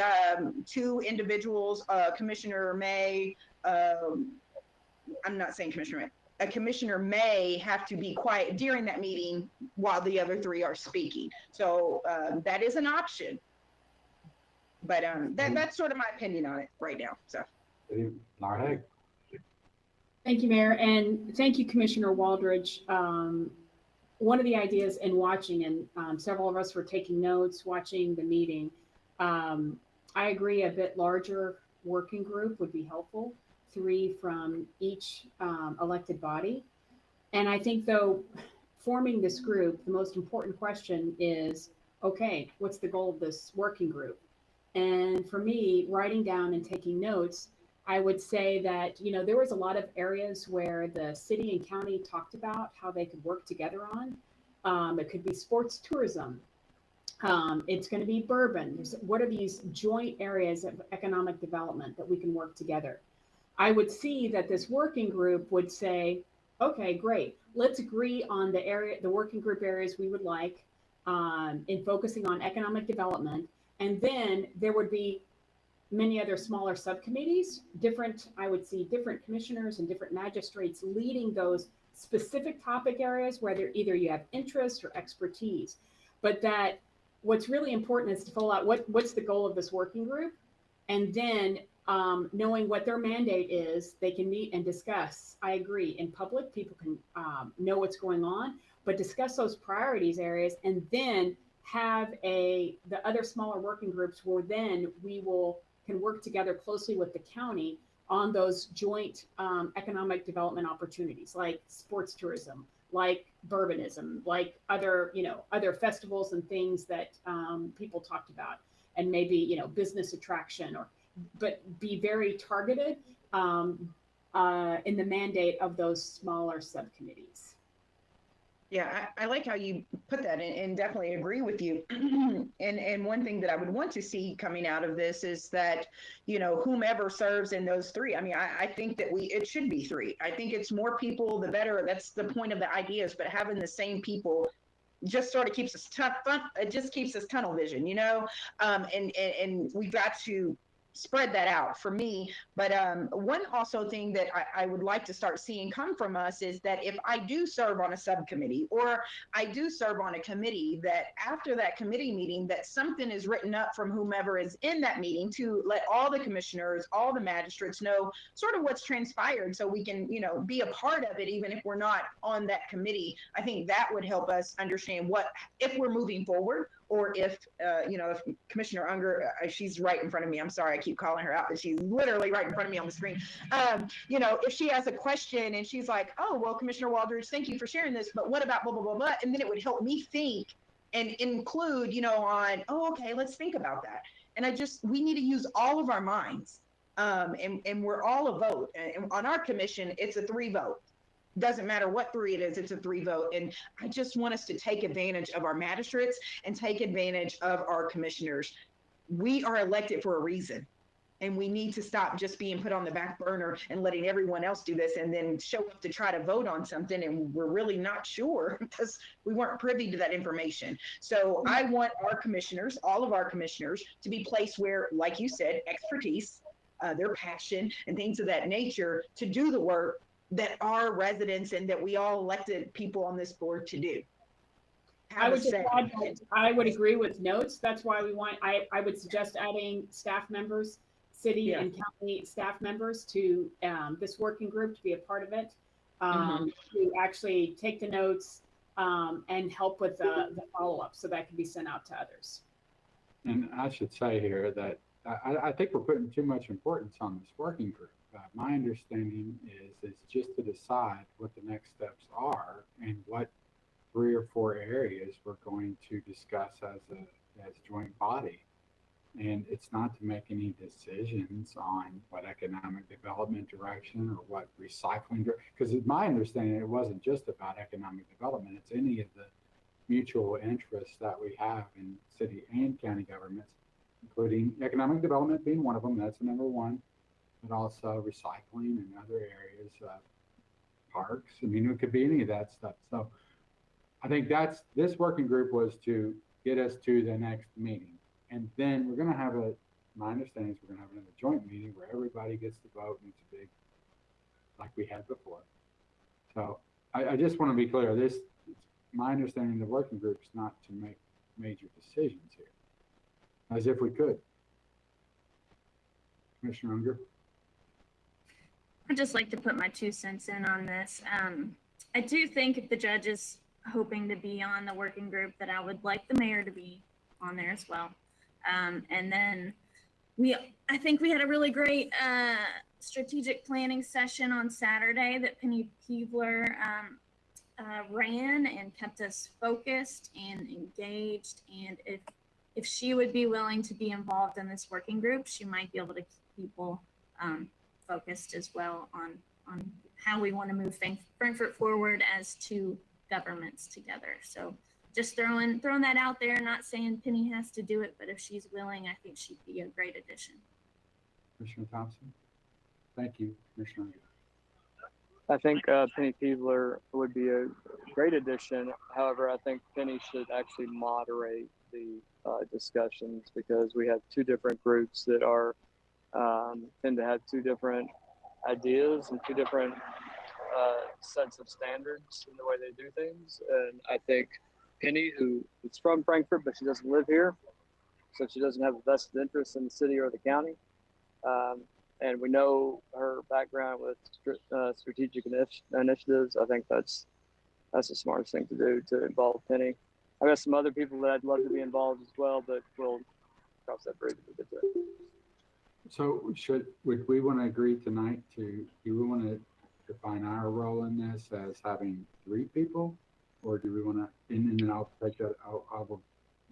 2 individuals, Commissioner May, I'm not saying Commissioner May. A commissioner may have to be quiet during that meeting while the other 3 are speaking. So that is an option. But that's sort of my opinion on it right now. So, Laura Haig. Thank you, Mayor, and thank you, Commissioner Waldridge. One of the ideas in watching, and several of us were taking notes watching the meeting, I agree a bit larger working group would be helpful, 3 from each elected body. And I think, though, forming this group, the most important question is, okay, what's the goal of this working group? And for me, writing down and taking notes, I would say that, you know, there was a lot of areas where the city and county talked about how they could work together on. It could be sports tourism. It's going to be bourbon. What are these joint areas of economic development that we can work together? I would see that this working group would say, okay, great. Let's agree on the working group areas we would like in focusing on economic development. And then there would be many other smaller subcommittees, I would see different commissioners and different magistrates leading those specific topic areas where either you have interest or expertise. But that what's really important is to fill out what's the goal of this working group, and then knowing what their mandate is, they can meet and discuss. I agree. In public, people can know what's going on, but discuss those priorities areas, and then have the other smaller working groups where then can work together closely with the county on those joint economic development opportunities, like sports tourism, like bourbonism, like other festivals and things that people talked about, and maybe business attraction, but be very targeted in the mandate of those smaller subcommittees. Yeah, I like how you put that, and definitely agree with you. And one thing that I would want to see coming out of this is that, whomever serves in those 3, I mean, I think that it should be 3. I think it's more people, the better. That's the point of the ideas, but having the same people just sort of keeps us it just keeps us tunnel vision, and we've got to spread that out for me. But one also thing that I would like to start seeing come from us is that if I do serve on a subcommittee or I do serve on a committee, that after that committee meeting, that something is written up from whomever is in that meeting to let all the commissioners, all the magistrates know sort of what's transpired, so we can, be a part of it, even if we're not on that committee. I think that would help us understand if we're moving forward, or if Commissioner Unger, she's right in front of me. I'm sorry, I keep calling her out, but she's literally right in front of me on the screen. If she has a question and she's like, oh, well, Commissioner Waldridge, thank you for sharing this, but what about blah, blah, blah, blah? And then it would help me think and include, okay, let's think about that. And we need to use all of our minds. And we're all a vote. And on our commission, it's a 3 vote. Doesn't matter what 3 it is, it's a 3 vote. And I just want us to take advantage of our magistrates and take advantage of our commissioners. We are elected for a reason, and we need to stop just being put on the back burner and letting everyone else do this and then show up to try to vote on something and we're really not sure because we weren't privy to that information. So I want our commissioners, all of our commissioners, to be placed where, like you said, expertise, their passion and things of that nature to do the work that our residents and that we all elected people on this board to do. I would just add that I would agree with notes. That's why I would suggest adding staff members, city and county staff members to this working group to be a part of it, to actually take the notes and help with the follow-up so that can be sent out to others. And I should say here that I think we're putting too much importance on this working group. My understanding is just to decide what the next steps are and what 3 or 4 areas we're going to discuss as joint body. And it's not to make any decisions on what economic development direction or what recycling, because it's my understanding it wasn't just about economic development. It's any of the mutual interests that we have in city and county governments, including economic development being one of them. That's number one, but also recycling and other areas, parks. I mean, it could be any of that stuff. So I think this working group was to get us to the next meeting. And then we're going to have my understanding is we're going to have another joint meeting where everybody gets to vote and it's a big, like we had before. So I just want to be clear. It's my understanding the working group is not to make major decisions here, as if we could. Commissioner Unger? I'd just like to put my 2 cents in on this. I do think if the judge is hoping to be on the working group, that I would like the mayor to be on there as well. And then I think we had a really great strategic planning session on Saturday that Penny Peebler ran and kept us focused and engaged. And if she would be willing to be involved in this working group, she might be able to keep people focused as well on how we want to move Frankfort forward as two governments together. So just throwing that out there, not saying Penny has to do it, but if she's willing, I think she'd be a great addition. Commissioner Thompson? Thank you, Commissioner. I think Penny Peebler would be a great addition. However, I think Penny should actually moderate the discussions, because we have two different groups that are tend to have two different ideas and two different sets of standards in the way they do things. And I think Penny, who is from Frankfort, but she doesn't live here, so she doesn't have a vested interest in the city or the county. And we know her background with strategic initiatives. I think that's the smartest thing to do, to involve Penny. I got some other people that I'd love to be involved as well, but we'll cross that bridge when we get to it. So would we want to agree tonight do we want to define our role in this as having 3 people, or do we want to, and then I'll take that, I will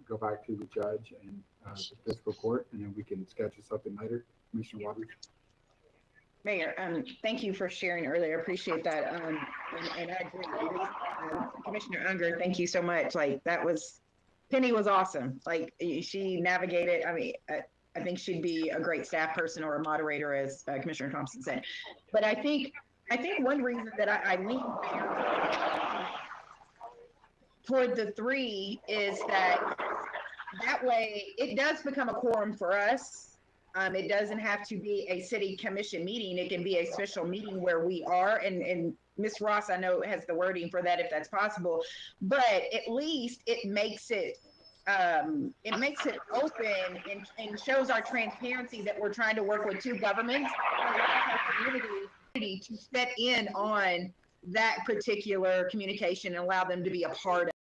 go back to the judge and the fiscal court, and then we can schedule something later. Commissioner Waters? Mayor, thank you for sharing earlier. I appreciate that. And I agree. Commissioner Unger, thank you so much. Like, Penny was awesome. Like, she navigated, I mean, I think she'd be a great staff person or a moderator, as Commissioner Thompson said. But I think one reason that I lean toward the 3 is that way it does become a quorum for us. It doesn't have to be a city commission meeting. It can be a special meeting where we are, and Ms. Ross, I know, has the wording for that if that's possible, but at least it makes it open and shows our transparency that we're trying to work with 2 governments, our community to set in on that particular communication and allow them to be a part of it.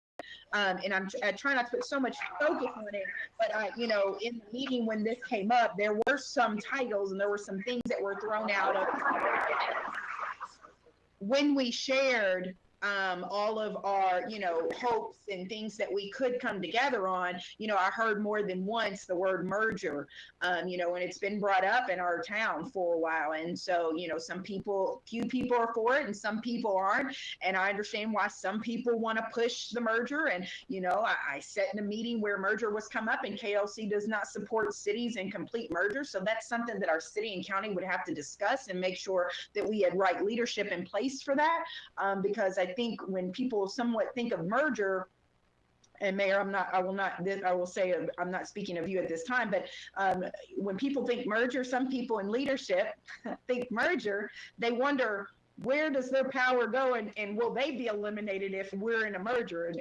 And I try not to put so much focus on it, but in the meeting when this came up, there were some titles and there were some things that were thrown out of when we shared all of our, hopes and things that we could come together on. I heard more than once the word merger, and it's been brought up in our town for a while. And so, few people are for it and some people aren't. And I understand why some people want to push the merger. And, I sat in a meeting where merger was come up, and KLC does not support cities in complete merger. So that's something that our city and county would have to discuss and make sure that we had right leadership in place for that. Because I think when people somewhat think of merger, and Mayor, I will say I'm not speaking of you at this time, but when people think merger, some people in leadership think merger, they wonder, where does their power go, and will they be eliminated if we're in a merger?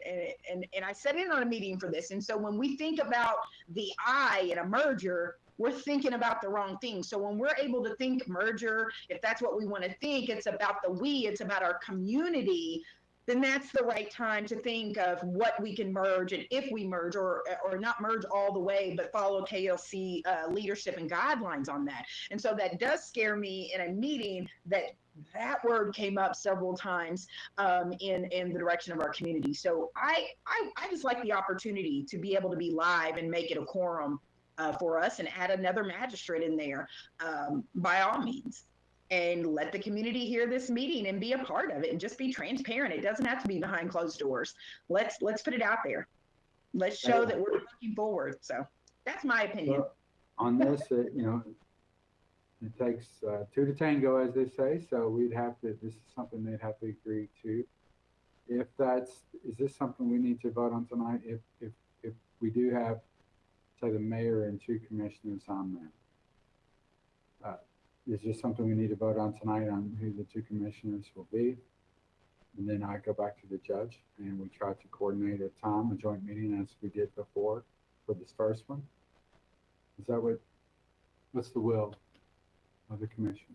And I sat in on a meeting for this. And so when we think about the I in a merger, we're thinking about the wrong thing. So when we're able to think merger, if that's what we want to think, it's about the we, it's about our community, then that's the right time to think of what we can merge, and if we merge, or not merge all the way, but follow KLC leadership and guidelines on that. And so that does scare me in a meeting that word came up several times in the direction of our community. So I just like the opportunity to be able to be live and make it a quorum for us and add another magistrate in there, by all means. and let the community hear this meeting and be a part of it and just be transparent. It doesn't have to be behind closed doors. Let's put it out there. Let's show that we're looking forward. So that's my opinion. Well, on this, you know, it takes two to tango, as they say. So we'd have to. This is something they'd have to agree to. If that's, is this something we need to vote on tonight? If we do have, say, the mayor and two commissioners on there, is this something we need to vote on tonight on who the two commissioners will be? And then I go back to the judge and we try to coordinate a time, a joint meeting as we did before for this first one. Is that what's the will of the commission?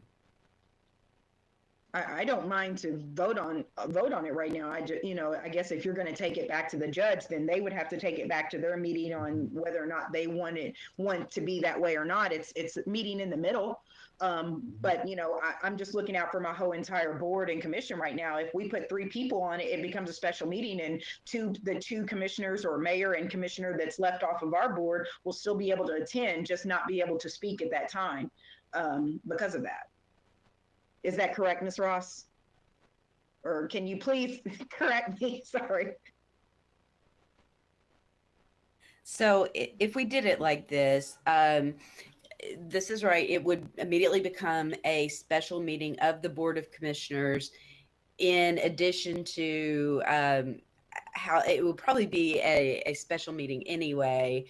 I don't mind to vote on it right now. I just, you know, I guess if you're going to take it back to the judge, then they would have to take it back to their meeting on whether or not they want to be that way or not. It's meeting in the middle. But you know, I'm just looking out for my whole entire board and commission right now. If we put 3 people on it, it becomes a special meeting, and the two commissioners or mayor and commissioner that's left off of our board will still be able to attend, just not be able to speak at that time because of that. Is that correct, Ms. Ross? Or can you please correct me? Sorry. So if we did it like this, this is right. It would immediately become a special meeting of the Board of Commissioners, in addition to how it would probably be a special meeting anyway,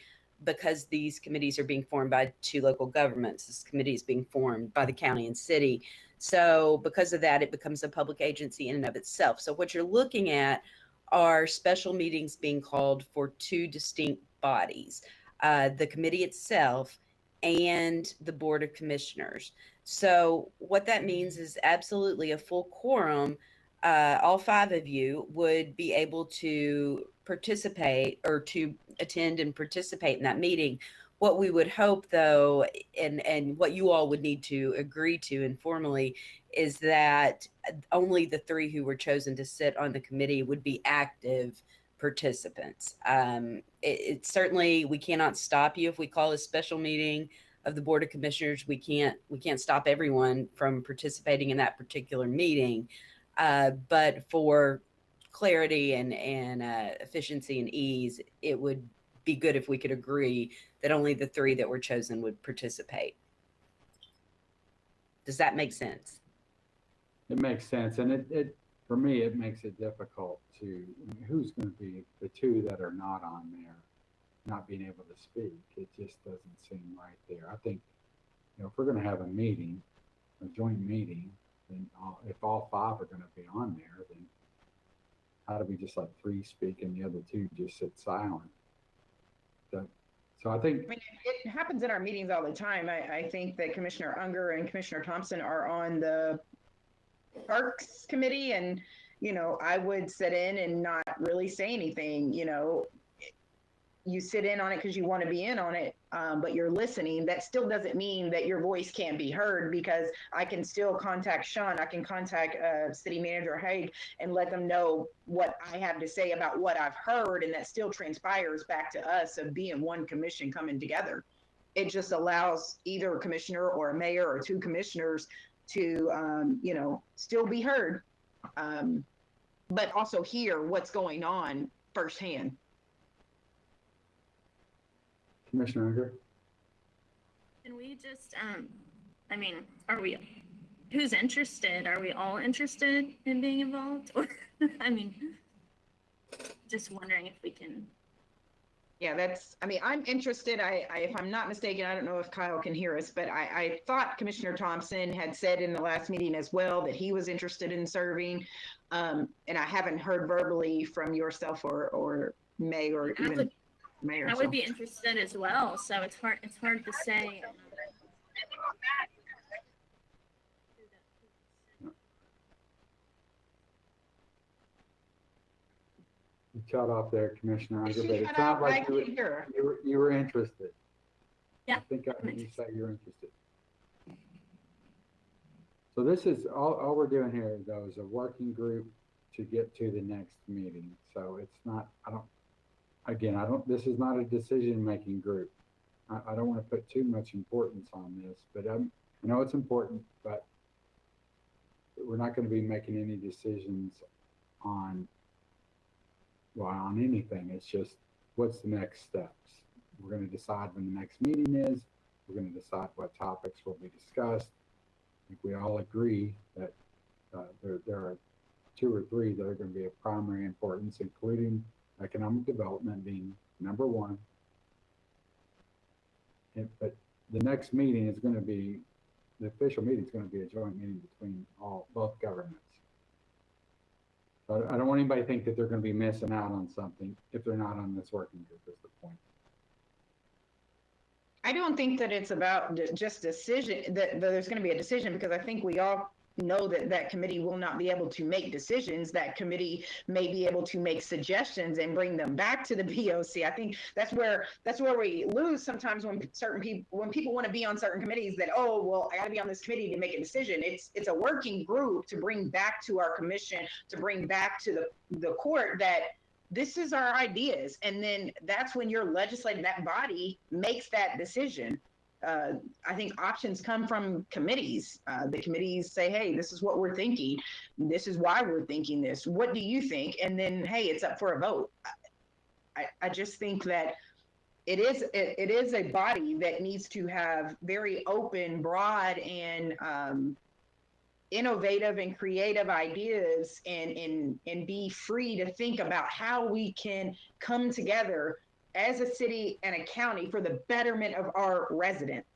because these committees are being formed by 2 local governments. This committee is being formed by the county and city. So because of that, it becomes a public agency in and of itself. So what you're looking at are special meetings being called for 2 distinct bodies, the committee itself and the Board of Commissioners. So what that means is absolutely a full quorum. All 5 of you would be able to participate or to attend and participate in that meeting. What we would hope, though, and what you all would need to agree to informally, is that only the 3 who were chosen to sit on the committee would be active participants. It certainly, we cannot stop you if we call a special meeting of the Board of Commissioners. We can't stop everyone from participating in that particular meeting. But for clarity and efficiency and ease, it would be good if we could agree that only the 3 that were chosen would participate. Does that make sense? It makes sense, and it for me it makes it difficult to, who's going to be the 2 that are not on there, not being able to speak. It just doesn't seem right there. I think, you know, if we're going to have a meeting, a joint meeting, then if all 5 are going to be on there, then how do we just let 3 speak and the other 2 just sit silent? So I think, I mean, it happens in our meetings all the time. I think that Commissioner Unger and Commissioner Thompson are on the Parks Committee, and you know, I would sit in and not really say anything. You know, you sit in on it because you want to be in on it, but you're listening. That still doesn't mean that your voice can't be heard, because I can still contact Sean. I can contact City Manager Haig and let them know what I have to say about what I've heard, and that still transpires back to us of being one commission coming together. It just allows either a commissioner or a mayor or 2 commissioners to, you know, still be heard, but also hear what's going on firsthand. Commissioner Unger? Can we just, I mean, who's interested? Are we all interested in being involved? Or, I mean, just wondering if we can. Yeah, I mean, I'm interested. If I'm not mistaken, I don't know if Kyle can hear us, but I thought Commissioner Thompson had said in the last meeting as well that he was interested in serving. And I haven't heard verbally from yourself or May or even Mayor. I would be interested as well. So it's hard to say. You cut off there, Commissioner Unger, but it cut sounded out? like I can't hear her. you were interested. Yeah. I think I heard you say you're interested. So this is all we're doing here, though, is a working group to get to the next meeting. So it's not, this is not a decision-making group. I don't want to put too much importance on this, but I know it's important, but not going to be making any decisions on, well, on anything. It's just, what's the next steps? We're going to decide when the next meeting is. We're going to decide what topics will be discussed. I think we all agree that there are 2 or 3 that are going to be of primary importance, including economic development being number 1. But the next meeting is going to be, the official meeting is going to be a joint meeting between both governments. So I don't want anybody to think that they're going to be missing out on something if they're not on this working group, is the point. I don't think that it's about just decision, that there's going to be a decision, because I think we all know that that committee will not be able to make decisions. That committee may be able to make suggestions and bring them back to the BOC. I think that's where we lose sometimes when people want to be on certain committees, that, oh, well, I got to be on this committee to make a decision. It's a working group to bring back to our commission, to bring back to the court that this is our ideas. And then that's when your legislative, that body makes that decision. I think options come from committees. The committees say, hey, this is what we're thinking. This is why we're thinking this. What do you think? And then, hey, it's up for a vote. I just think that it is a body that needs to have very open, broad, and innovative and creative ideas, and be free to think about how we can come together as a city and a county for the betterment of our residents.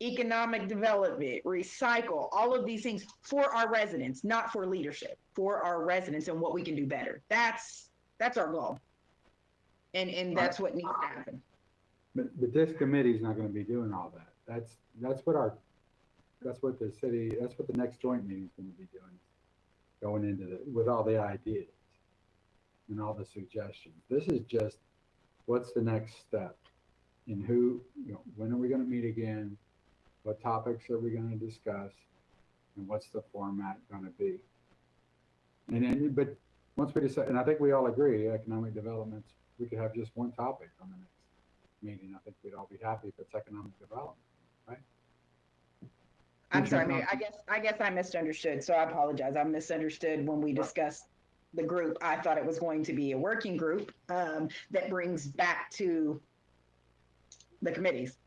Economic development, recycle, all of these things for our residents, not for leadership, for our residents and what we can do better. That's our goal. And that's what needs to happen. But this committee is not going to be doing all that. That's what the next joint meeting is going to be doing, going into with all the ideas and all the suggestions. This is just, what's the next step, and when are we going to meet again? What topics are we going to discuss, and what's the format going to be? But once we decide, and I think we all agree, economic developments, we could have just one topic on the next meeting. I think we'd all be happy if it's economic development, right? I'm sorry, Mayor. I guess I misunderstood, so I apologize. I misunderstood when we discussed the group. I thought it was going to be a working group that brings back to the committees.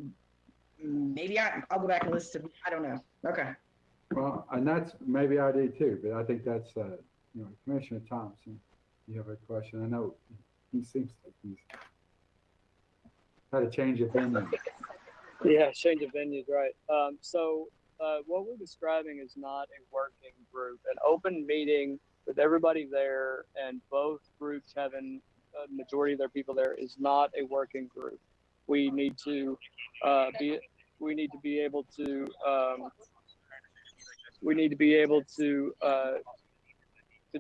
Maybe I'll go back and listen to, I don't know. Okay. Well, and that's, maybe I do too, but I think that's, Commissioner Thompson, you have a question? I know he seems like he's had a change of venue. Yeah, change of venues, right. What we're describing is not a working group. An open meeting with everybody there and both groups having a majority of their people there is not a working group. We need to be able to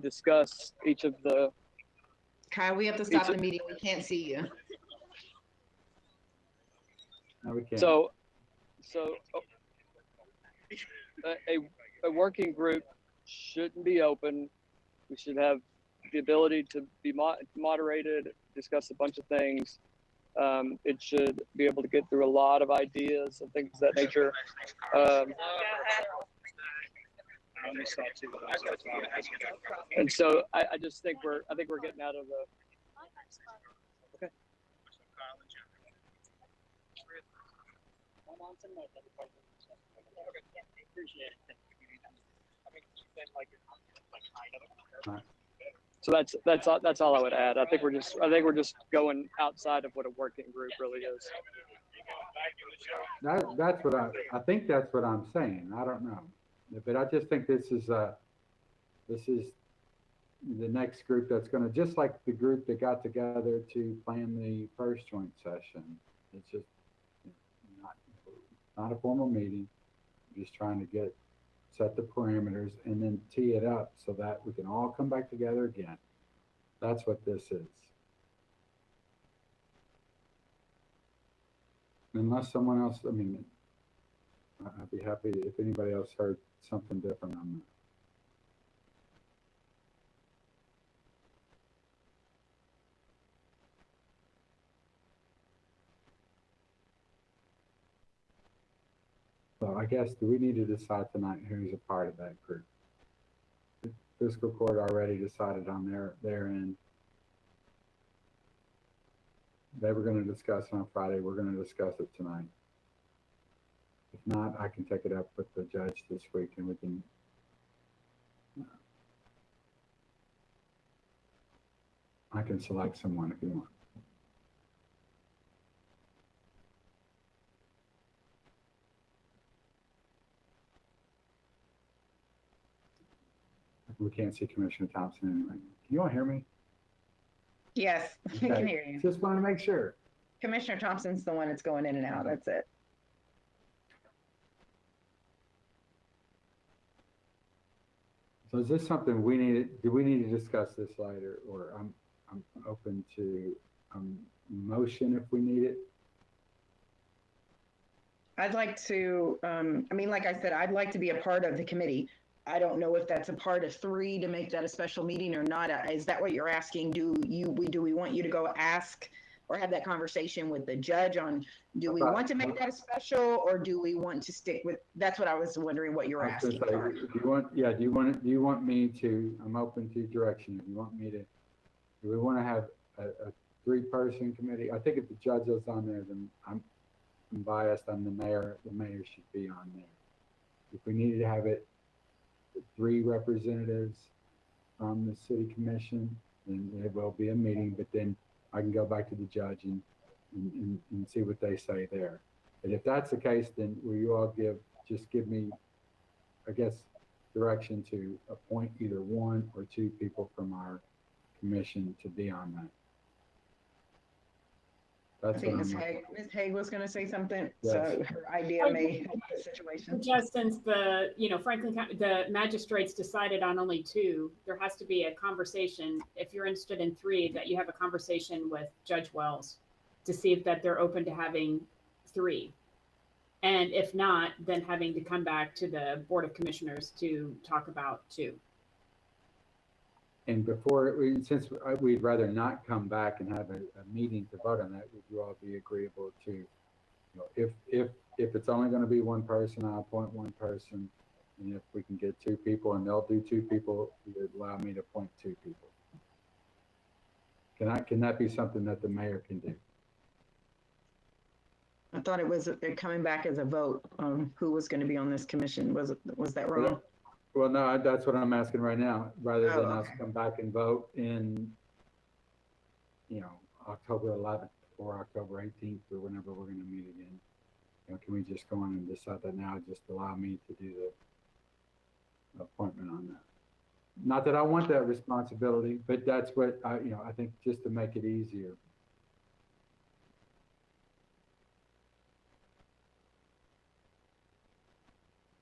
discuss each of the. Kyle, we have to stop the meeting. We can't see you. No, we can't. So a working group shouldn't be open. We should have the ability to be moderated, discuss a bunch of things. It should be able to get through a lot of ideas and things of that nature. And so I just think we're getting out of the. Okay. So that's all I would add. I think we're just going outside of what a working group really is. That's what I think that's what I'm saying. I don't know, but I just think this is the next group that's going to, just like the group that got together to plan the first joint session. It's just not a formal meeting. We're just trying to set the parameters and then tee it up so that we can all come back together again. That's what this is. Unless someone else, I'd be happy if anybody else heard something different on that. So I guess, do we need to decide tonight who's a part of that group? The fiscal court already decided on their end. They were going to discuss it on Friday. We're going to discuss it tonight. If not, I can take it up with the judge this week and we can. I can select someone if you want. We can't see Commissioner Thompson anyway. Can you all hear me? Yes, I can Okay. hear you. Just wanted to make sure. Commissioner Thompson's the one that's going in and out. That's it. So is this something we need? Do we need to discuss this later, or I'm open to motion if we need it? I'd like to, I mean, like I said, I'd like to be a part of the committee. I don't know if that's a part of 3 to make that a special meeting or not. Is that what you're asking? Do we want you to go ask or have that conversation with the judge on, do we want to make that a special, or do we want to stick with, that's what I was wondering what you're asking. Do you want me to, I'm open to direction. If you want me to, do we want to have a 3-person committee? I think if the judge is on there, then I'm biased. I'm the mayor. The mayor should be on there. If we needed to have it 3 representatives from the city commission, then there will be a meeting, but then I can go back to the judge and see what they say there. But if that's the case, then will you all just give me, I guess, direction to appoint either 1 or 2 people from our commission to be on that? I That's think what Ms. Haig was going to say something, Yes. so her idea may help the situation. Just since the, Franklin County, the magistrates decided on only 2, there has to be a conversation. If you're interested in 3, that you have a conversation with Judge Wells to see if that they're open to having 3. And if not, then having to come back to the Board of Commissioners to talk about 2. And since we'd rather not come back and have a meeting to vote on that, would you all be agreeable to, if it's only going to be 1 person, I'll appoint 1 person. And if we can get 2 people and they'll do 2 people, you would allow me to appoint 2 people. Can that be something that the mayor can do? I thought it was coming back as a vote on who was going to be on this commission. Was that wrong? Well, no, that's what I'm asking right now, rather than us come back and vote in, October 11th or October 18th or whenever we're going to meet again. Can we just go on and decide that now? Just allow me to do the appointment on that. Not that I want that responsibility, but that's what I think, just to make it easier.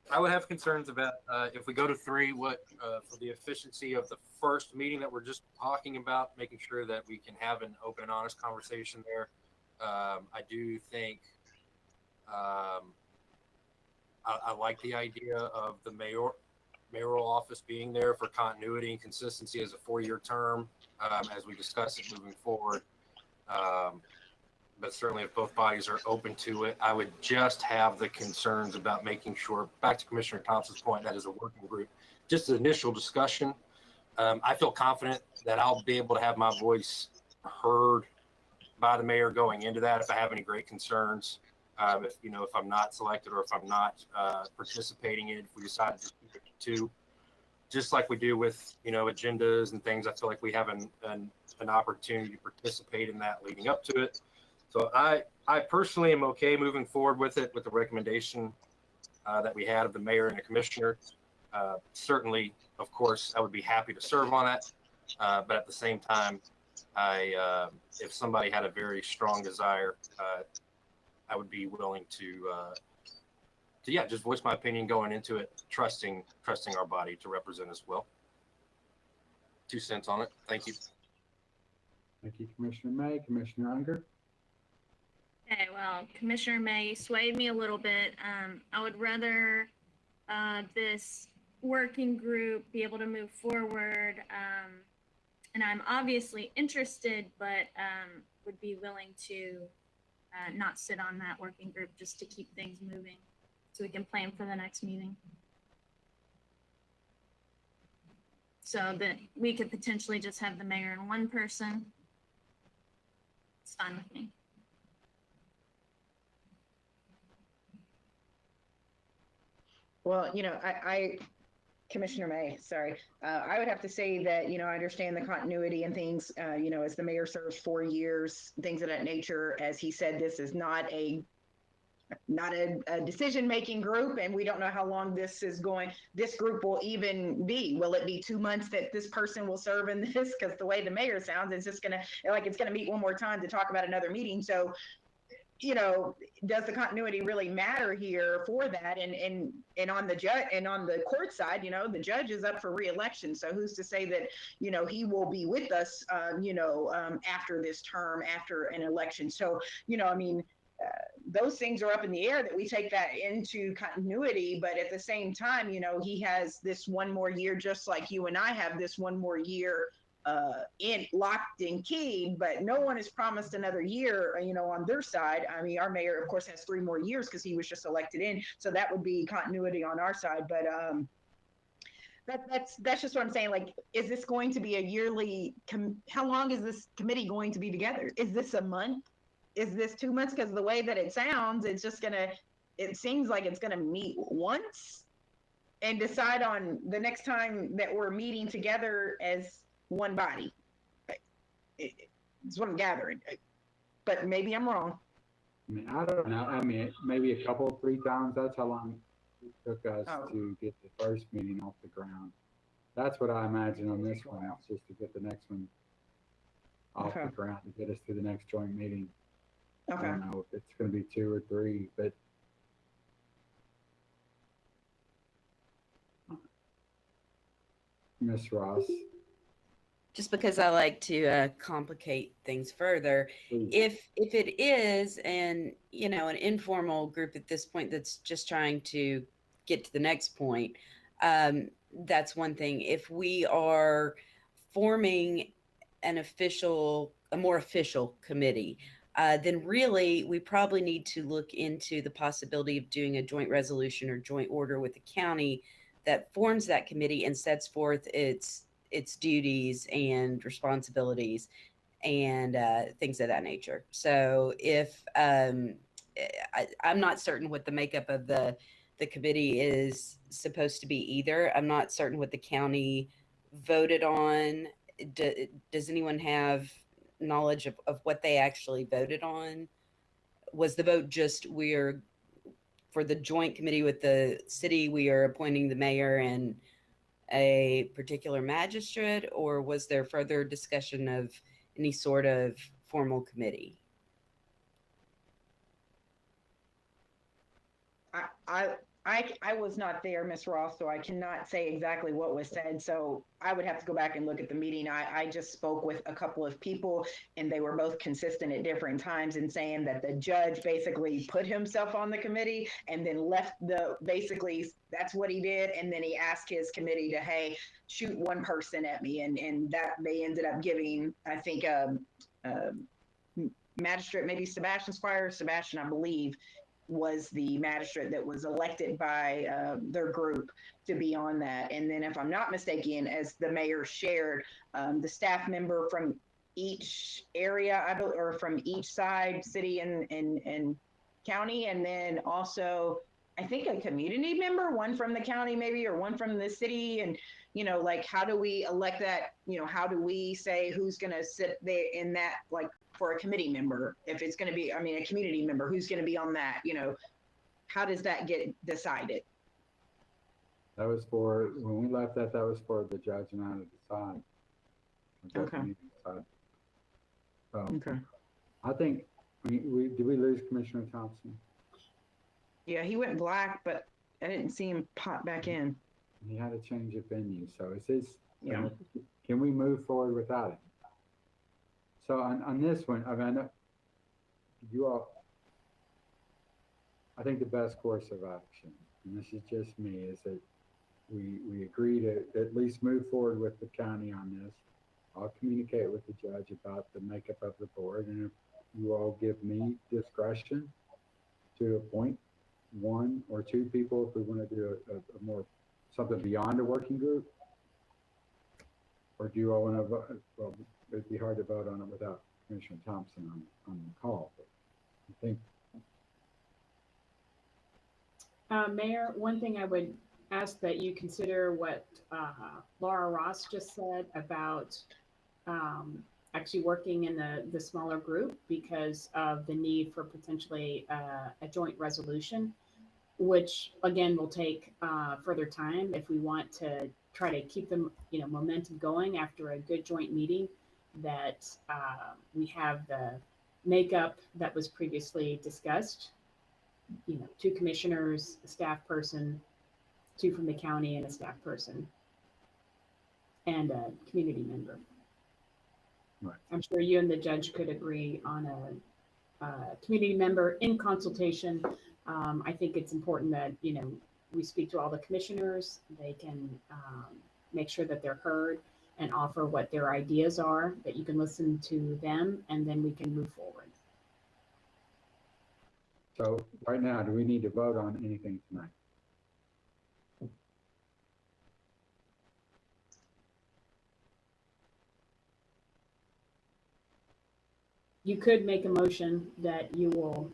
I would have concerns about if we go to 3, what for the efficiency of the first meeting that we're just talking about, making sure that we can have an open and honest conversation there. I do think I like the idea of the mayoral office being there for continuity and consistency as a 4-year term as we discuss it moving forward. But certainly if both bodies are open to it, I would just have the concerns about making sure, back to Commissioner Thompson's point, that is a working group, just an initial discussion. I feel confident that I'll be able to have my voice heard by the mayor going into that if I have any great concerns. If I'm not selected or if I'm not participating in it, if we decide to just keep it to 2, just like we do with, agendas and things, I feel like we have an opportunity to participate in that leading up to it. So I personally am okay moving forward with it, with the recommendation that we had of the mayor and the commissioner. Certainly, of course, I would be happy to serve on that. But at the same time, if somebody had a very strong desire, I would be willing to just voice my opinion going into it, trusting our body to represent us well. 2 cents on it. Thank you. Thank you, Commissioner May. Commissioner Unger? Okay, well, Commissioner May swayed me a little bit. I would rather this working group be able to move forward. And I'm obviously interested, but would be willing to not sit on that working group just to keep things moving. so we can plan for the next meeting. So that we could potentially just have the mayor and one person. It's fine with me. Well, Commissioner May, sorry. I would have to say that, I understand the continuity and things, as the mayor serves 4 years, things of that nature. As he said, this is not a decision-making group, and we don't know how long this group will even be. Will it be 2 months that this person will serve in this? Because the way the mayor sounds, it's just gonna meet one more time to talk about another meeting. So, does the continuity really matter here for that? And on the judge and on the court side, the judge is up for re-election. So who's to say that, he will be with us, after this term, after an election? So, those things are up in the air, that we take that into continuity. But at the same time, he has this one more year, just like you and I have this one more year locked and keyed, but no one has promised another year, on their side. I mean, our mayor, of course, has 3 more years because he was just elected in. So that would be continuity on our side. But that's just what I'm saying. Like, is this going to be a yearly, how long is this committee going to be together? Is this a month? Is this 2 months? Because the way that it sounds, it seems like it's gonna meet once and decide on the next time that we're meeting together as one body. It's what I'm gathering, but maybe I'm wrong. I mean, I don't know. I mean, maybe a couple, 3 times. That's how long it took us to get the first meeting off the ground. That's what I imagine on this one. It's just to get the next one off the ground to get us to the next joint meeting. I don't know if it's going to be 2 or 3, but Miss Ross. Just because I like to complicate things further, if it is an informal group at this point that's just trying to get to the next point, that's one thing. If we are forming a more official committee, then really we probably need to look into the possibility of doing a joint resolution or joint order with the county that forms that committee and sets forth its duties and responsibilities and things of that nature. So if I'm not certain what the makeup of the committee is supposed to be either. I'm not certain what the county voted on. Does anyone have knowledge of what they actually voted on? Was the vote just for the joint committee with the city, we are appointing the mayor and a particular magistrate, or was there further discussion of any sort of formal committee? I was not there, Ms. Ross, so I cannot say exactly what was said. So I would have to go back and look at the meeting. I just spoke with a couple of people, and they were both consistent at different times in saying that the judge basically put himself on the committee and then left basically that's what he did. And then he asked his committee to, hey, shoot one person at me. And that they ended up giving, I think, magistrate, maybe Sebastian, I believe, was the magistrate that was elected by their group to be on that. And then if I'm not mistaken, as the mayor shared, the staff member from each area, or from each side, city and county, and then also I think a community member, one from the county maybe, or one from the city. And, like, how do we elect that? How do we say who's going to sit there in that, like, for a committee member? If it's going to be, a community member, who's going to be on that? How does that get decided? That was when we left that was for the judge and I to decide. Okay. Okay. I think, did we lose Commissioner Thompson? Yeah, he went black, but I didn't see him pop back in. He had a change of venue, so it's his. Yeah. Can we move forward without it? So on this one, I know you all. I think the best course of action, and this is just me, is that we agree to at least move forward with the county on this. I'll communicate with the judge about the makeup of the board, and if you all give me discretion to appoint one or two people if we want to do a more, something beyond a working group? Or do you all want to vote? Well, it'd be hard to vote on it without Commissioner Thompson on the call. But I think, Mayor, one thing I would ask that you consider what Laura Ross just said about actually working in the smaller group because of the need for potentially a joint resolution, which again will take further time if we want to try to keep the momentum going after a good joint meeting, that we have the makeup that was previously discussed. 2 commissioners, a staff person, 2 from the county, and a staff person, and a community member. right. I'm sure you and the judge could agree on a community member in consultation. I think it's important that, we speak to all the commissioners. They can make sure that they're heard and offer what their ideas are, that you can listen to them, and then we can move forward. So right now, do we need to vote on anything tonight? You could make a motion that you will,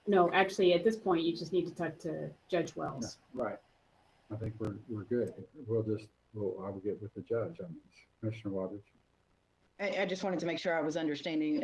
no, actually, at this point, you just need to talk to Judge Wells. No, right. I think we're good. I will get with the judge on this. Commissioner Waters. I just wanted to make sure I was understanding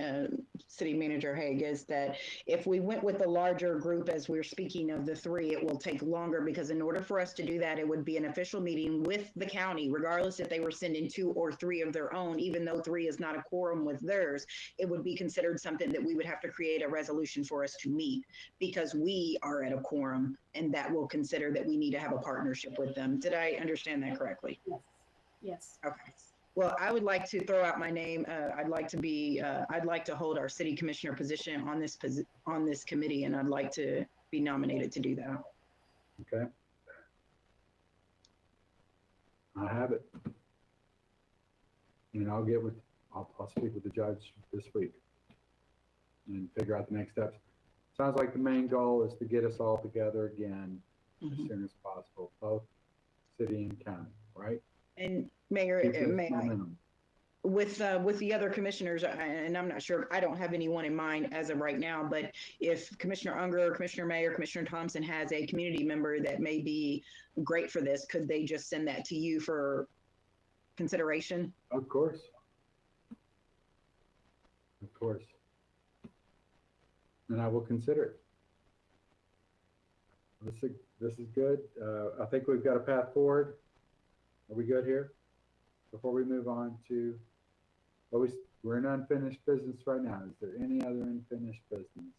City Manager Haig, is that if we went with the larger group, as we're speaking of the 3, it will take longer, because in order for us to do that, it would be an official meeting with the county, regardless if they were sending 2 or 3 of their own. Even though 3 is not a quorum with theirs, it would be considered something that we would have to create a resolution for us to meet, because we are at a quorum, and that will consider that we need to have a partnership with them. Did I understand that correctly? Yes. Yes. Okay. Well, I would like to throw out my name. I'd like to hold our city commissioner position on this committee, and I'd like to be nominated to do that. Okay. I have it. And I'll speak with the judge this week and figure out the next steps. Sounds like the main goal is to get us all together again as soon as possible, both city and county, right? And Mayor, with the other commissioners, and I'm not sure, I don't have anyone in mind as of right now, but if Commissioner Unger, Commissioner Mayor, Commissioner Thompson has a community member that may be great for this, could they just send that to you for consideration? Of course. Of course. And I will consider it. This is good. I think we've got a path forward. Are we good here? Before we move on to, we're in unfinished business right now. Is there any other unfinished business?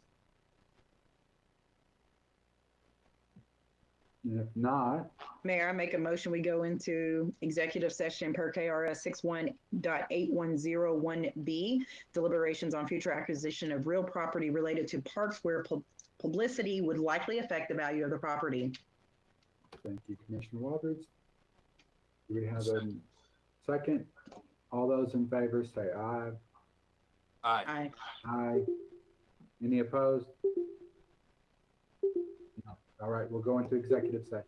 And if not, Mayor, I make a motion, we go into executive session per KRS 61.8101B, deliberations on future acquisition of real property related to parks where publicity would likely affect the value of the property. thank you, Commissioner Walters. Do we have a second? All those in favor say aye. Aye. Aye. Aye. Any opposed? No. All right, we'll go into executive session.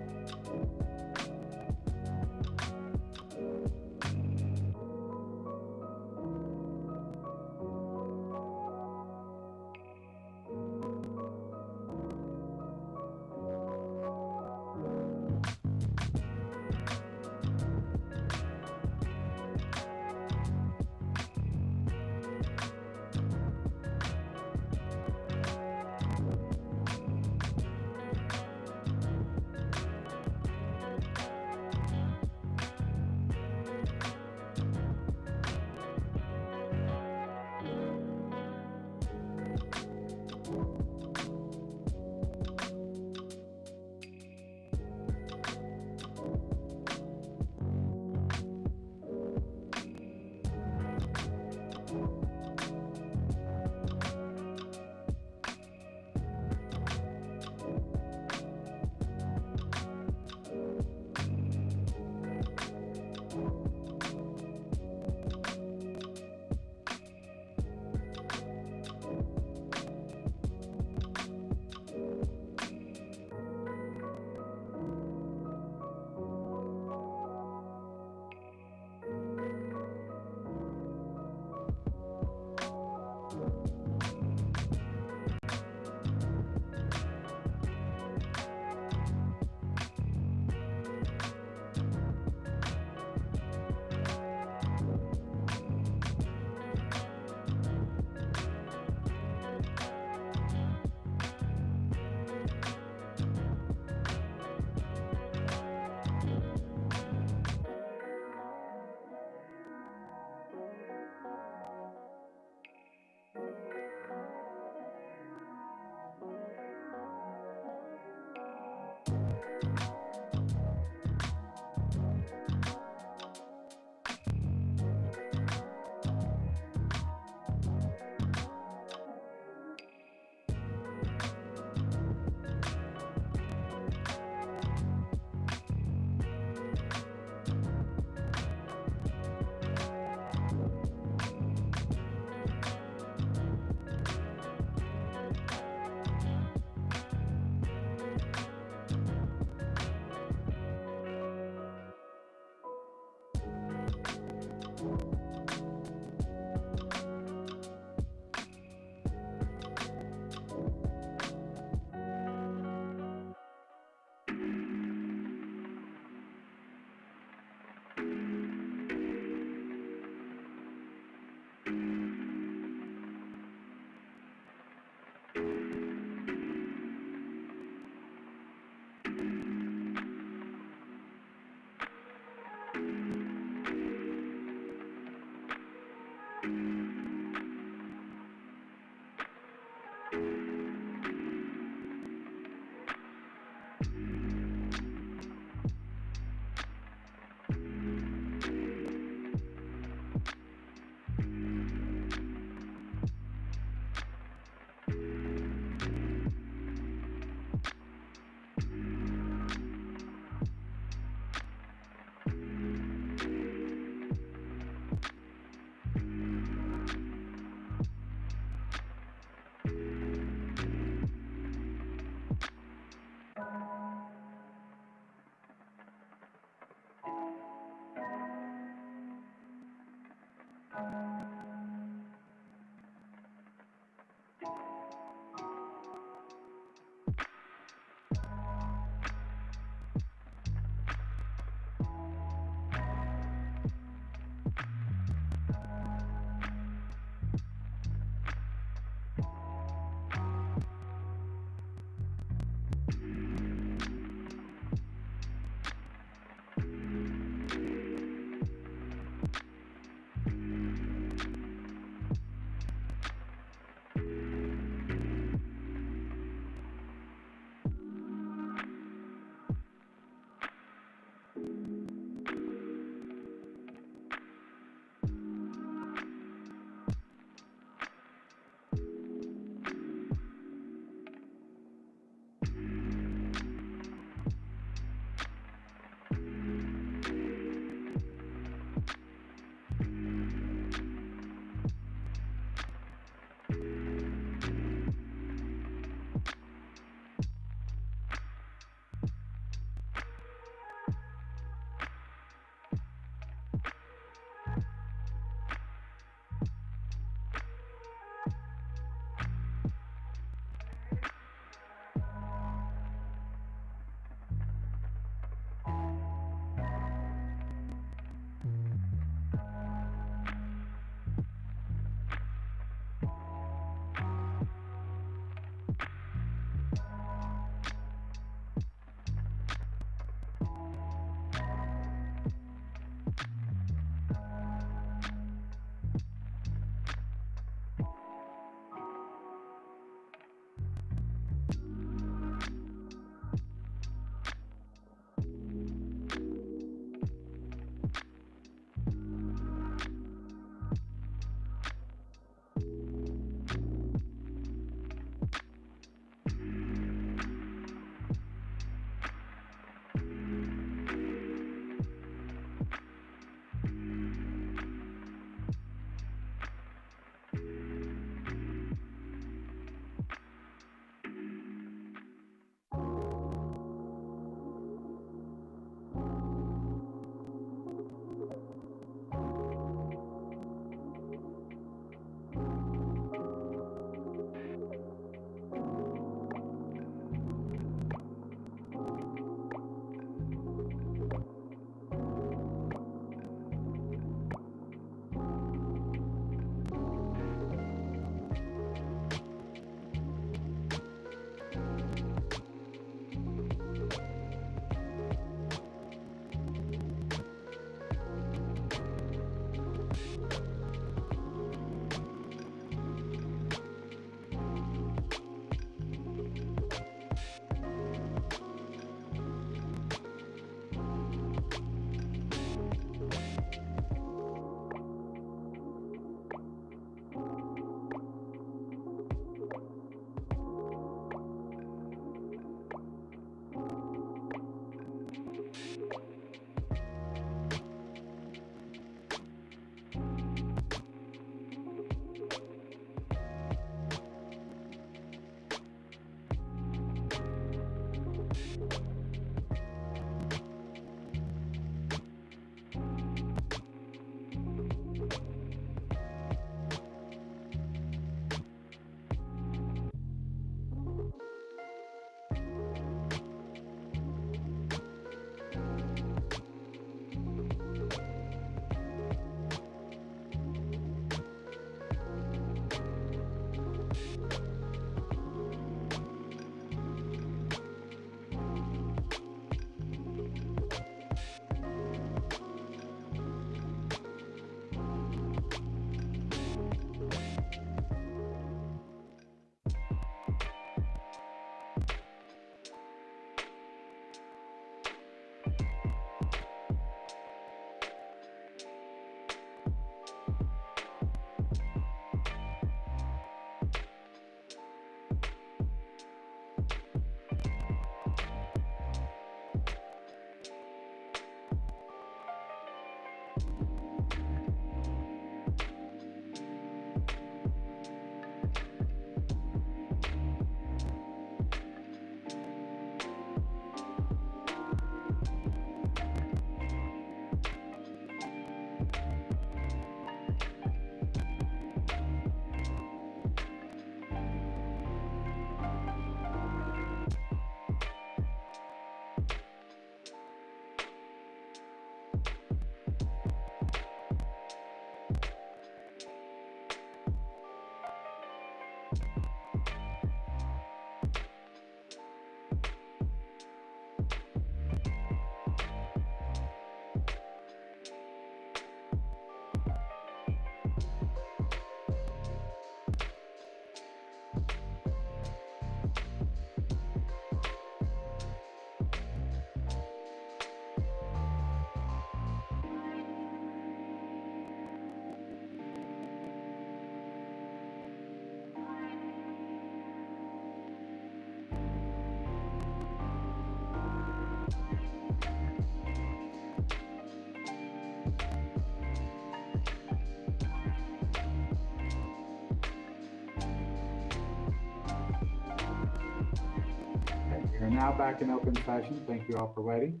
We are now back in open session. Thank you all for waiting.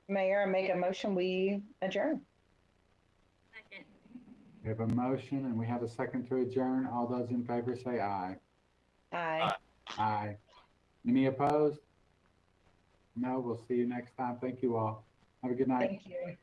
Mayor, I make a motion, we adjourn. Second. We have a motion and we have a second to adjourn. All those in favor say aye. Aye. Aye. Any opposed? No, we'll see you next time. Thank you all. Have a good night. Thank you.